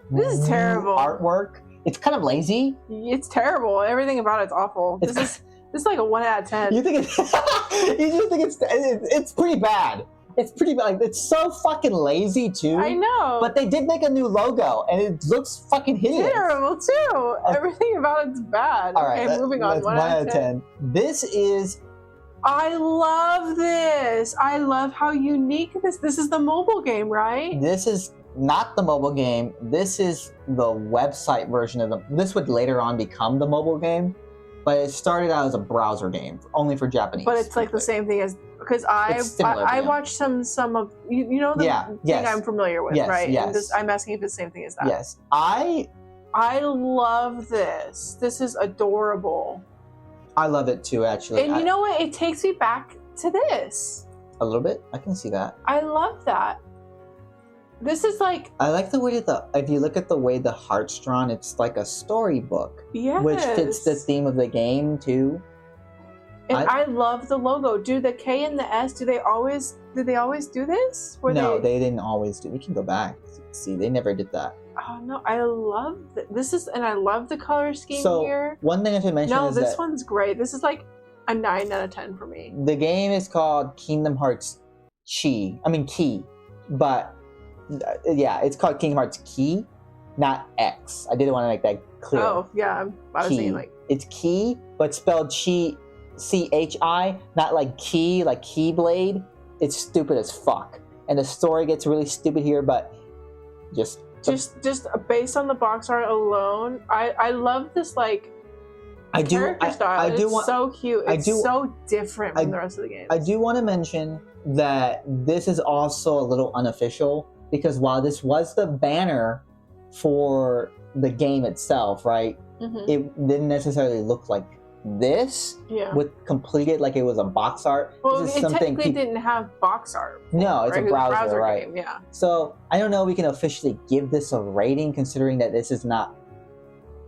Speaker 1: this is terrible
Speaker 2: artwork. It's kind of lazy.
Speaker 1: It's terrible. Everything about it's awful. This is like a 1 out of 10.
Speaker 2: You think it's you just think it's pretty bad. It's pretty bad. Like, it's so fucking lazy too.
Speaker 1: I know.
Speaker 2: But they did make a new logo and it looks fucking hideous.
Speaker 1: Terrible too. Everything about it's bad.
Speaker 2: All right,
Speaker 1: okay, moving on.
Speaker 2: 1 out of 10. This is.
Speaker 1: I love this. I love how unique this is the mobile game, right?
Speaker 2: This is not the mobile game. This is the website version of this would later on become the mobile game, but it started out as a browser game only for Japanese.
Speaker 1: But it's like the same thing as because I watched some of you know the thing I'm familiar with, right?
Speaker 2: Yes.
Speaker 1: And I'm asking if it's the same thing as that.
Speaker 2: Yes.
Speaker 1: I love this. This is adorable.
Speaker 2: I love it too, actually.
Speaker 1: And you know what? It takes me back to this.
Speaker 2: A little bit. I can see that.
Speaker 1: I love that. This is like...
Speaker 2: I like the way that if you look at the way the heart's drawn, it's like a storybook.
Speaker 1: Yes.
Speaker 2: Which fits the theme of the game too.
Speaker 1: And I love the logo. Do the K and the S, did they always do this?
Speaker 2: No, they didn't always do. We can go back. See, they never did that.
Speaker 1: Oh no, I love this and I love the color scheme here.
Speaker 2: One thing I should mention is
Speaker 1: this one's great. This is like a 9 out of 10 for me.
Speaker 2: The game is called Kingdom Hearts Key, but yeah, it's called Kingdom Hearts Key, not X. I didn't want to make that clear.
Speaker 1: Oh yeah, I was saying like
Speaker 2: it's key, but spelled chi, CHI, not like key, like Keyblade. It's stupid as fuck, and the story gets really stupid here. But just
Speaker 1: based on the box art alone, I love this like character style. It's so cute. It's so different from the rest of the game.
Speaker 2: I do want to mention that this is also a little unofficial because while this was the banner for the game itself, right? It didn't necessarily look like this with completed like it was a box art.
Speaker 1: Well, it technically didn't have box art.
Speaker 2: No, it's a browser, right?
Speaker 1: Game, yeah.
Speaker 2: So I don't know if we can officially give this a rating considering that this is not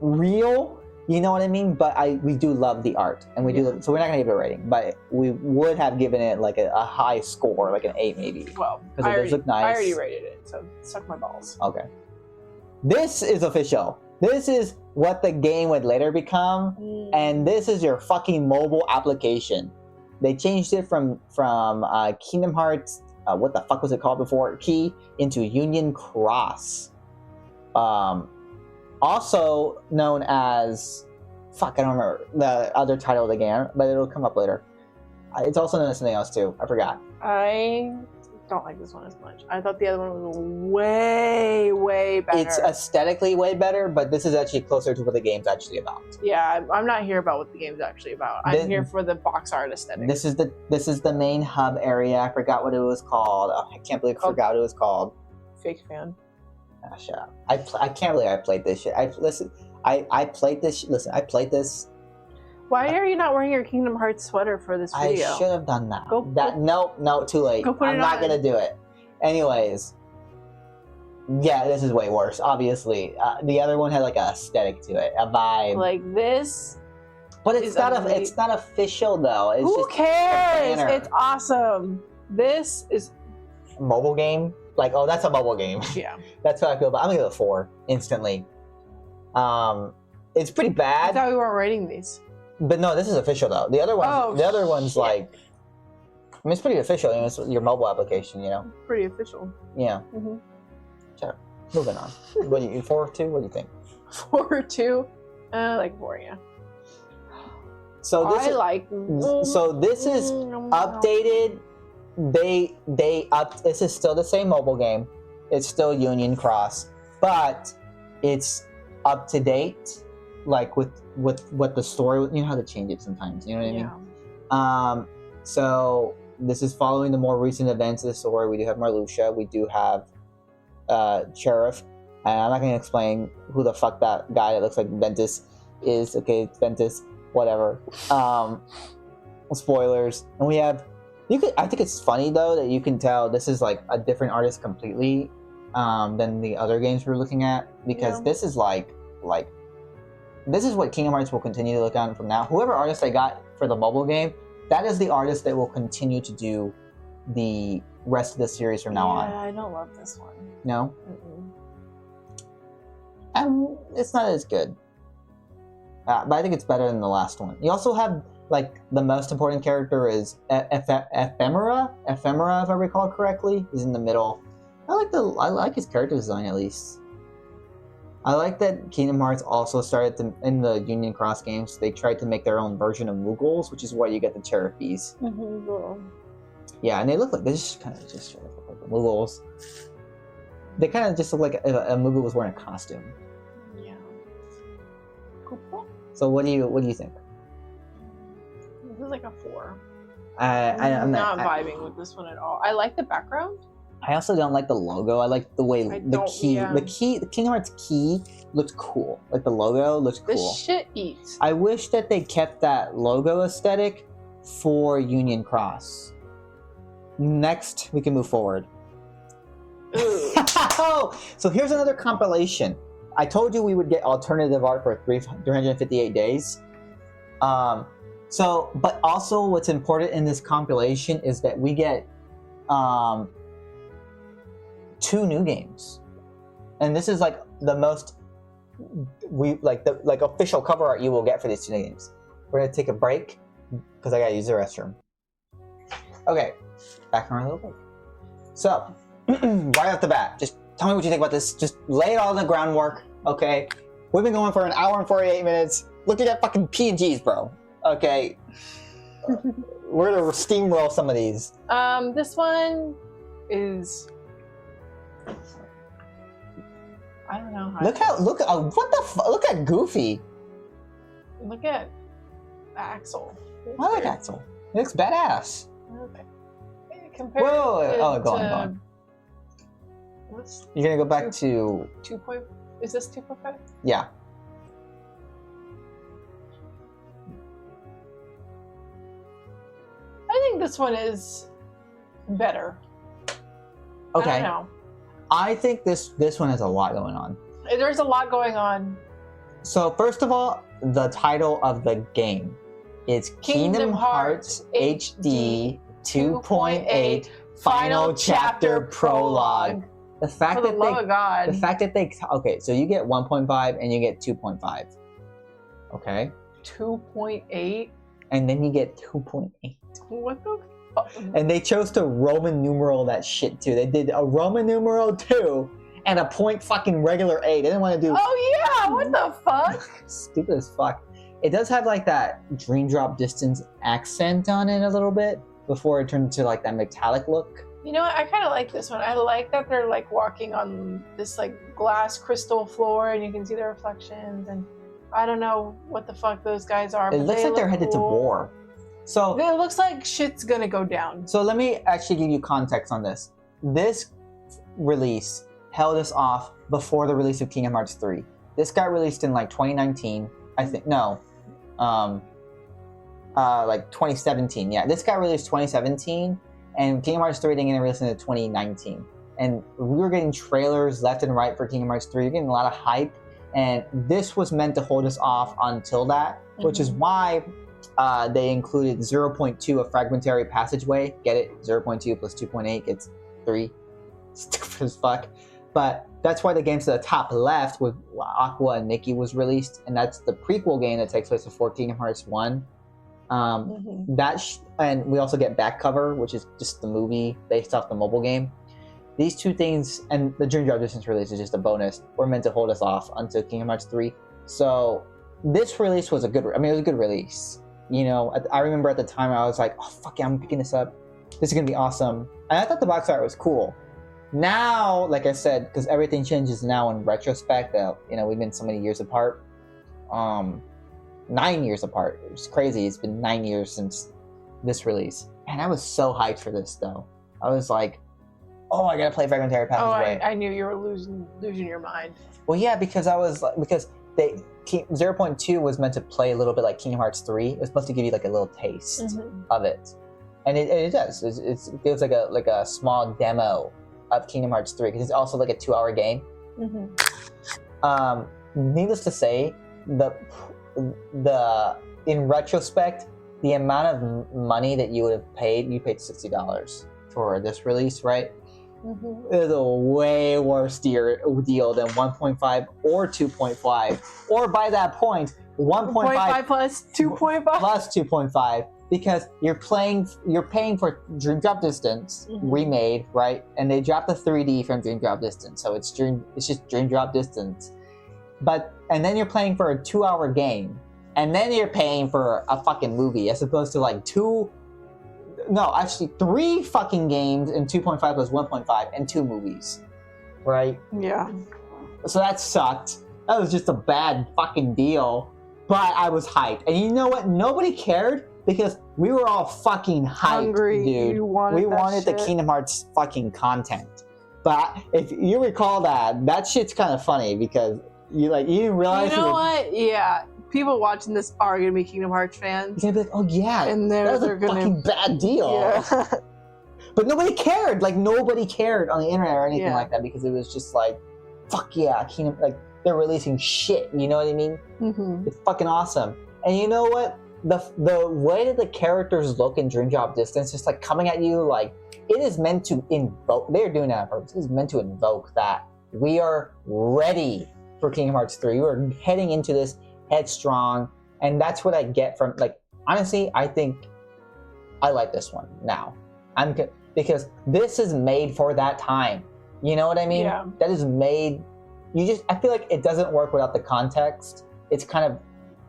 Speaker 2: real. You know what I mean? But we do love the art, and we do. So we're not gonna give it a rating, but we would have given it like a high score, like an 8 maybe.
Speaker 1: Well,
Speaker 2: because it does look nice.
Speaker 1: I already rated it, so suck my balls.
Speaker 2: Okay. This is official. This is what the game would later become, and this is your fucking mobile application. They changed it from Kingdom Hearts. What the fuck was it called before? Key into Union Cross. Also known as, fuck, I don't remember the other title of the game, but it'll come up later. It's also known as something else too. I forgot.
Speaker 1: I don't like this one as much. I thought the other one was way better.
Speaker 2: It's aesthetically way better, but this is actually closer to what the game's actually about.
Speaker 1: Yeah, I'm not here about what the game's actually about. I'm here for the box art aesthetic.
Speaker 2: This is the main hub area. I forgot what it was called. Oh, I can't believe I forgot what it was called.
Speaker 1: Fake fan.
Speaker 2: Ah, shut up. I can't believe I played this shit. I played this. Listen, I played this.
Speaker 1: Why are you not wearing your Kingdom Hearts sweater for this video?
Speaker 2: I should have done that. No, too late. I'm not gonna do it. Anyways, yeah, this is way worse. Obviously, the other one had like an aesthetic to it, a vibe.
Speaker 1: Like this.
Speaker 2: But it's not official though. It's
Speaker 1: Who cares? It's awesome. This is
Speaker 2: mobile game. Like, oh, that's a mobile game.
Speaker 1: Yeah.
Speaker 2: That's how I feel. But I'm gonna give it a 4 instantly. It's pretty bad.
Speaker 1: I thought we weren't rating these.
Speaker 2: But no, this is official though. The other one's like, I mean, it's pretty official. You know, it's your mobile application. You know.
Speaker 1: Pretty official.
Speaker 2: Yeah. Sure. Moving on. What do you 4-2? What do you think?
Speaker 1: 4-2. Like 4, yeah.
Speaker 2: So this is updated. They up. This is still the same mobile game. It's still Union Cross, but it's up to date. Like with what the story, you know how to change it sometimes. You know what I mean? So this is following the more recent events of the story. We do have Marluxia. We do have Sheriff. And I'm not going to explain who the fuck that guy that looks like Ventus is. Okay, it's Ventus. Whatever. Spoilers. And we have. I think it's funny though that you can tell this is like a different artist completely than the other games we're looking at, because this is like this is what Kingdom Hearts will continue to look on from now. Whoever artist they got for the mobile game, that is the artist that will continue to do the rest of the series from now on.
Speaker 1: Yeah, I don't love this one.
Speaker 2: No? It's not as good. But I think it's better than the last one. You also have, like, the most important character is Ephemera, if I recall correctly. He's in the middle. I like his character design, at least. I like that Kingdom Hearts also started to, in the Union Cross games, they tried to make their own version of Moogles, which is why you get the Cherubies. Yeah, and they look like, they just kind of just look like the Moogles. They kind of just look like a Moogle was wearing a costume.
Speaker 1: Yeah.
Speaker 2: So what do you think?
Speaker 1: This is like a 4.
Speaker 2: I'm
Speaker 1: not vibing with this one at all. I like the background.
Speaker 2: I also don't like the logo. I like the way the Kingdom Hearts key looks cool. Like the logo looks cool.
Speaker 1: This shit eats.
Speaker 2: I wish that they kept that logo aesthetic for Union Cross. Next, we can move forward. So here's another compilation. I told you we would get alternative art for 358 days. But also what's important in this compilation is that we get 2 new games, and this is like the most official cover art you will get for these 2 new games. We're gonna take a break because I gotta use the restroom. Okay, back from our little break. So right off the bat, just Tell me what you think about this. Just lay it all in the groundwork, okay? We've been going for an hour and 48 minutes looking at fucking P&Gs, bro. Okay. We're gonna steamroll some of these.
Speaker 1: This one is... I don't know how
Speaker 2: Look at Goofy.
Speaker 1: Look at Axel.
Speaker 2: I like Axel. He looks badass.
Speaker 1: Okay. Compare
Speaker 2: whoa. Go on.
Speaker 1: What's
Speaker 2: You're gonna go back to
Speaker 1: 2. Is this 2.5?
Speaker 2: Yeah.
Speaker 1: I think this one is better.
Speaker 2: Okay.
Speaker 1: I don't know.
Speaker 2: I think this one has a lot going on.
Speaker 1: There's a lot going on.
Speaker 2: So first of all, the title of the game is Kingdom Hearts HD 2.8 Final Chapter Prologue. The fact
Speaker 1: For the love of God.
Speaker 2: The fact that okay, so you get 1.5 and you get 2.5. Okay?
Speaker 1: 2.8?
Speaker 2: And then you get 2.8.
Speaker 1: What the fuck?
Speaker 2: And they chose to Roman numeral that shit too. They did a Roman numeral 2 and a point fucking regular 8. They didn't want to do...
Speaker 1: Oh yeah, what the fuck?
Speaker 2: Stupid as fuck. It does have like that Dream Drop Distance accent on it a little bit before it turned to like that metallic look.
Speaker 1: You know what? I kind of like this one. I like that they're like walking on this like glass crystal floor and you can see the reflections, and I don't know what the fuck those guys are.
Speaker 2: It looks like they're headed to war. So
Speaker 1: it looks like shit's gonna go down.
Speaker 2: So let me actually give you context on this. This release held us off before the release of Kingdom Hearts 3. This got released in like 2019, I think. No, like 2017. Yeah, this got released 2017, and Kingdom Hearts 3 didn't get released until 2019. And we were getting trailers left and right for Kingdom Hearts 3. We're getting a lot of hype, and this was meant to hold us off until that, which is why they included 0.2, a fragmentary passageway. Get it? 0.2 plus 2.8 gets 3. Stupid as fuck. But that's why the game to the top left with Aqua and Nikki was released, and that's the prequel game that takes place before Kingdom Hearts 1. And we also get Back Cover, which is just the movie based off the mobile game. These two things, and the Dream Drop Distance release is just a bonus, were meant to hold us off until Kingdom Hearts 3. So this release was it was a good release. You know, I remember at the time I was like, oh fuck yeah, I'm picking this up. This is gonna be awesome. And I thought the box art was cool. Now, like I said, because everything changes now in retrospect, you know, we've been so many years apart. 9 years apart. It was crazy. It's been 9 years since this release. And I was so hyped for this though. I was like, oh, I gotta play Fragmentary Passageway.
Speaker 1: Oh, I knew you were losing your mind.
Speaker 2: Well, yeah, because 0.2 was meant to play a little bit like Kingdom Hearts 3. It was supposed to give you like a little taste of it, and it does. It feels like a small demo of Kingdom Hearts 3 because it's also like a 2-hour game. Needless to say, in retrospect, the amount of money that you would have paid, you paid $60 for this release, right? It was a way worse deal than 1.5 or 2.5, or by that point 1.5
Speaker 1: plus 2.5
Speaker 2: plus 2.5, because you're paying for Dream Drop Distance remade, right? And they dropped the 3D from Dream Drop Distance, so it's just Dream Drop Distance. And then you're paying for a 2-hour game, and then you're paying for a fucking movie, as opposed to like 3 fucking games and 2.5 plus 1.5 and 2 movies, right?
Speaker 1: Yeah.
Speaker 2: So that sucked. That was just a bad fucking deal. But I was hyped. And you know what? Nobody cared because we were all fucking hyped,
Speaker 1: hungry,
Speaker 2: dude. We wanted the Kingdom Hearts fucking content. But if you recall that shit's kind of funny because you didn't realize.
Speaker 1: You know what? Yeah. People watching this are gonna be Kingdom Hearts fans.
Speaker 2: You're gonna be like, oh yeah,
Speaker 1: and
Speaker 2: that was a fucking bad deal.
Speaker 1: Yeah.
Speaker 2: But nobody cared. Like nobody cared on the internet or anything like that because it was just like, fuck yeah, Kingdom. Like they're releasing shit. You know what I mean? It's fucking awesome. And you know what? The way that the characters look in Dream Drop Distance, just like coming at you, like it is meant to invoke. They're doing that on purpose. It is meant to invoke that we are ready for Kingdom Hearts 3. We're heading into this headstrong, and that's what I get from, like, honestly, I think I like this one now. Because this is made for that time. You know what I mean?
Speaker 1: Yeah.
Speaker 2: That is made. I feel like it doesn't work without the context. It's kind of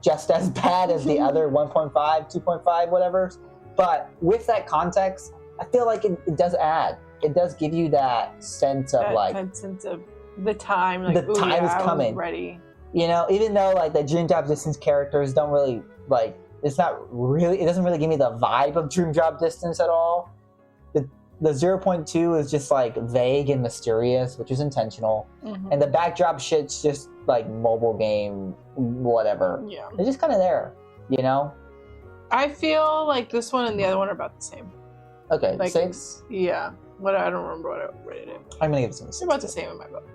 Speaker 2: just as bad as the other 1.5, 2.5, whatever. But with that context, I feel like it does add. It does give you that sense of
Speaker 1: that sense of the time. Like,
Speaker 2: the time is coming.
Speaker 1: I'm ready.
Speaker 2: You know, even though like the Dream Drop Distance characters don't really like. It doesn't really give me the vibe of Dream Drop Distance at all. The 0.2 is just like vague and mysterious, which is intentional.
Speaker 1: Mm-hmm.
Speaker 2: And the backdrop shit's just like mobile game, whatever.
Speaker 1: Yeah.
Speaker 2: They're just kind of there, you know?
Speaker 1: I feel like this one and the other one are about the same.
Speaker 2: Okay,
Speaker 1: like
Speaker 2: 6?
Speaker 1: Yeah. I don't remember what I rated it.
Speaker 2: I'm gonna give it some 6.
Speaker 1: They're about the same in my book.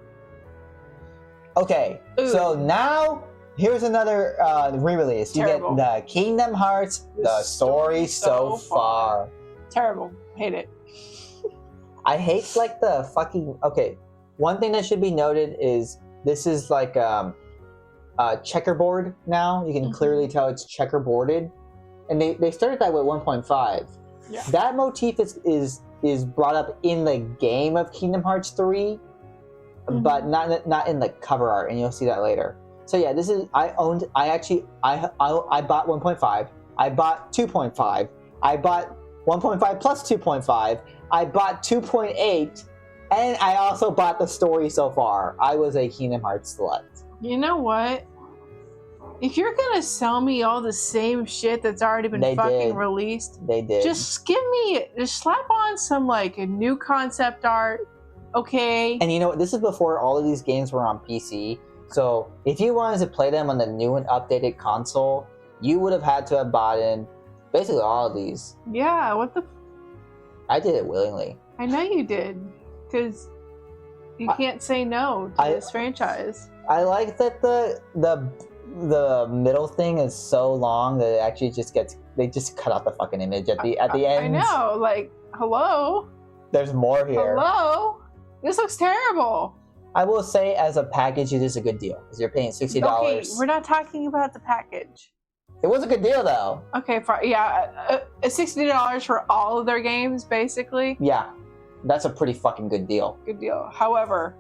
Speaker 2: Okay, so now here's another re-release. You
Speaker 1: Terrible.
Speaker 2: get the Kingdom Hearts, the story so far.
Speaker 1: Terrible. Hate it.
Speaker 2: I hate like the fucking. Okay, one thing that should be noted is this is like checkerboard now. You can clearly tell it's checkerboarded, and they started that with 1.5.
Speaker 1: Yeah.
Speaker 2: That motif is brought up in the game of Kingdom Hearts 3, but not in the cover art, and you'll see that later. So yeah, this is I bought 1.5. I bought 2.5. I bought 1.5 plus 2.5. I bought 2.8, and I also bought the story so far. I was a Kingdom Hearts slut.
Speaker 1: You know what? If you're gonna sell me all the same shit that's already been released,
Speaker 2: they did.
Speaker 1: Just slap on some like a new concept art, okay?
Speaker 2: And you know what? This is before all of these games were on PC. So if you wanted to play them on the new and updated console, you would have had to have bought in basically all of these.
Speaker 1: Yeah. What the?
Speaker 2: I did it willingly.
Speaker 1: I know you did, because you can't say no to this franchise.
Speaker 2: I like that the middle thing is so long that it actually they just cut out the fucking image at the end.
Speaker 1: I know, like, hello?
Speaker 2: There's more here.
Speaker 1: Hello? This looks terrible.
Speaker 2: I will say as a package it is a good deal because you're paying $60.
Speaker 1: Okay, we're not talking about the package.
Speaker 2: It was a good deal though.
Speaker 1: Okay, $60 for all of their games, basically.
Speaker 2: Yeah, that's a pretty fucking good deal.
Speaker 1: Good deal. However,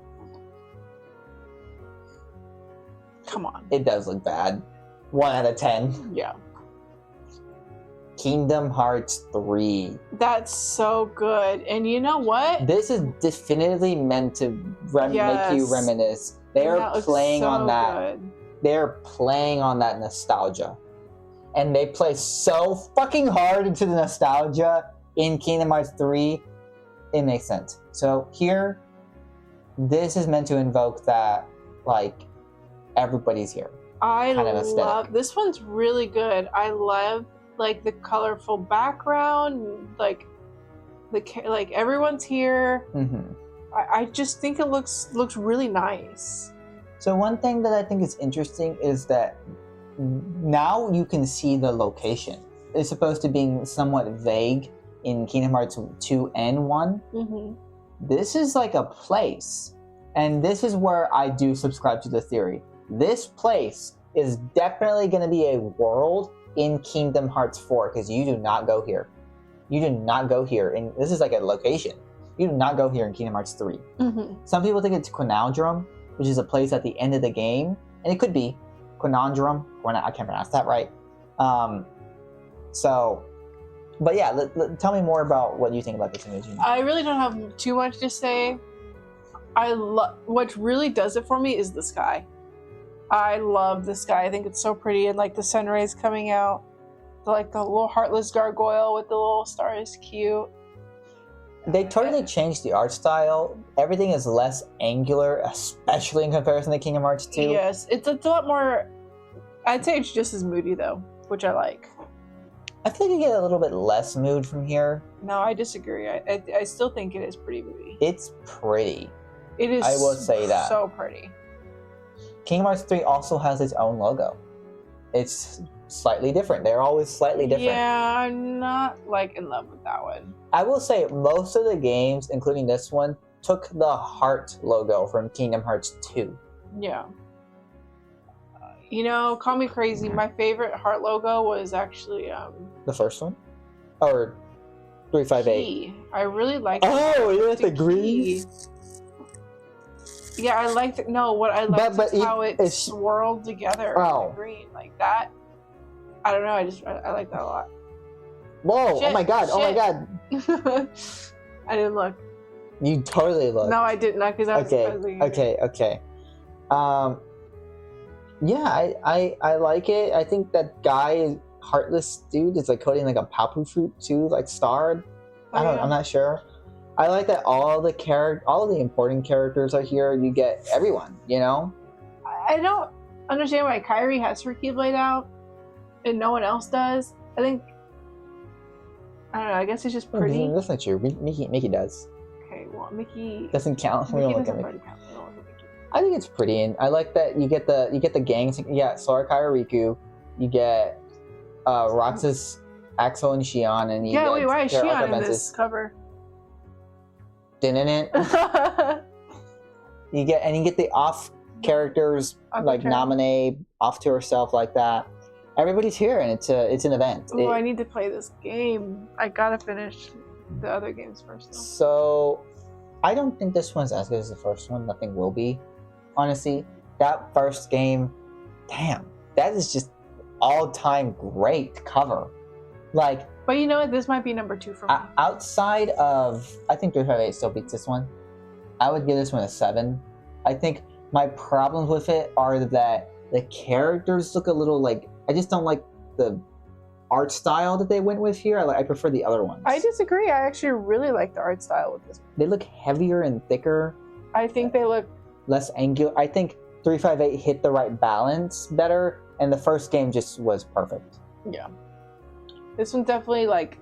Speaker 1: come on.
Speaker 2: It does look bad. 1 out of 10.
Speaker 1: Yeah.
Speaker 2: Kingdom Hearts 3.
Speaker 1: That's so good. And you know what?
Speaker 2: This is definitively meant to make you reminisce. They're playing on that.
Speaker 1: Good.
Speaker 2: They're playing on that nostalgia. And they play so fucking hard into the nostalgia in Kingdom Hearts 3. It makes sense. So here, this is meant to invoke that, like, everybody's here.
Speaker 1: I love this one's really good. I love like the colorful background, like everyone's here.
Speaker 2: Mm-hmm.
Speaker 1: I just think it looks really nice.
Speaker 2: So one thing that I think is interesting is that now you can see the location. It's supposed to be somewhat vague in Kingdom Hearts 2 and 1.
Speaker 1: Mm-hmm.
Speaker 2: This is like a place, and this is where I do subscribe to the theory. This place is definitely going to be a world in Kingdom Hearts 4 because you do not go here. You do not go here, and this is like a location. You do not go here in Kingdom Hearts 3.
Speaker 1: Mm-hmm.
Speaker 2: Some people think it's Quinaldrum, which is a place at the end of the game, and it could be Quinandrum. I can't pronounce that right. But yeah, tell me more about what you think about this image.
Speaker 1: I really don't have too much to say. What really does it for me is the sky. I love the sky. I think it's so pretty, and like the sun rays coming out, like the little heartless gargoyle with the little star is cute.
Speaker 2: They totally changed the art style. Everything is less angular, especially in comparison to Kingdom Hearts 2.
Speaker 1: Yes, it's a lot more. I'd say it's just as moody though, which I like.
Speaker 2: I feel like you get a little bit less mood from here.
Speaker 1: No, I disagree. I still think it is pretty moody.
Speaker 2: It's pretty.
Speaker 1: It is.
Speaker 2: I will say that.
Speaker 1: So pretty.
Speaker 2: Kingdom Hearts 3 also has its own logo. It's slightly different. They're always slightly different.
Speaker 1: Yeah, I'm not like in love with that one.
Speaker 2: I will say most of the games, including this one, took the heart logo from Kingdom Hearts 2.
Speaker 1: Yeah. Call me crazy. My favorite heart logo was actually
Speaker 2: the first one, or 358.
Speaker 1: Key. I really like.
Speaker 2: Oh, you like the green?
Speaker 1: Yeah, I liked it. No, what I liked
Speaker 2: But
Speaker 1: is how it swirled together in the green like that. I don't know. I like that a lot.
Speaker 2: Whoa!
Speaker 1: Shit,
Speaker 2: oh my god! Oh my god!
Speaker 1: I didn't look.
Speaker 2: You totally looked.
Speaker 1: No, I did not because I was
Speaker 2: Okay. Yeah, I like it. I think that guy, heartless dude, is like holding like a papu fruit too, like starred. I'm not sure. I like that all the important characters are here. You get everyone, you know.
Speaker 1: I don't understand why Kairi has her Keyblade out and no one else does. I don't know. I guess it's just pretty.
Speaker 2: That's not true. Mickey does.
Speaker 1: Okay, well, Mickey
Speaker 2: doesn't count.
Speaker 1: Mickey doesn't really count.
Speaker 2: I think it's pretty, and I like that you get the gangs. Yeah, Sora, Kairi, Riku. You get Roxas, Axel, and Xion, and you get
Speaker 1: wait, why is Xion in this cover?
Speaker 2: Didn't it? you get the off characters like Naminé off to herself like that. Everybody's here, and it's an event.
Speaker 1: Oh, I need to play this game. I gotta finish the other games first. Though.
Speaker 2: So, I don't think this one's as good as the first one. Nothing will be. Honestly, that first game, damn, that is just all-time great cover. Like,
Speaker 1: but you know what? This might be number 2 for me.
Speaker 2: Outside of, I think 358 still beats this one. I would give this one a 7. I think my problems with it are that the characters look a little like, I just don't like the art style that they went with here. I prefer the other ones.
Speaker 1: I disagree. I actually really like the art style with this one.
Speaker 2: They look heavier and thicker.
Speaker 1: I think they look
Speaker 2: less angular. I think 358 hit the right balance better, and the first game just was perfect.
Speaker 1: Yeah. This one definitely like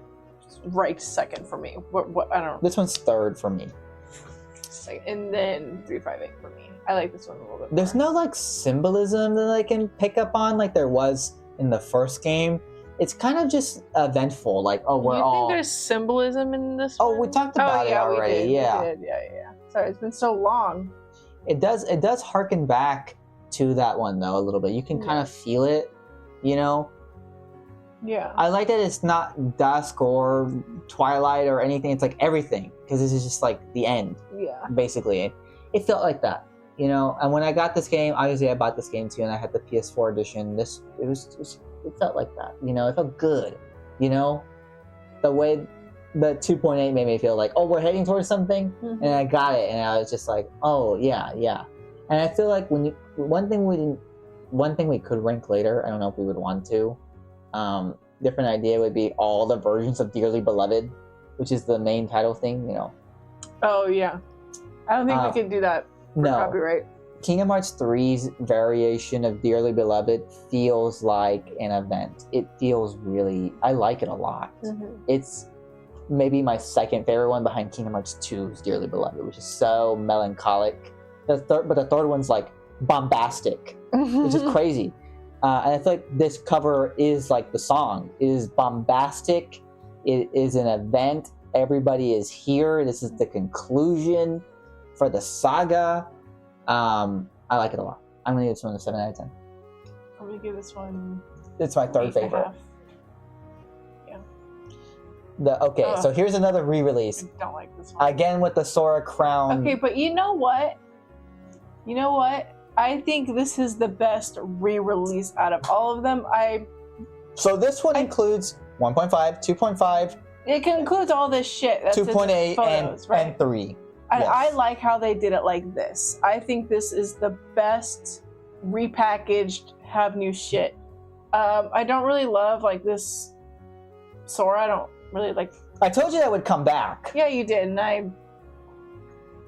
Speaker 1: ranked second for me. What I don't know.
Speaker 2: This one's third for me.
Speaker 1: And then 358 for me. I like this one a little bit more.
Speaker 2: There's no like symbolism that I can pick up on like there was in the first game. It's kind of just eventful. Like, oh, we're all.
Speaker 1: You think there's symbolism in this one?
Speaker 2: Oh, we talked about it already.
Speaker 1: We did. Yeah. Sorry, it's been so long.
Speaker 2: It does harken back to that one though a little bit. You can kind of feel it, you know.
Speaker 1: Yeah.
Speaker 2: I like that it's not dusk or twilight or anything. It's like everything because this is just like the end.
Speaker 1: Yeah.
Speaker 2: Basically, it felt like that, you know. And when I got this game, obviously I bought this game too, and I had the PS4 edition. It felt like that, you know. It felt good, you know. The way the 2.8 made me feel like, oh, we're heading towards something, and I got it, and I was just like, oh yeah. And I feel like one thing we could rank later. I don't know if we would want to. Different idea would be all the versions of Dearly Beloved, which is the main title thing, you know.
Speaker 1: Oh yeah, I don't think we can do that for copyright.
Speaker 2: Kingdom Hearts 3's variation of Dearly Beloved feels like an event. It feels really, I like it a lot. It's maybe my second favorite one behind Kingdom Hearts 2's Dearly Beloved, which is so melancholic. But the third one's like bombastic, which is crazy. And I feel like this cover is like the song. It is bombastic. It is an event. Everybody is here. This is the conclusion for the saga. I like it a lot. I'm going to give this one a 7 out of 10.
Speaker 1: I'm going to give this one...
Speaker 2: It's my third favorite.
Speaker 1: Yeah.
Speaker 2: So here's another re-release.
Speaker 1: I don't like this one.
Speaker 2: Again with the Sora crown.
Speaker 1: Okay, but you know what? I think this is the best re-release out of all of them.
Speaker 2: So this one includes 1.5, 2.5.
Speaker 1: It includes all this shit. That's
Speaker 2: 2.8 and 3.
Speaker 1: And I like how they did it like this. I think this is the best repackaged, have new shit. I don't really love like this Sora. I don't really like.
Speaker 2: I told you that would come back.
Speaker 1: Yeah, you did, and I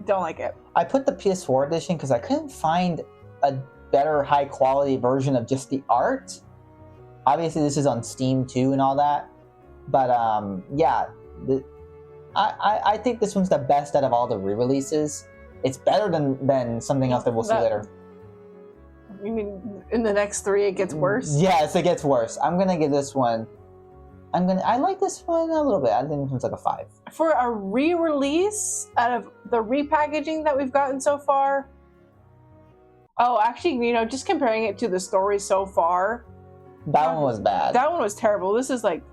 Speaker 1: don't like it.
Speaker 2: I put the PS4 edition because I couldn't find a better high quality version of just the art. Obviously, this is on Steam too and all that. But I think this one's the best out of all the re-releases. It's better than something else that we'll see later.
Speaker 1: You mean in the next 3 it gets worse?
Speaker 2: Yes, it gets worse. I'm gonna give this one. I like this one a little bit. I think this one's like a 5. For
Speaker 1: a re-release out of the repackaging that we've gotten so far. Oh, actually, just comparing it to the story so far.
Speaker 2: That one was bad.
Speaker 1: That one was terrible. This is like.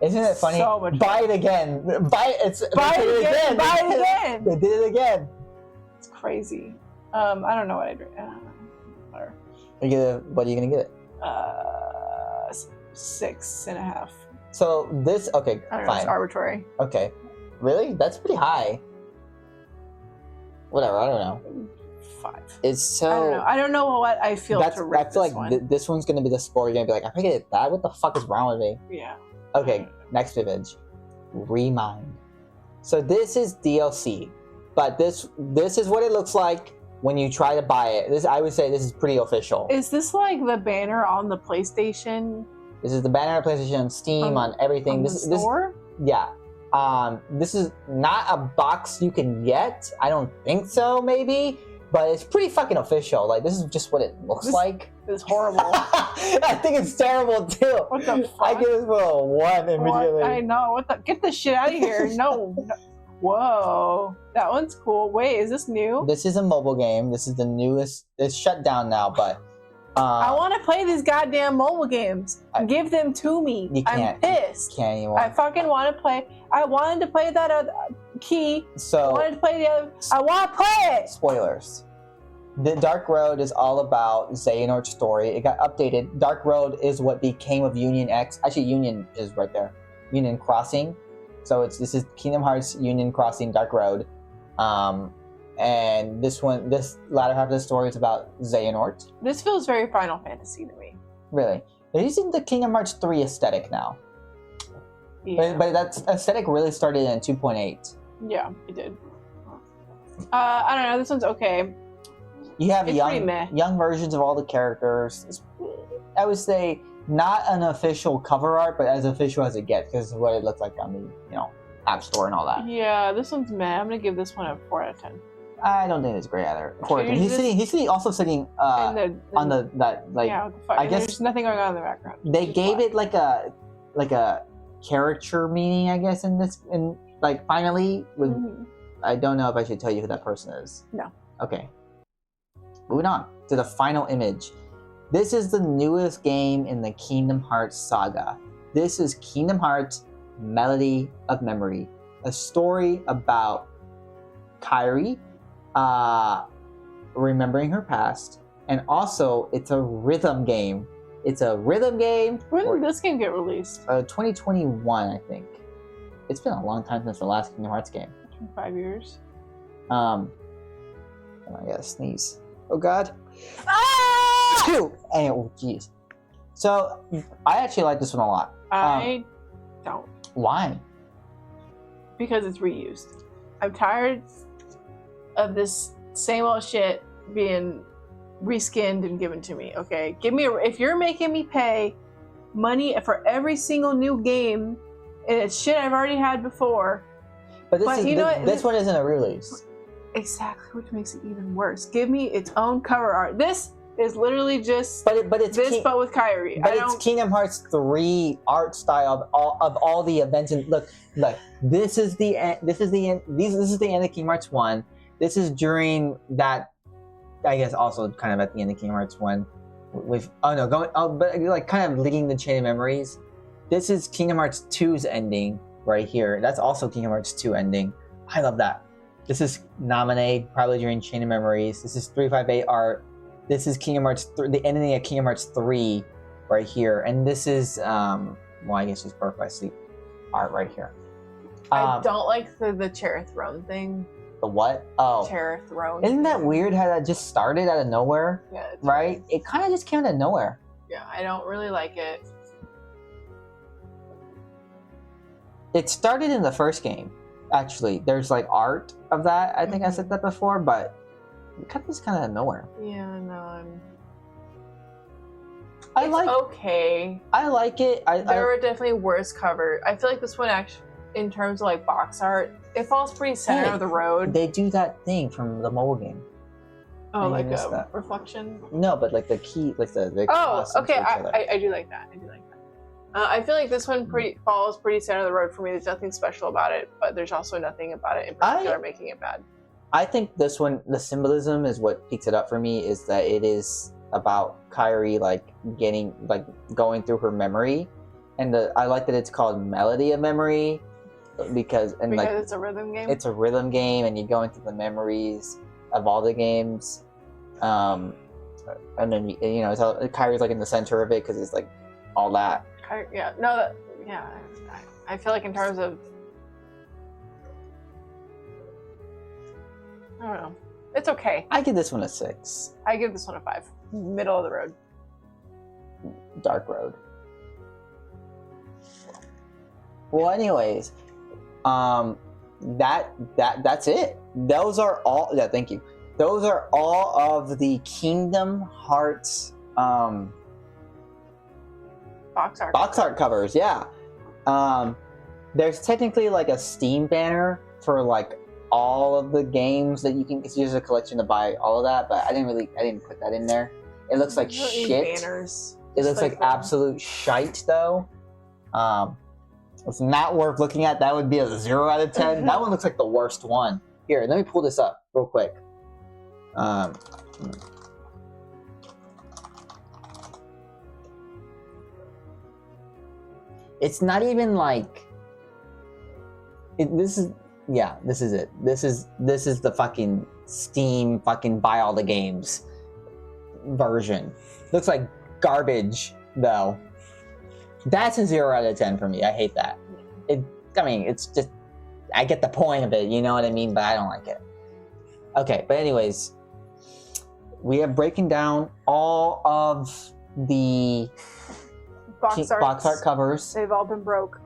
Speaker 2: Isn't it funny?
Speaker 1: So much
Speaker 2: buy it again. Buy it again.
Speaker 1: Buy it again.
Speaker 2: They did it again.
Speaker 1: It's crazy. I don't know what I'd rate. Whatever.
Speaker 2: What are you gonna give it?
Speaker 1: 6.5.
Speaker 2: So this, okay,
Speaker 1: I don't know, it's
Speaker 2: fine.
Speaker 1: arbitrary.
Speaker 2: Okay, really? That's pretty high. Whatever, I don't know.
Speaker 1: 5.
Speaker 2: It's so.
Speaker 1: I don't know what I feel to rate
Speaker 2: I feel
Speaker 1: this
Speaker 2: like
Speaker 1: one.
Speaker 2: this one's gonna be the sport. You're gonna be like, I rated it that. What the fuck is wrong with me?
Speaker 1: Yeah.
Speaker 2: Okay, next image. Remind. So this is DLC, but this is what it looks like when you try to buy it. I would say this is pretty official.
Speaker 1: Is this like the banner on the PlayStation?
Speaker 2: This is the banner on PlayStation, on Steam, on everything.
Speaker 1: On the store?
Speaker 2: Yeah. This is not a box you can get. I don't think so, maybe. But it's pretty fucking official. Like, this is just what it looks like.
Speaker 1: It's horrible.
Speaker 2: I think it's terrible, too.
Speaker 1: What the fuck?
Speaker 2: I give this one a 1 immediately.
Speaker 1: I know. What the? Get this shit out of here. No. Whoa. That one's cool. Wait, is this new?
Speaker 2: This is a mobile game. This is the newest. It's shut down now, but...
Speaker 1: I want to play these goddamn mobile games. Give them to me.
Speaker 2: You can't.
Speaker 1: I'm pissed.
Speaker 2: You can't anymore.
Speaker 1: I fucking want to play. I wanted to play that other key.
Speaker 2: So...
Speaker 1: I wanted to play the other. I want to play it.
Speaker 2: Spoilers. The Dark Road is all about Xehanort's story. It got updated. Dark Road is what became of Union X. Actually, Union is right there. Union Crossing. So this is Kingdom Hearts Union Crossing Dark Road. And this latter half of the story is about Xehanort.
Speaker 1: This feels very Final Fantasy to me.
Speaker 2: Really. They're using the Kingdom Hearts 3 aesthetic now.
Speaker 1: Yeah.
Speaker 2: But that aesthetic really started in 2.8.
Speaker 1: Yeah, it did. I don't know. This one's okay.
Speaker 2: You have
Speaker 1: It's pretty meh.
Speaker 2: young versions of all the characters. I would say not an official cover art, but as official as it gets, because it's what it looks like on the App Store and all that.
Speaker 1: Yeah, this one's meh. I'm gonna give this one a 4 out of 10.
Speaker 2: I don't think it's great either.
Speaker 1: Here's
Speaker 2: He's also sitting on that like.
Speaker 1: Yeah, what the fuck?
Speaker 2: I guess
Speaker 1: there's nothing going on in the background.
Speaker 2: They gave it like a caricature meaning, I guess, in this, and like finally with.
Speaker 1: Mm-hmm.
Speaker 2: I don't know if I should tell you who that person is.
Speaker 1: No.
Speaker 2: Okay. Moving on to the final image. This is the newest game in the Kingdom Hearts saga. This is Kingdom Hearts Melody of Memory, a story about Kairi remembering her past, and also it's a rhythm game. It's a rhythm game.
Speaker 1: When did this game get released?
Speaker 2: 2021, I think. It's been a long time since the last Kingdom Hearts game.
Speaker 1: 5 years.
Speaker 2: I gotta sneeze. Oh God.
Speaker 1: Ah!
Speaker 2: And oh jeez. So I actually like this one a lot.
Speaker 1: I don't.
Speaker 2: Why?
Speaker 1: Because it's reused. I'm tired of this same old shit being reskinned and given to me. Okay, give me if you're making me pay money for every single new game, and it's shit I've already had before.
Speaker 2: But this one isn't a release.
Speaker 1: Exactly, which makes it even worse. Give me its own cover art. This is literally just
Speaker 2: but with Kairi. But it's Kingdom Hearts 3 art style of all the events. And look, this is the end. This is the end of Kingdom Hearts 1. This is during that. I guess also kind of at the end of Kingdom Hearts 1. But like kind of leading the chain of memories. This is Kingdom Hearts 2's ending right here. That's also Kingdom Hearts 2 ending. I love that. This is Nominate, probably during Chain of Memories. This is 358 art. This is Kingdom Hearts 3, the ending of Kingdom Hearts 3 right here. And this is, well, I guess it's Birth by Sleep art right here.
Speaker 1: I don't like the chair throne thing.
Speaker 2: The what? Oh.
Speaker 1: Chair throne.
Speaker 2: Isn't that weird how that just started out of nowhere?
Speaker 1: Yeah.
Speaker 2: Right? It kind of just came out of nowhere.
Speaker 1: Yeah, I don't really like it.
Speaker 2: It started in the first game. Actually, there's like art of that. I think I said that before, but it cut this kind of out of nowhere.
Speaker 1: Yeah, no,
Speaker 2: it's
Speaker 1: okay.
Speaker 2: I like it.
Speaker 1: There were definitely worse covers. I feel like this one actually, in terms of like box art, it falls pretty center of the road.
Speaker 2: They do that thing from the mobile game.
Speaker 1: Oh, like a reflection?
Speaker 2: No, but like the key, like the
Speaker 1: oh, okay. I do like that. I do like that. I feel like this one falls pretty center of the road for me. There's nothing special about it, but there's also nothing about it in particular making it bad.
Speaker 2: I think this one, the symbolism is what picks it up for me, is that it is about Kairi going through her memory, and I like that it's called Melody of Memory because it's a rhythm game. It's a rhythm game, and you're going through the memories of all the games. And then you know, Kyrie's like in the center of it because it's like all that.
Speaker 1: Yeah, no, yeah. I feel like in terms of, I don't know, it's okay.
Speaker 2: I give this one a 6.
Speaker 1: I give this one a 5. Middle of the road.
Speaker 2: Dark road. Well, anyways, that's it. Those are all. Yeah, thank you. Those are all of the Kingdom Hearts
Speaker 1: Box art
Speaker 2: covers. Yeah. There's technically like a Steam banner for like all of the games that you can. It's just a collection to buy all of that, but I didn't put that in there. It looks like shit.
Speaker 1: Banners.
Speaker 2: It looks like absolute shite though. It's not worth looking at. That would be a 0 out of 10. That one looks like the worst one. Here, let me pull this up real quick. It's not even like this is it. This is the fucking Steam fucking buy all the games version. Looks like garbage though. That's a 0 out of 10 for me. I hate that. It's just, I get the point of it, you know what I mean? But I don't like it. Okay, but anyways, we have breaking down all of the box art covers.
Speaker 1: They've all been broke.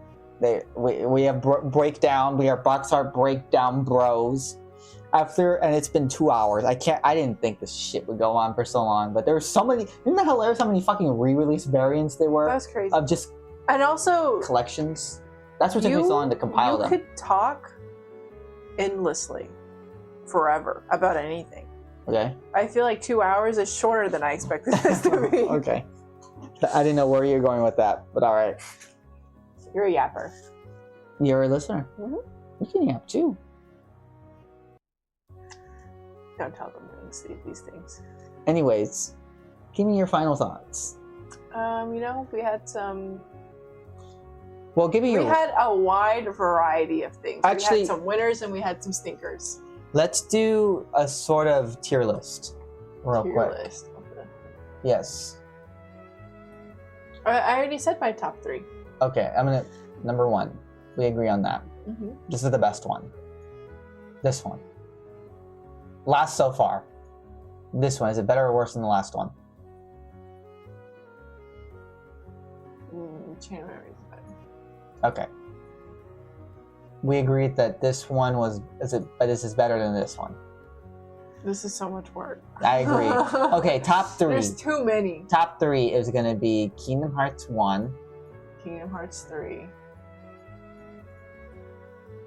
Speaker 2: We have breakdown. We are box art breakdown bros. And it's been 2 hours. I didn't think this shit would go on for so long, but there were so many. Isn't that hilarious how many fucking re-release variants there were?
Speaker 1: That's crazy.
Speaker 2: Of just
Speaker 1: and also
Speaker 2: collections. That's what took me so long to compile them.
Speaker 1: You could talk endlessly, forever, about anything.
Speaker 2: Okay.
Speaker 1: I feel like 2 hours is shorter than I expected this to be.
Speaker 2: Okay. I didn't know where you were going with that, but all right.
Speaker 1: You're a yapper.
Speaker 2: You're a listener.
Speaker 1: Mm-hmm.
Speaker 2: You can yap too.
Speaker 1: Don't tell them these things.
Speaker 2: Anyways, give me your final thoughts.
Speaker 1: We had some.
Speaker 2: Well, give me
Speaker 1: We had a wide variety of things.
Speaker 2: Actually,
Speaker 1: we had some winners and we had some stinkers.
Speaker 2: Let's do a sort of tier list, real quick.
Speaker 1: Tier list. Okay.
Speaker 2: Yes.
Speaker 1: I already said my top 3.
Speaker 2: Okay, I'm gonna number 1. We agree on that.
Speaker 1: Mm-hmm.
Speaker 2: This is the best one. This one. Last so far. This one, is it better or worse than the last one?
Speaker 1: Chain Memories is better.
Speaker 2: Okay. We agreed that this one this is better than this one.
Speaker 1: This is so much work.
Speaker 2: I agree. Okay, top 3.
Speaker 1: There's too many.
Speaker 2: Top 3 is gonna be Kingdom Hearts 1.
Speaker 1: Kingdom Hearts 3.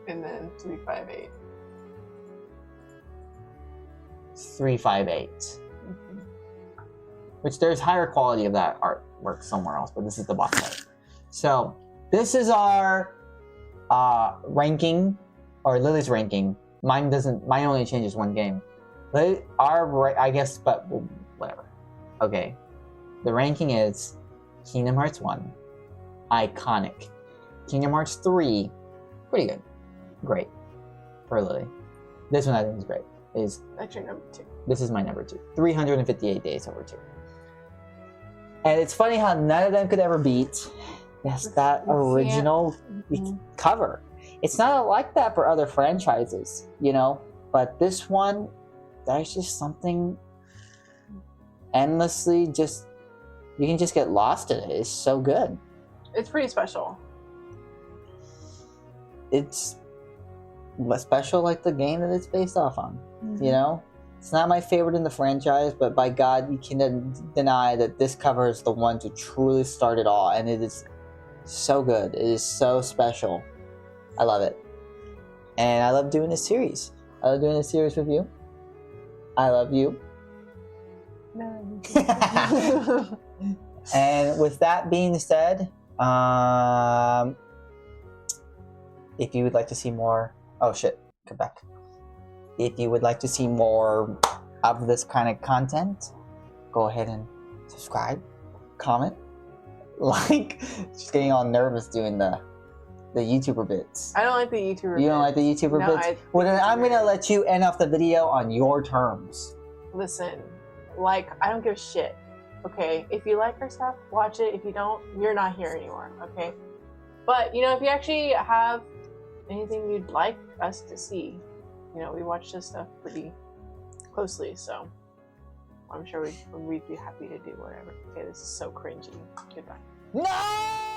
Speaker 1: And then 358.
Speaker 2: 358.
Speaker 1: Mm-hmm.
Speaker 2: Which there's higher quality of that artwork somewhere else, but this is the box art. So this is our ranking, or Lily's ranking. Mine only changes one game. I guess, but whatever. Okay. The ranking is Kingdom Hearts 1, iconic. Kingdom Hearts 3, pretty good. Great. For Lily. This one I think is great.
Speaker 1: That's your number 2.
Speaker 2: This is my number 2. 358 days over 2. And it's funny how none of them could ever beat that original cover. It's not like that for other franchises, but this one, there's just something endlessly you can just get lost in it. It's so good.
Speaker 1: It's pretty special.
Speaker 2: It's special like the game that it's based off on.
Speaker 1: Mm-hmm.
Speaker 2: It's not my favorite in the franchise, but by God, you can't deny that this cover is the one to truly start it all, and it is so good. It is so special. I love it. And I love doing this series. I love doing this series with you. I love you.
Speaker 1: No.
Speaker 2: And with that being said, if you would like to see more... Oh shit, come back. If you would like to see more of this kind of content, go ahead and subscribe, comment, like. Just getting all nervous doing the the YouTuber bits.
Speaker 1: I don't like the YouTuber.
Speaker 2: You don't like the YouTuber
Speaker 1: No,
Speaker 2: bits? Well, then I'm gonna let you end off the video on your terms.
Speaker 1: Listen, like, I don't give a shit. Okay, if you like our stuff, watch it. If you don't, you're not here anymore. Okay, but you know, if you actually have anything you'd like us to see, you know, we watch this stuff pretty closely, so I'm sure we'd be happy to do whatever. Okay, this is so cringy. Goodbye.
Speaker 2: No!